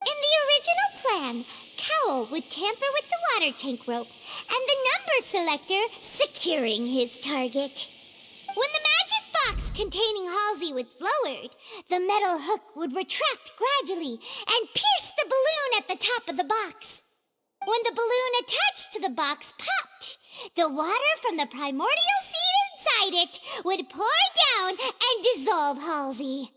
In the original plan, Cowell would tamper with the water tank rope and the number selector securing his target. When the magic box containing Halsey was lowered, the metal hook would retract gradually and pierce the balloon at the top of the box. When the balloon attached to the box popped, the water from the primordial seed inside it would pour down and dissolve Halsey.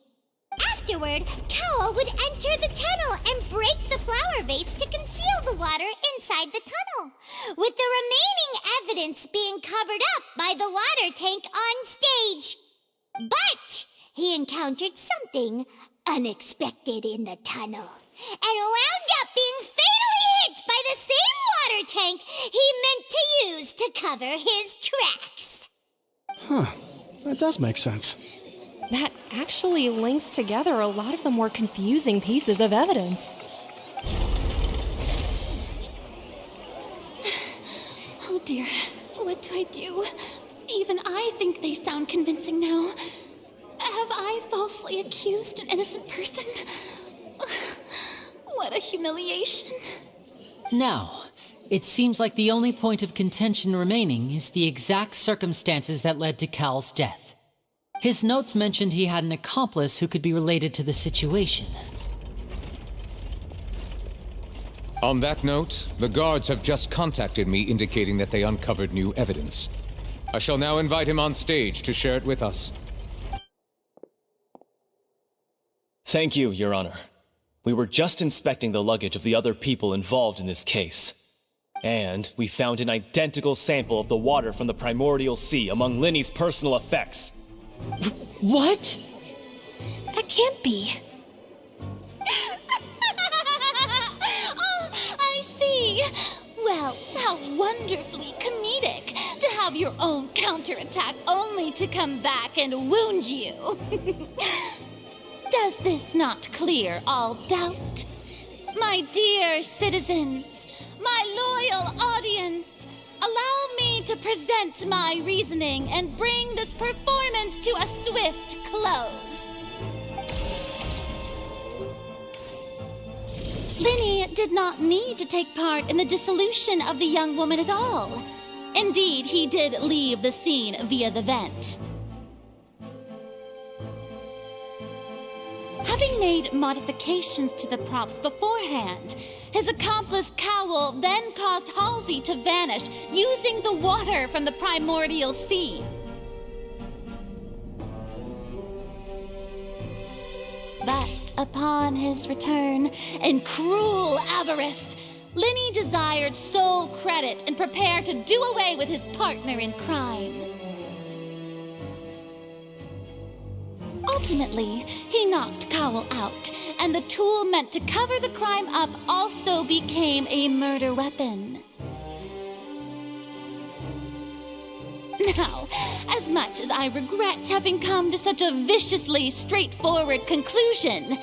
Afterward, Cowell would enter the tunnel and break the flower vase to conceal the water inside the tunnel, with the remaining evidence being covered up by the water tank on stage. But he encountered something unexpected in the tunnel and wound up being fatally hit by the same water tank he meant to use to cover his tracks. Huh. That does make sense. That actually links together a lot of the more confusing pieces of evidence. Oh dear, what do I do? Even I think they sound convincing now. Have I falsely accused an innocent person? What a humiliation. Now, it seems like the only point of contention remaining is the exact circumstances that led to Cal's death. His notes mentioned he had an accomplice who could be related to the situation. On that note, the guards have just contacted me indicating that they uncovered new evidence. I shall now invite him on stage to share it with us. Thank you, Your Honor. We were just inspecting the luggage of the other people involved in this case. And we found an identical sample of the water from the primordial sea among Linny's personal effects. What? That can't be. Oh, I see. Well, how wonderfully comedic to have your own counterattack only to come back and wound you. Does this not clear all doubt? My dear citizens, my loyal audience, allow me to present my reasoning and bring this performance to a swift close. Linny did not need to take part in the dissolution of the young woman at all. Indeed, he did leave the scene via the vent. Having made modifications to the props beforehand, his accomplice Cowell then caused Halsey to vanish using the water from the primordial sea. But upon his return, in cruel avarice, Linny desired sole credit and prepared to do away with his partner in crime. Ultimately, he knocked Cowell out, and the tool meant to cover the crime up also became a murder weapon. Now, as much as I regret having come to such a viciously straightforward conclusion,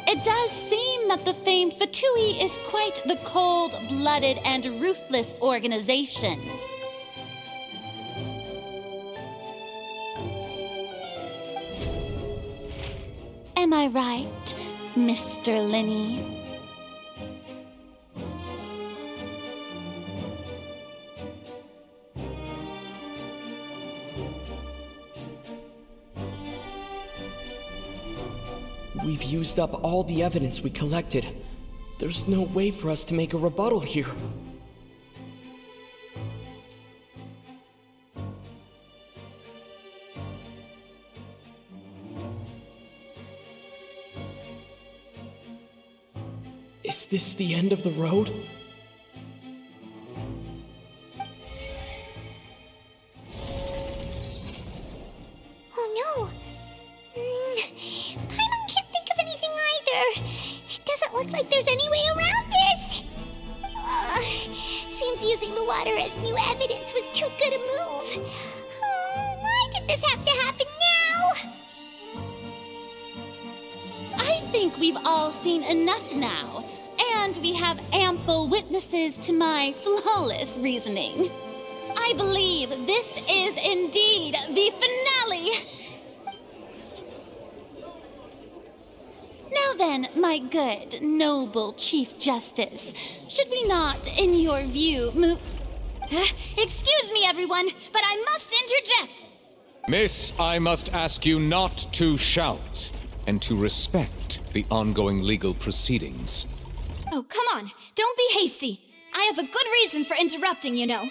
it does seem that the famed Fatui is quite the cold-blooded and ruthless organization. Am I right, Mr. Linny? We've used up all the evidence we collected. There's no way for us to make a rebuttal here. Is this the end of the road? Oh no! Paimon can't think of anything either. It doesn't look like there's any way around this. Seems using the water as new evidence was too good a move. Why did this have to happen now? I think we've all seen enough now, and we have ample witnesses to my flawless reasoning. I believe this is indeed the finale. Now then, my good, noble Chief Justice, should we not, in your view, excuse me, everyone, but I must interject. Miss, I must ask you not to shout and to respect the ongoing legal proceedings. Oh, come on. Don't be hasty. I have a good reason for interrupting, you know.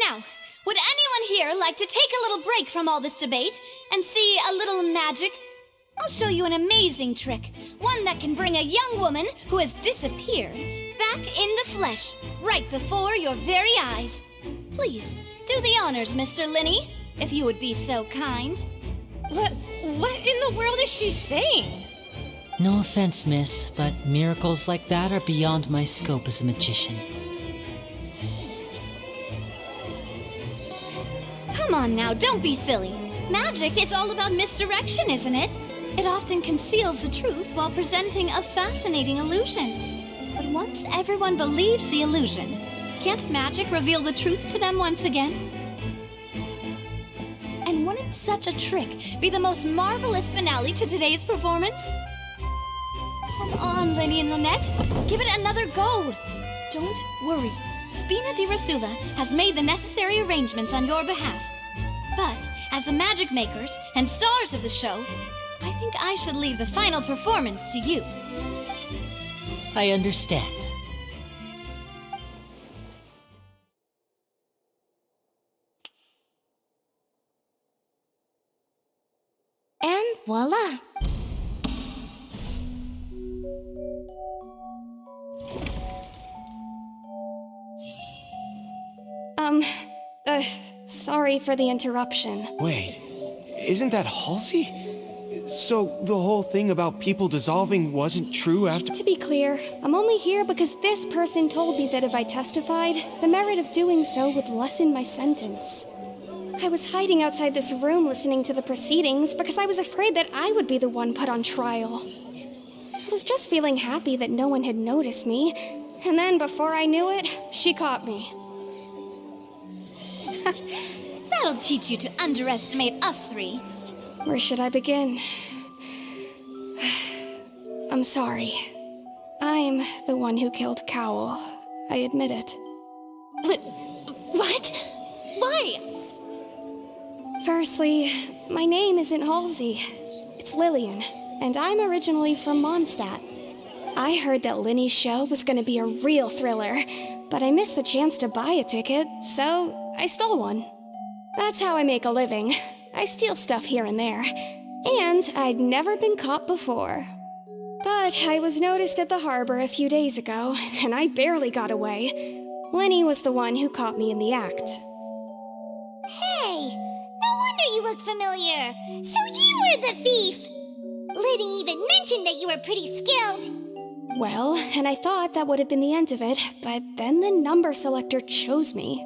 Now, would anyone here like to take a little break from all this debate and see a little magic? I'll show you an amazing trick. One that can bring a young woman who has disappeared back in the flesh, right before your very eyes. Please, do the honors, Mr. Linny, if you would be so kind. What in the world is she saying? No offense, miss, but miracles like that are beyond my scope as a magician. Come on now, don't be silly. Magic is all about misdirection, isn't it? It often conceals the truth while presenting a fascinating illusion. But once everyone believes the illusion, can't magic reveal the truth to them once again? And wouldn't such a trick be the most marvelous finale to today's performance? Come on, Linny and Lynette. Give it another go. Don't worry. Spina di Rasula has made the necessary arrangements on your behalf. But as the magic makers and stars of the show, I think I should leave the final performance to you. I understand. Voila! Sorry for the interruption. Wait, isn't that Halsey? So the whole thing about people dissolving wasn't true after— To be clear, I'm only here because this person told me that if I testified, the merit of doing so would lessen my sentence. I was hiding outside this room listening to the proceedings because I was afraid that I would be the one put on trial. I was just feeling happy that no one had noticed me, and then before I knew it, she caught me. That'll teach you to underestimate us three. Where should I begin? I'm sorry. I'm the one who killed Cowl. I admit it. What? Why? Firstly, my name isn't Halsey. It's Lillian, and I'm originally from Mondstadt. I heard that Linny's show was gonna be a real thriller, but I missed the chance to buy a ticket, so I stole one. That's how I make a living. I steal stuff here and there. And I'd never been caught before. But I was noticed at the harbor a few days ago, and I barely got away. Linny was the one who caught me in the act. Hey, no wonder you look familiar. So you were the thief. Liddy even mentioned that you were pretty skilled. Well, and I thought that would have been the end of it, but then the number selector chose me.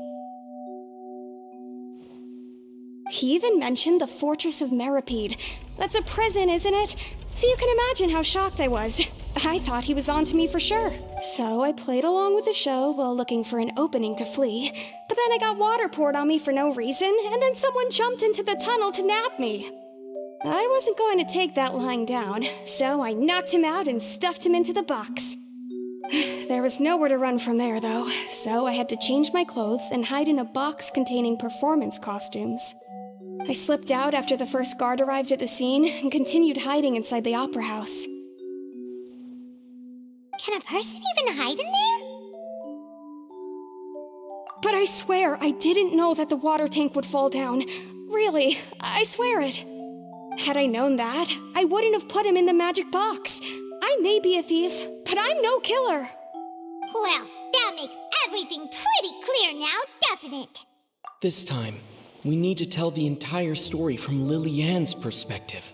He even mentioned the Fortress of Meripede. That's a prison, isn't it? So you can imagine how shocked I was. I thought he was onto me for sure. So I played along with the show while looking for an opening to flee. But then I got water poured on me for no reason, and then someone jumped into the tunnel to nab me. I wasn't going to take that lying down, so I knocked him out and stuffed him into the box. There was nowhere to run from there, though, so I had to change my clothes and hide in a box containing performance costumes. I slipped out after the first guard arrived at the scene and continued hiding inside the opera house. Can a person even hide in there? But I swear I didn't know that the water tank would fall down. Really, I swear it. Had I known that, I wouldn't have put him in the magic box. I may be a thief, but I'm no killer. Well, that makes everything pretty clear now, doesn't it? This time, we need to tell the entire story from Lily-Ann's perspective.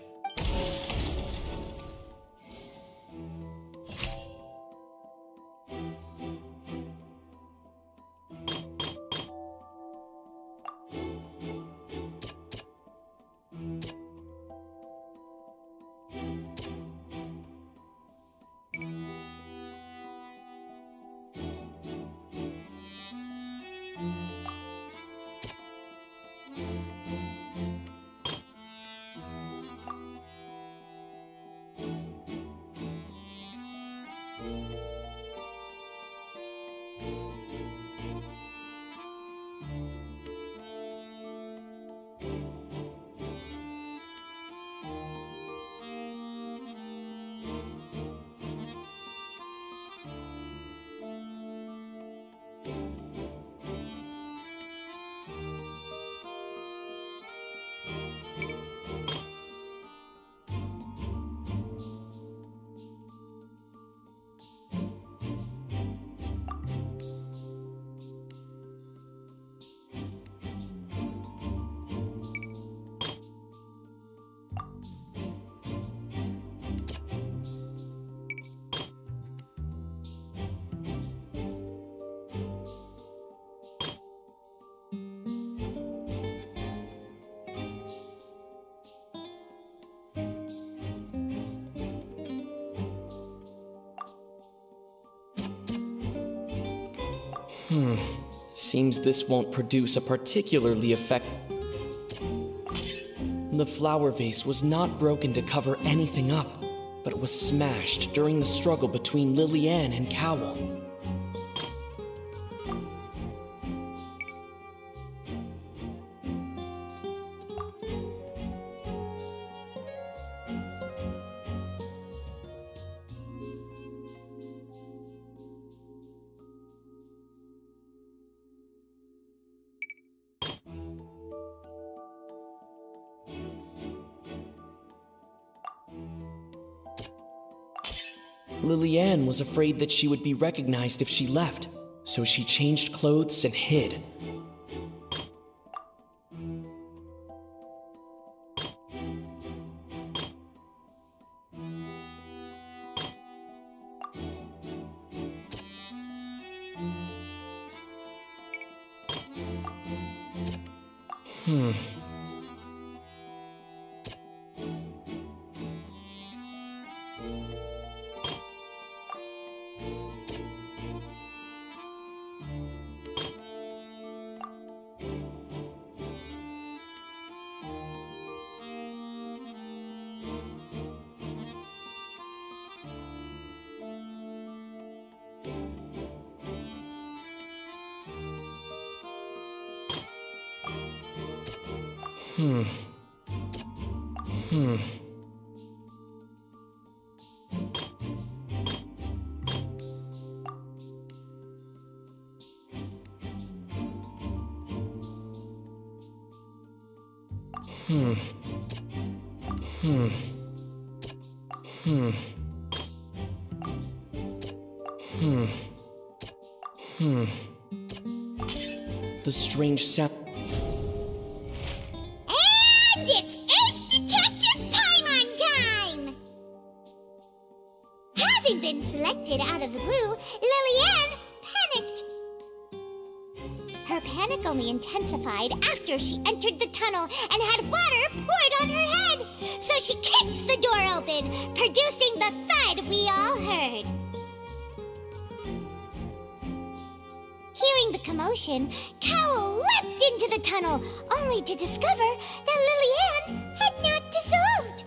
Seems this won't produce a particularly The flower vase was not broken to cover anything up, but was smashed during the struggle between Lily-Ann and Cowl. Liliane was afraid that she would be recognized if she left, so she changed clothes and hid. Hmm. Hmm. Hmm. Hmm. Hmm. Hmm. Hmm. Hmm. The strange sound. And it's Ace Detective Paimon time! Having been selected out of the blue, Liliane panicked. Her panic only intensified after she entered the tunnel and had water poured on her head. So she kicked the door open, producing the thud we all heard. Hearing the commotion, Cowl leapt into the tunnel, only to discover that Liliane had not dissolved.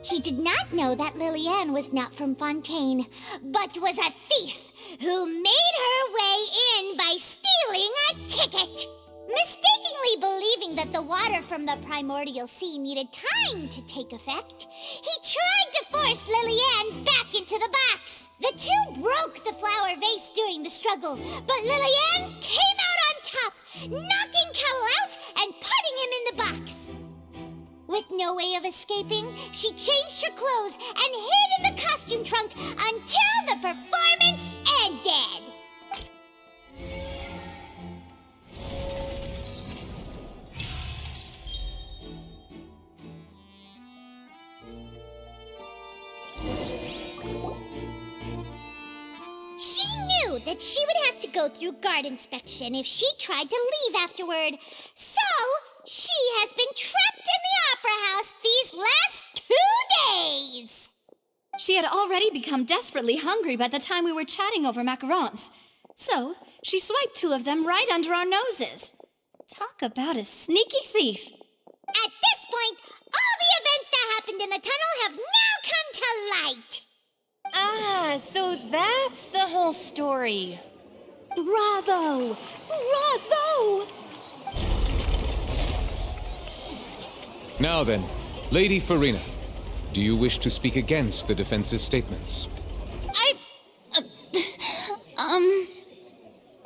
He did not know that Liliane was not from Fontaine, but was a thief who made her way in by stealing a ticket. Mistakenly believing that the water from the primordial sea needed time to take effect, he tried to force Liliane back into the box. The two broke the flower vase during the struggle, but Liliane came out on top, knocking Cowl out and putting him in the box. With no way of escaping, she changed her clothes and hid in the costume trunk until the performance ended. She knew that she would have to go through guard inspection if she tried to leave afterward. So, she has been trapped in the Opera House these last 2 days. She had already become desperately hungry by the time we were chatting over macarons. So, she swiped 2 of them right under our noses. Talk about a sneaky thief. At this point, all the events that happened in the tunnel have now come to light. Ah, so that's the whole story. Bravo! Bravo! Now then, Lady Farina, do you wish to speak against the defense's statements?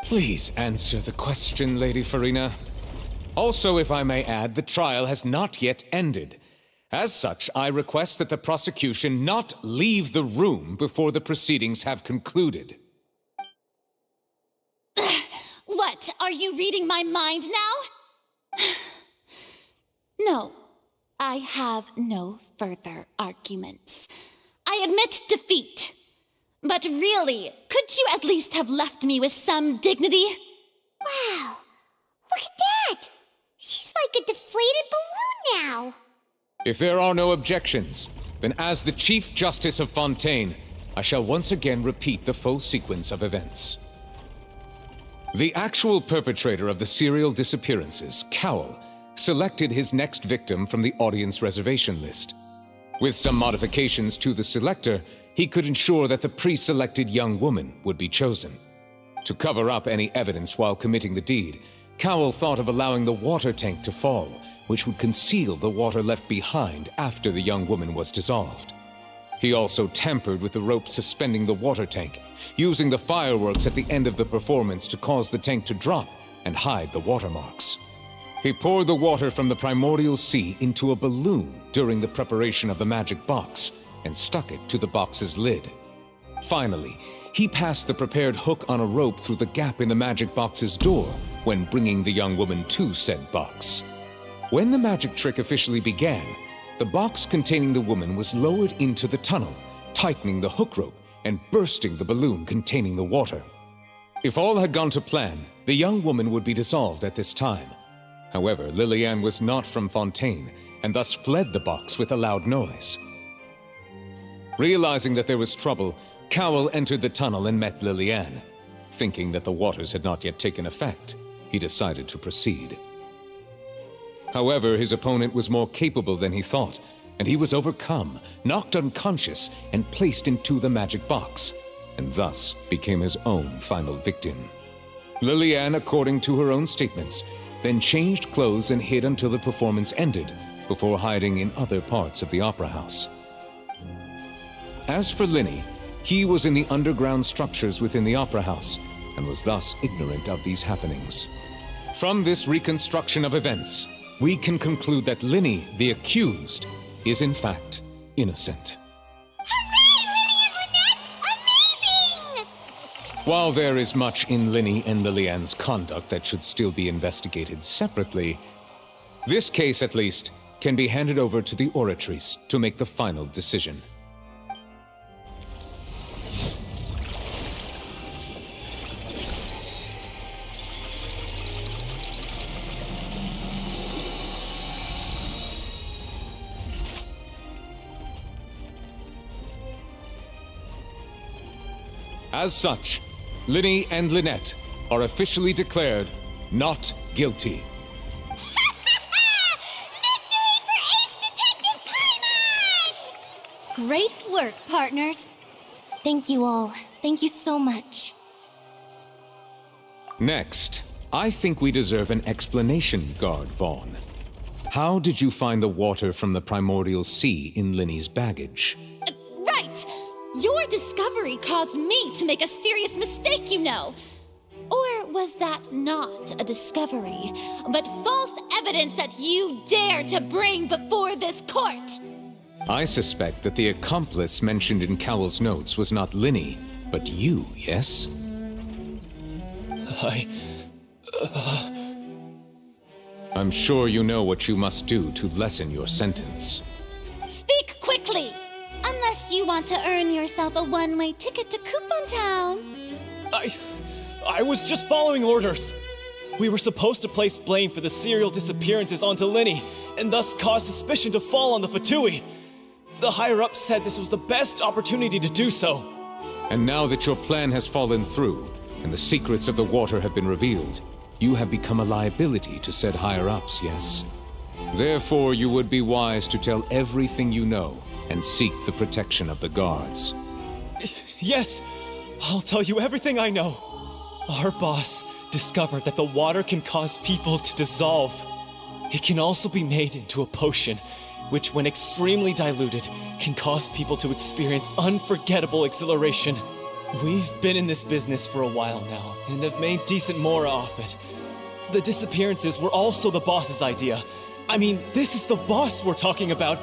Please answer the question, Lady Farina. Also, if I may add, the trial has not yet ended. As such, I request that the prosecution not leave the room before the proceedings have concluded. What, are you reading my mind now? No, I have no further arguments. I admit defeat. But really, could you at least have left me with some dignity? Wow, look at that! She's like a deflated balloon now. If there are no objections, then as the Chief Justice of Fontaine, I shall once again repeat the full sequence of events. The actual perpetrator of the serial disappearances, Cowl, selected his next victim from the audience reservation list. With some modifications to the selector, he could ensure that the pre-selected young woman would be chosen. To cover up any evidence while committing the deed, Cowl thought of allowing the water tank to fall, which would conceal the water left behind after the young woman was dissolved. He also tampered with the rope suspending the water tank, using the fireworks at the end of the performance to cause the tank to drop and hide the watermarks. He poured the water from the primordial sea into a balloon during the preparation of the magic box and stuck it to the box's lid. Finally, he passed the prepared hook on a rope through the gap in the magic box's door when bringing the young woman to said box. When the magic trick officially began, the box containing the woman was lowered into the tunnel, tightening the hook rope and bursting the balloon containing the water. If all had gone to plan, the young woman would be dissolved at this time. However, Lillian was not from Fontaine, and thus fled the box with a loud noise. Realizing that there was trouble, Cowell entered the tunnel and met Lillian. Thinking that the waters had not yet taken effect, he decided to proceed. However, his opponent was more capable than he thought, and he was overcome, knocked unconscious, and placed into the magic box, and thus became his own final victim. Lillian, according to her own statements, then changed clothes and hid until the performance ended, before hiding in other parts of the opera house. As for Linny, he was in the underground structures within the opera house, and was thus ignorant of these happenings. From this reconstruction of events, we can conclude that Linny, the accused, is in fact innocent. While there is much in Linny and Lillian's conduct that should still be investigated separately, this case, at least, can be handed over to the Oratrice to make the final decision. As such, Linny and Lynette are officially declared not guilty. Great work, partners. Thank you all. Thank you so much. Next, I think we deserve an explanation, Guard Vaughn. How did you find the water from the primordial sea in Linny's baggage? Right! Your discovery caused me to make a serious mistake, you know. Or was that not a discovery, but false evidence that you dare to bring before this court? I suspect that the accomplice mentioned in Cowell's notes was not Linny, but you, yes? I'm sure you know what you must do to lessen your sentence. Speak quickly! Unless you want to earn yourself a one-way ticket to Coupon Town. I was just following orders. We were supposed to place blame for the serial disappearances onto Linny, and thus cause suspicion to fall on the Fatui. The higher-ups said this was the best opportunity to do so. And now that your plan has fallen through, and the secrets of the water have been revealed, you have become a liability to said higher-ups, yes? Therefore, you would be wise to tell everything you know, and seek the protection of the guards. Yes, I'll tell you everything I know. Our boss discovered that the water can cause people to dissolve. It can also be made into a potion, which when extremely diluted, can cause people to experience unforgettable exhilaration. We've been in this business for a while now, and have made decent more off it. The disappearances were also the boss's idea. I mean, this is the boss we're talking about.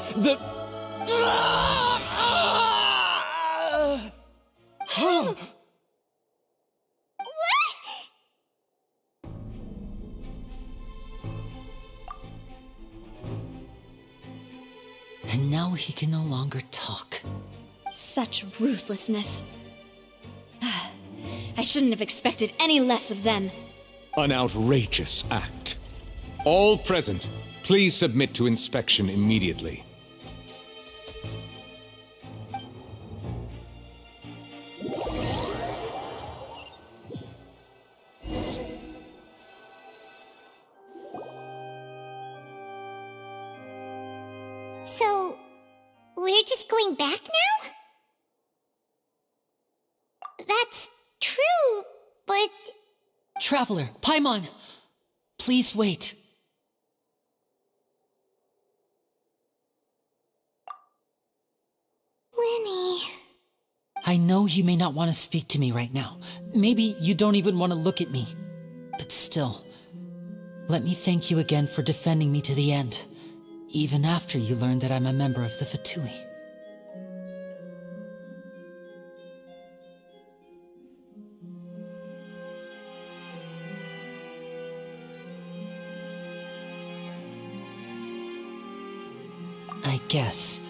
And now he can no longer talk. Such ruthlessness. I shouldn't have expected any less of them. An outrageous act. All present, please submit to inspection immediately. So, we're just going back now? That's true, but... Traveler, Paimon! Please wait. Linny... I know you may not want to speak to me right now. Maybe you don't even want to look at me. But still, let me thank you again for defending me to the end, even after you learned that I'm a member of the Fatui. I guess.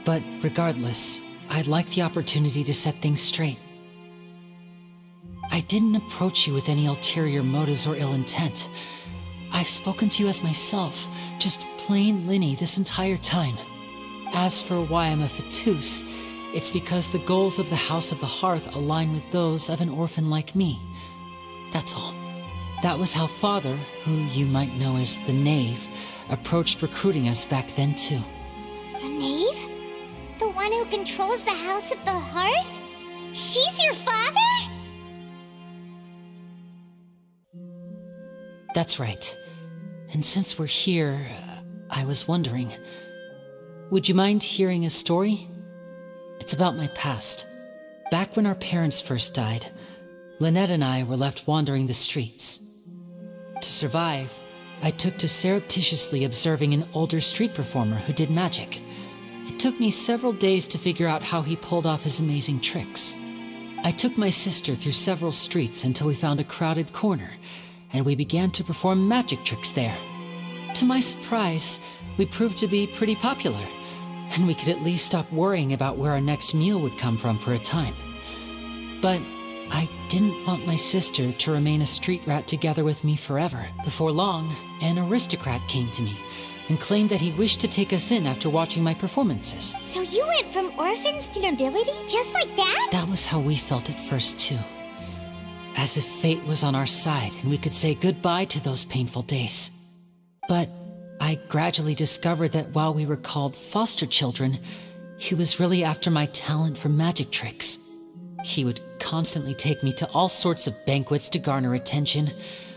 But regardless, I'd like the opportunity to set things straight. I didn't approach you with any ulterior motives or ill intent. I've spoken to you as myself, just plain Linny this entire time. As for why I'm a Fatous, it's because the goals of the House of the Hearth align with those of an orphan like me. That's all. That was how Father, who you might know as the Knave, approached recruiting us back then too. The Knave? The one who controls the House of the Hearth? She's your father? That's right. And since we're here, I was wondering, would you mind hearing a story? It's about my past. Back when our parents first died, Lynette and I were left wandering the streets. To survive, I took to surreptitiously observing an older street performer who did magic. It took me several days to figure out how he pulled off his amazing tricks. I took my sister through several streets until we found a crowded corner, and we began to perform magic tricks there. To my surprise, we proved to be pretty popular, and we could at least stop worrying about where our next meal would come from for a time. But I didn't want my sister to remain a street rat together with me forever. Before long, an aristocrat came to me and claimed that he wished to take us in after watching my performances. So you went from orphans to nobility just like that? That was how we felt at first too. As if fate was on our side and we could say goodbye to those painful days. But I gradually discovered that while we were called foster children, he was really after my talent for magic tricks. He would constantly take me to all sorts of banquets to garner attention,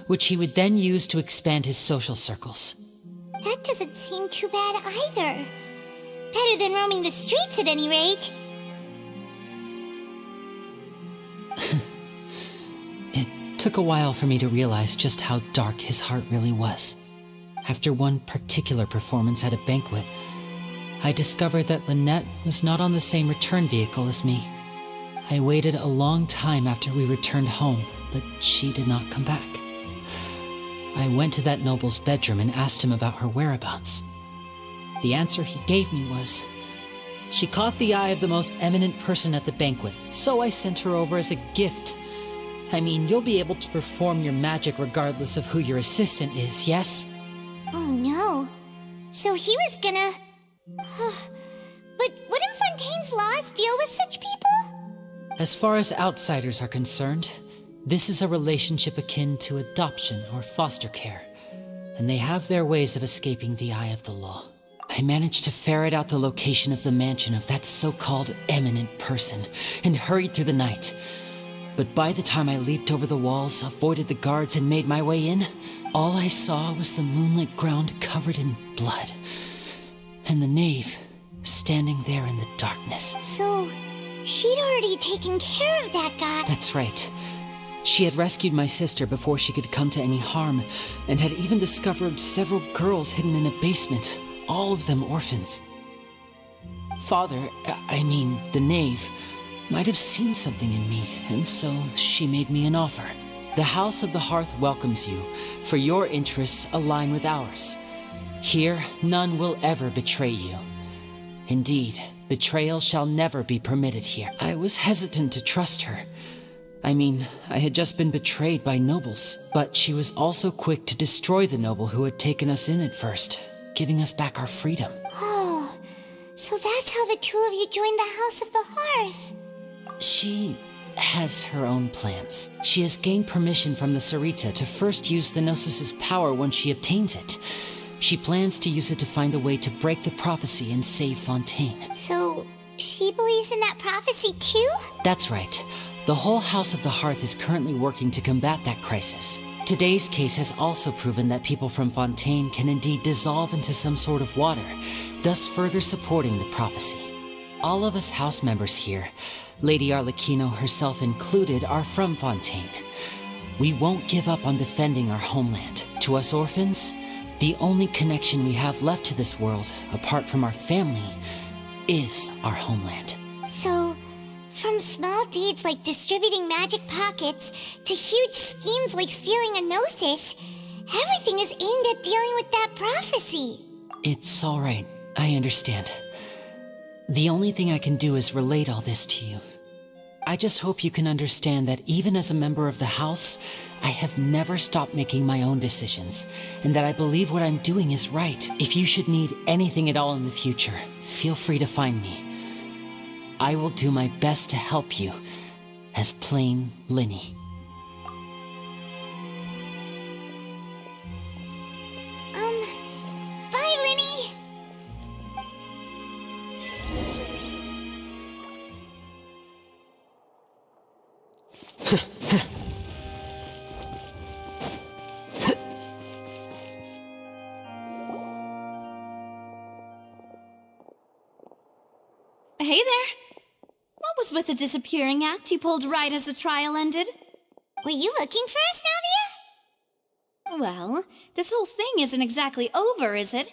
which he would then use to expand his social circles. That doesn't seem too bad either. Better than roaming the streets at any rate. It took a while for me to realize just how dark his heart really was. After one particular performance at a banquet, I discovered that Lynette was not on the same return vehicle as me. I waited a long time after we returned home, but she did not come back. I went to that noble's bedroom and asked him about her whereabouts. The answer he gave me was, she caught the eye of the most eminent person at the banquet, so I sent her over as a gift. I mean, you'll be able to perform your magic regardless of who your assistant is, yes? Oh no. So he was gonna... But wouldn't Fontaine's laws deal with such people? As far as outsiders are concerned, this is a relationship akin to adoption or foster care, and they have their ways of escaping the eye of the law. I managed to ferret out the location of the mansion of that so-called eminent person and hurried through the night. But by the time I leaped over the walls, avoided the guards, and made my way in, all I saw was the moonlit ground covered in blood, and the knave standing there in the darkness. So, she'd already taken care of that guy. That's right. She had rescued my sister before she could come to any harm, and had even discovered several girls hidden in a basement, all of them orphans. Father, the knave, might have seen something in me, and so she made me an offer. The House of the Hearth welcomes you, for your interests align with ours. Here, none will ever betray you. Indeed, betrayal shall never be permitted here. I was hesitant to trust her. I had just been betrayed by nobles, but she was also quick to destroy the noble who had taken us in at first, giving us back our freedom. Oh, so that's how the two of you joined the House of the Hearth. She has her own plans. She has gained permission from the Sarita to first use the Gnosis' power when she obtains it. She plans to use it to find a way to break the prophecy and save Fontaine. So, she believes in that prophecy too? That's right. The whole House of the Hearth is currently working to combat that crisis. Today's case has also proven that people from Fontaine can indeed dissolve into some sort of water, thus further supporting the prophecy. All of us house members here, Lady Arlecchino herself included, are from Fontaine. We won't give up on defending our homeland. To us orphans, the only connection we have left to this world, apart from our family, is our homeland. So, from small deeds like distributing magic pockets to huge schemes like stealing a Gnosis, everything is aimed at dealing with that prophecy. It's all right. I understand. The only thing I can do is relate all this to you. I just hope you can understand that even as a member of the House, I have never stopped making my own decisions, and that I believe what I'm doing is right. If you should need anything at all in the future, feel free to find me. I will do my best to help you, as plain Linny. Bye, Linny! Hey there! What was with the disappearing act you pulled right as the trial ended? Were you looking for us, Navia? Well, this whole thing isn't exactly over, is it?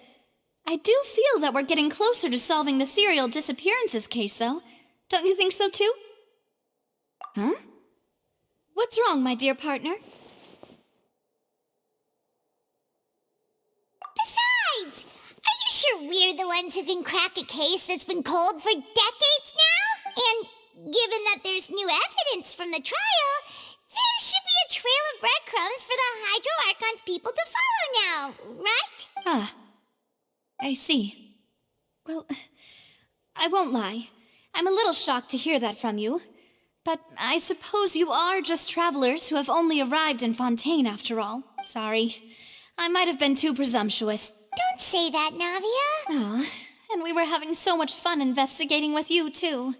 I do feel that we're getting closer to solving the serial disappearances case, though. Don't you think so, too? Huh? What's wrong, my dear partner? Besides, are you sure we're the ones who can crack a case that's been cold for decades now? And given that there's new evidence from the trial, there should be a trail of breadcrumbs for the Hydro Archon's people to follow now, right? Ah, I see. Well, I won't lie. I'm a little shocked to hear that from you. But I suppose you are just travelers who have only arrived in Fontaine after all. Sorry. I might have been too presumptuous. Don't say that, Navia. Oh, and we were having so much fun investigating with you, too.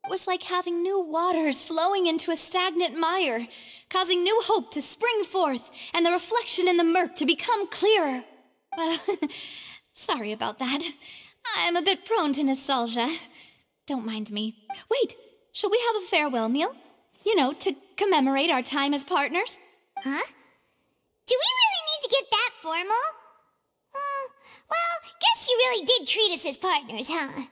It was like having new waters flowing into a stagnant mire, causing new hope to spring forth, and the reflection in the murk to become clearer. Well, sorry about that. I'm a bit prone to nostalgia. Don't mind me. Wait, shall we have a farewell meal? You know, to commemorate our time as partners? Huh? Do we really need to get that formal? Well, guess you really did treat us as partners, huh?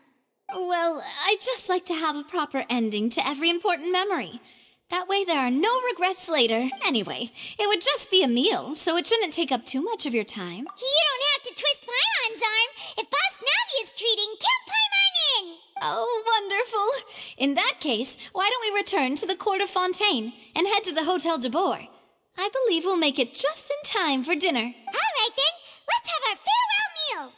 Well, I'd just like to have a proper ending to every important memory. That way there are no regrets later. Anyway, it would just be a meal, so it shouldn't take up too much of your time. You don't have to twist Paimon's arm. If Boss Navi is treating, count Paimon in! Oh, wonderful. In that case, why don't we return to the court of Fontaine and head to the Hotel de Boer? I believe we'll make it just in time for dinner. All right, then. Let's have our farewell meal.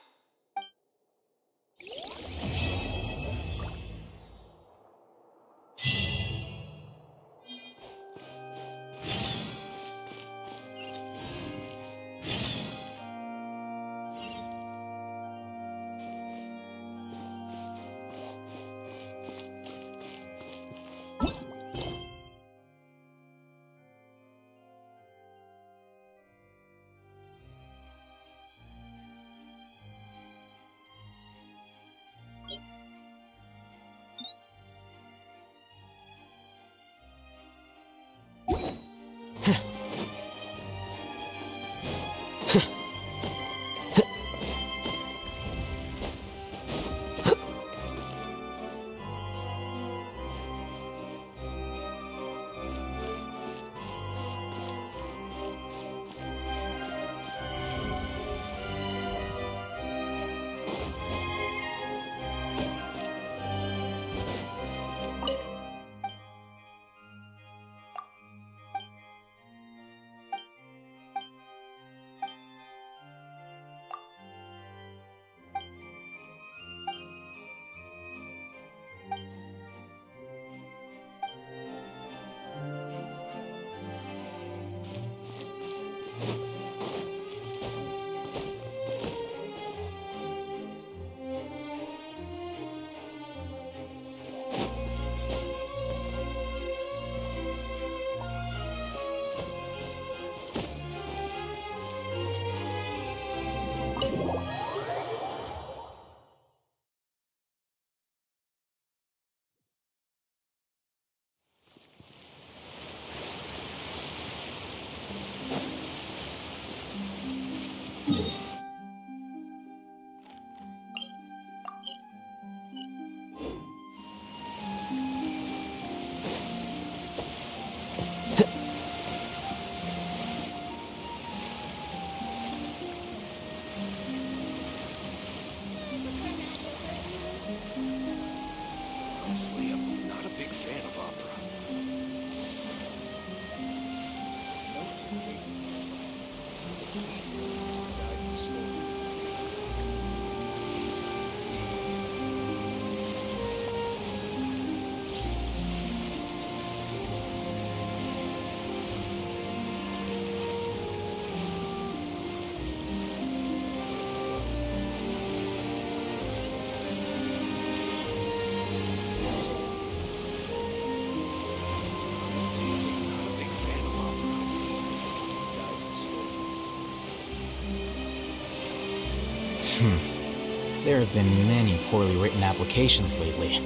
There have been many poorly written applications lately.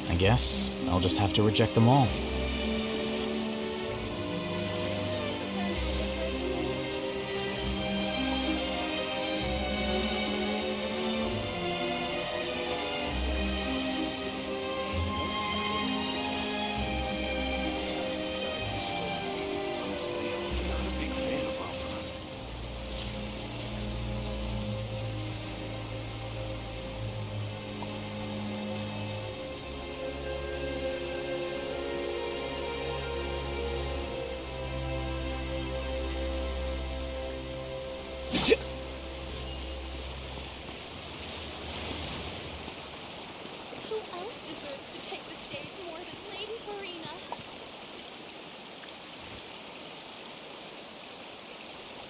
I guess I'll just have to reject them all. Who else deserves to take the stage more than Lady Farina?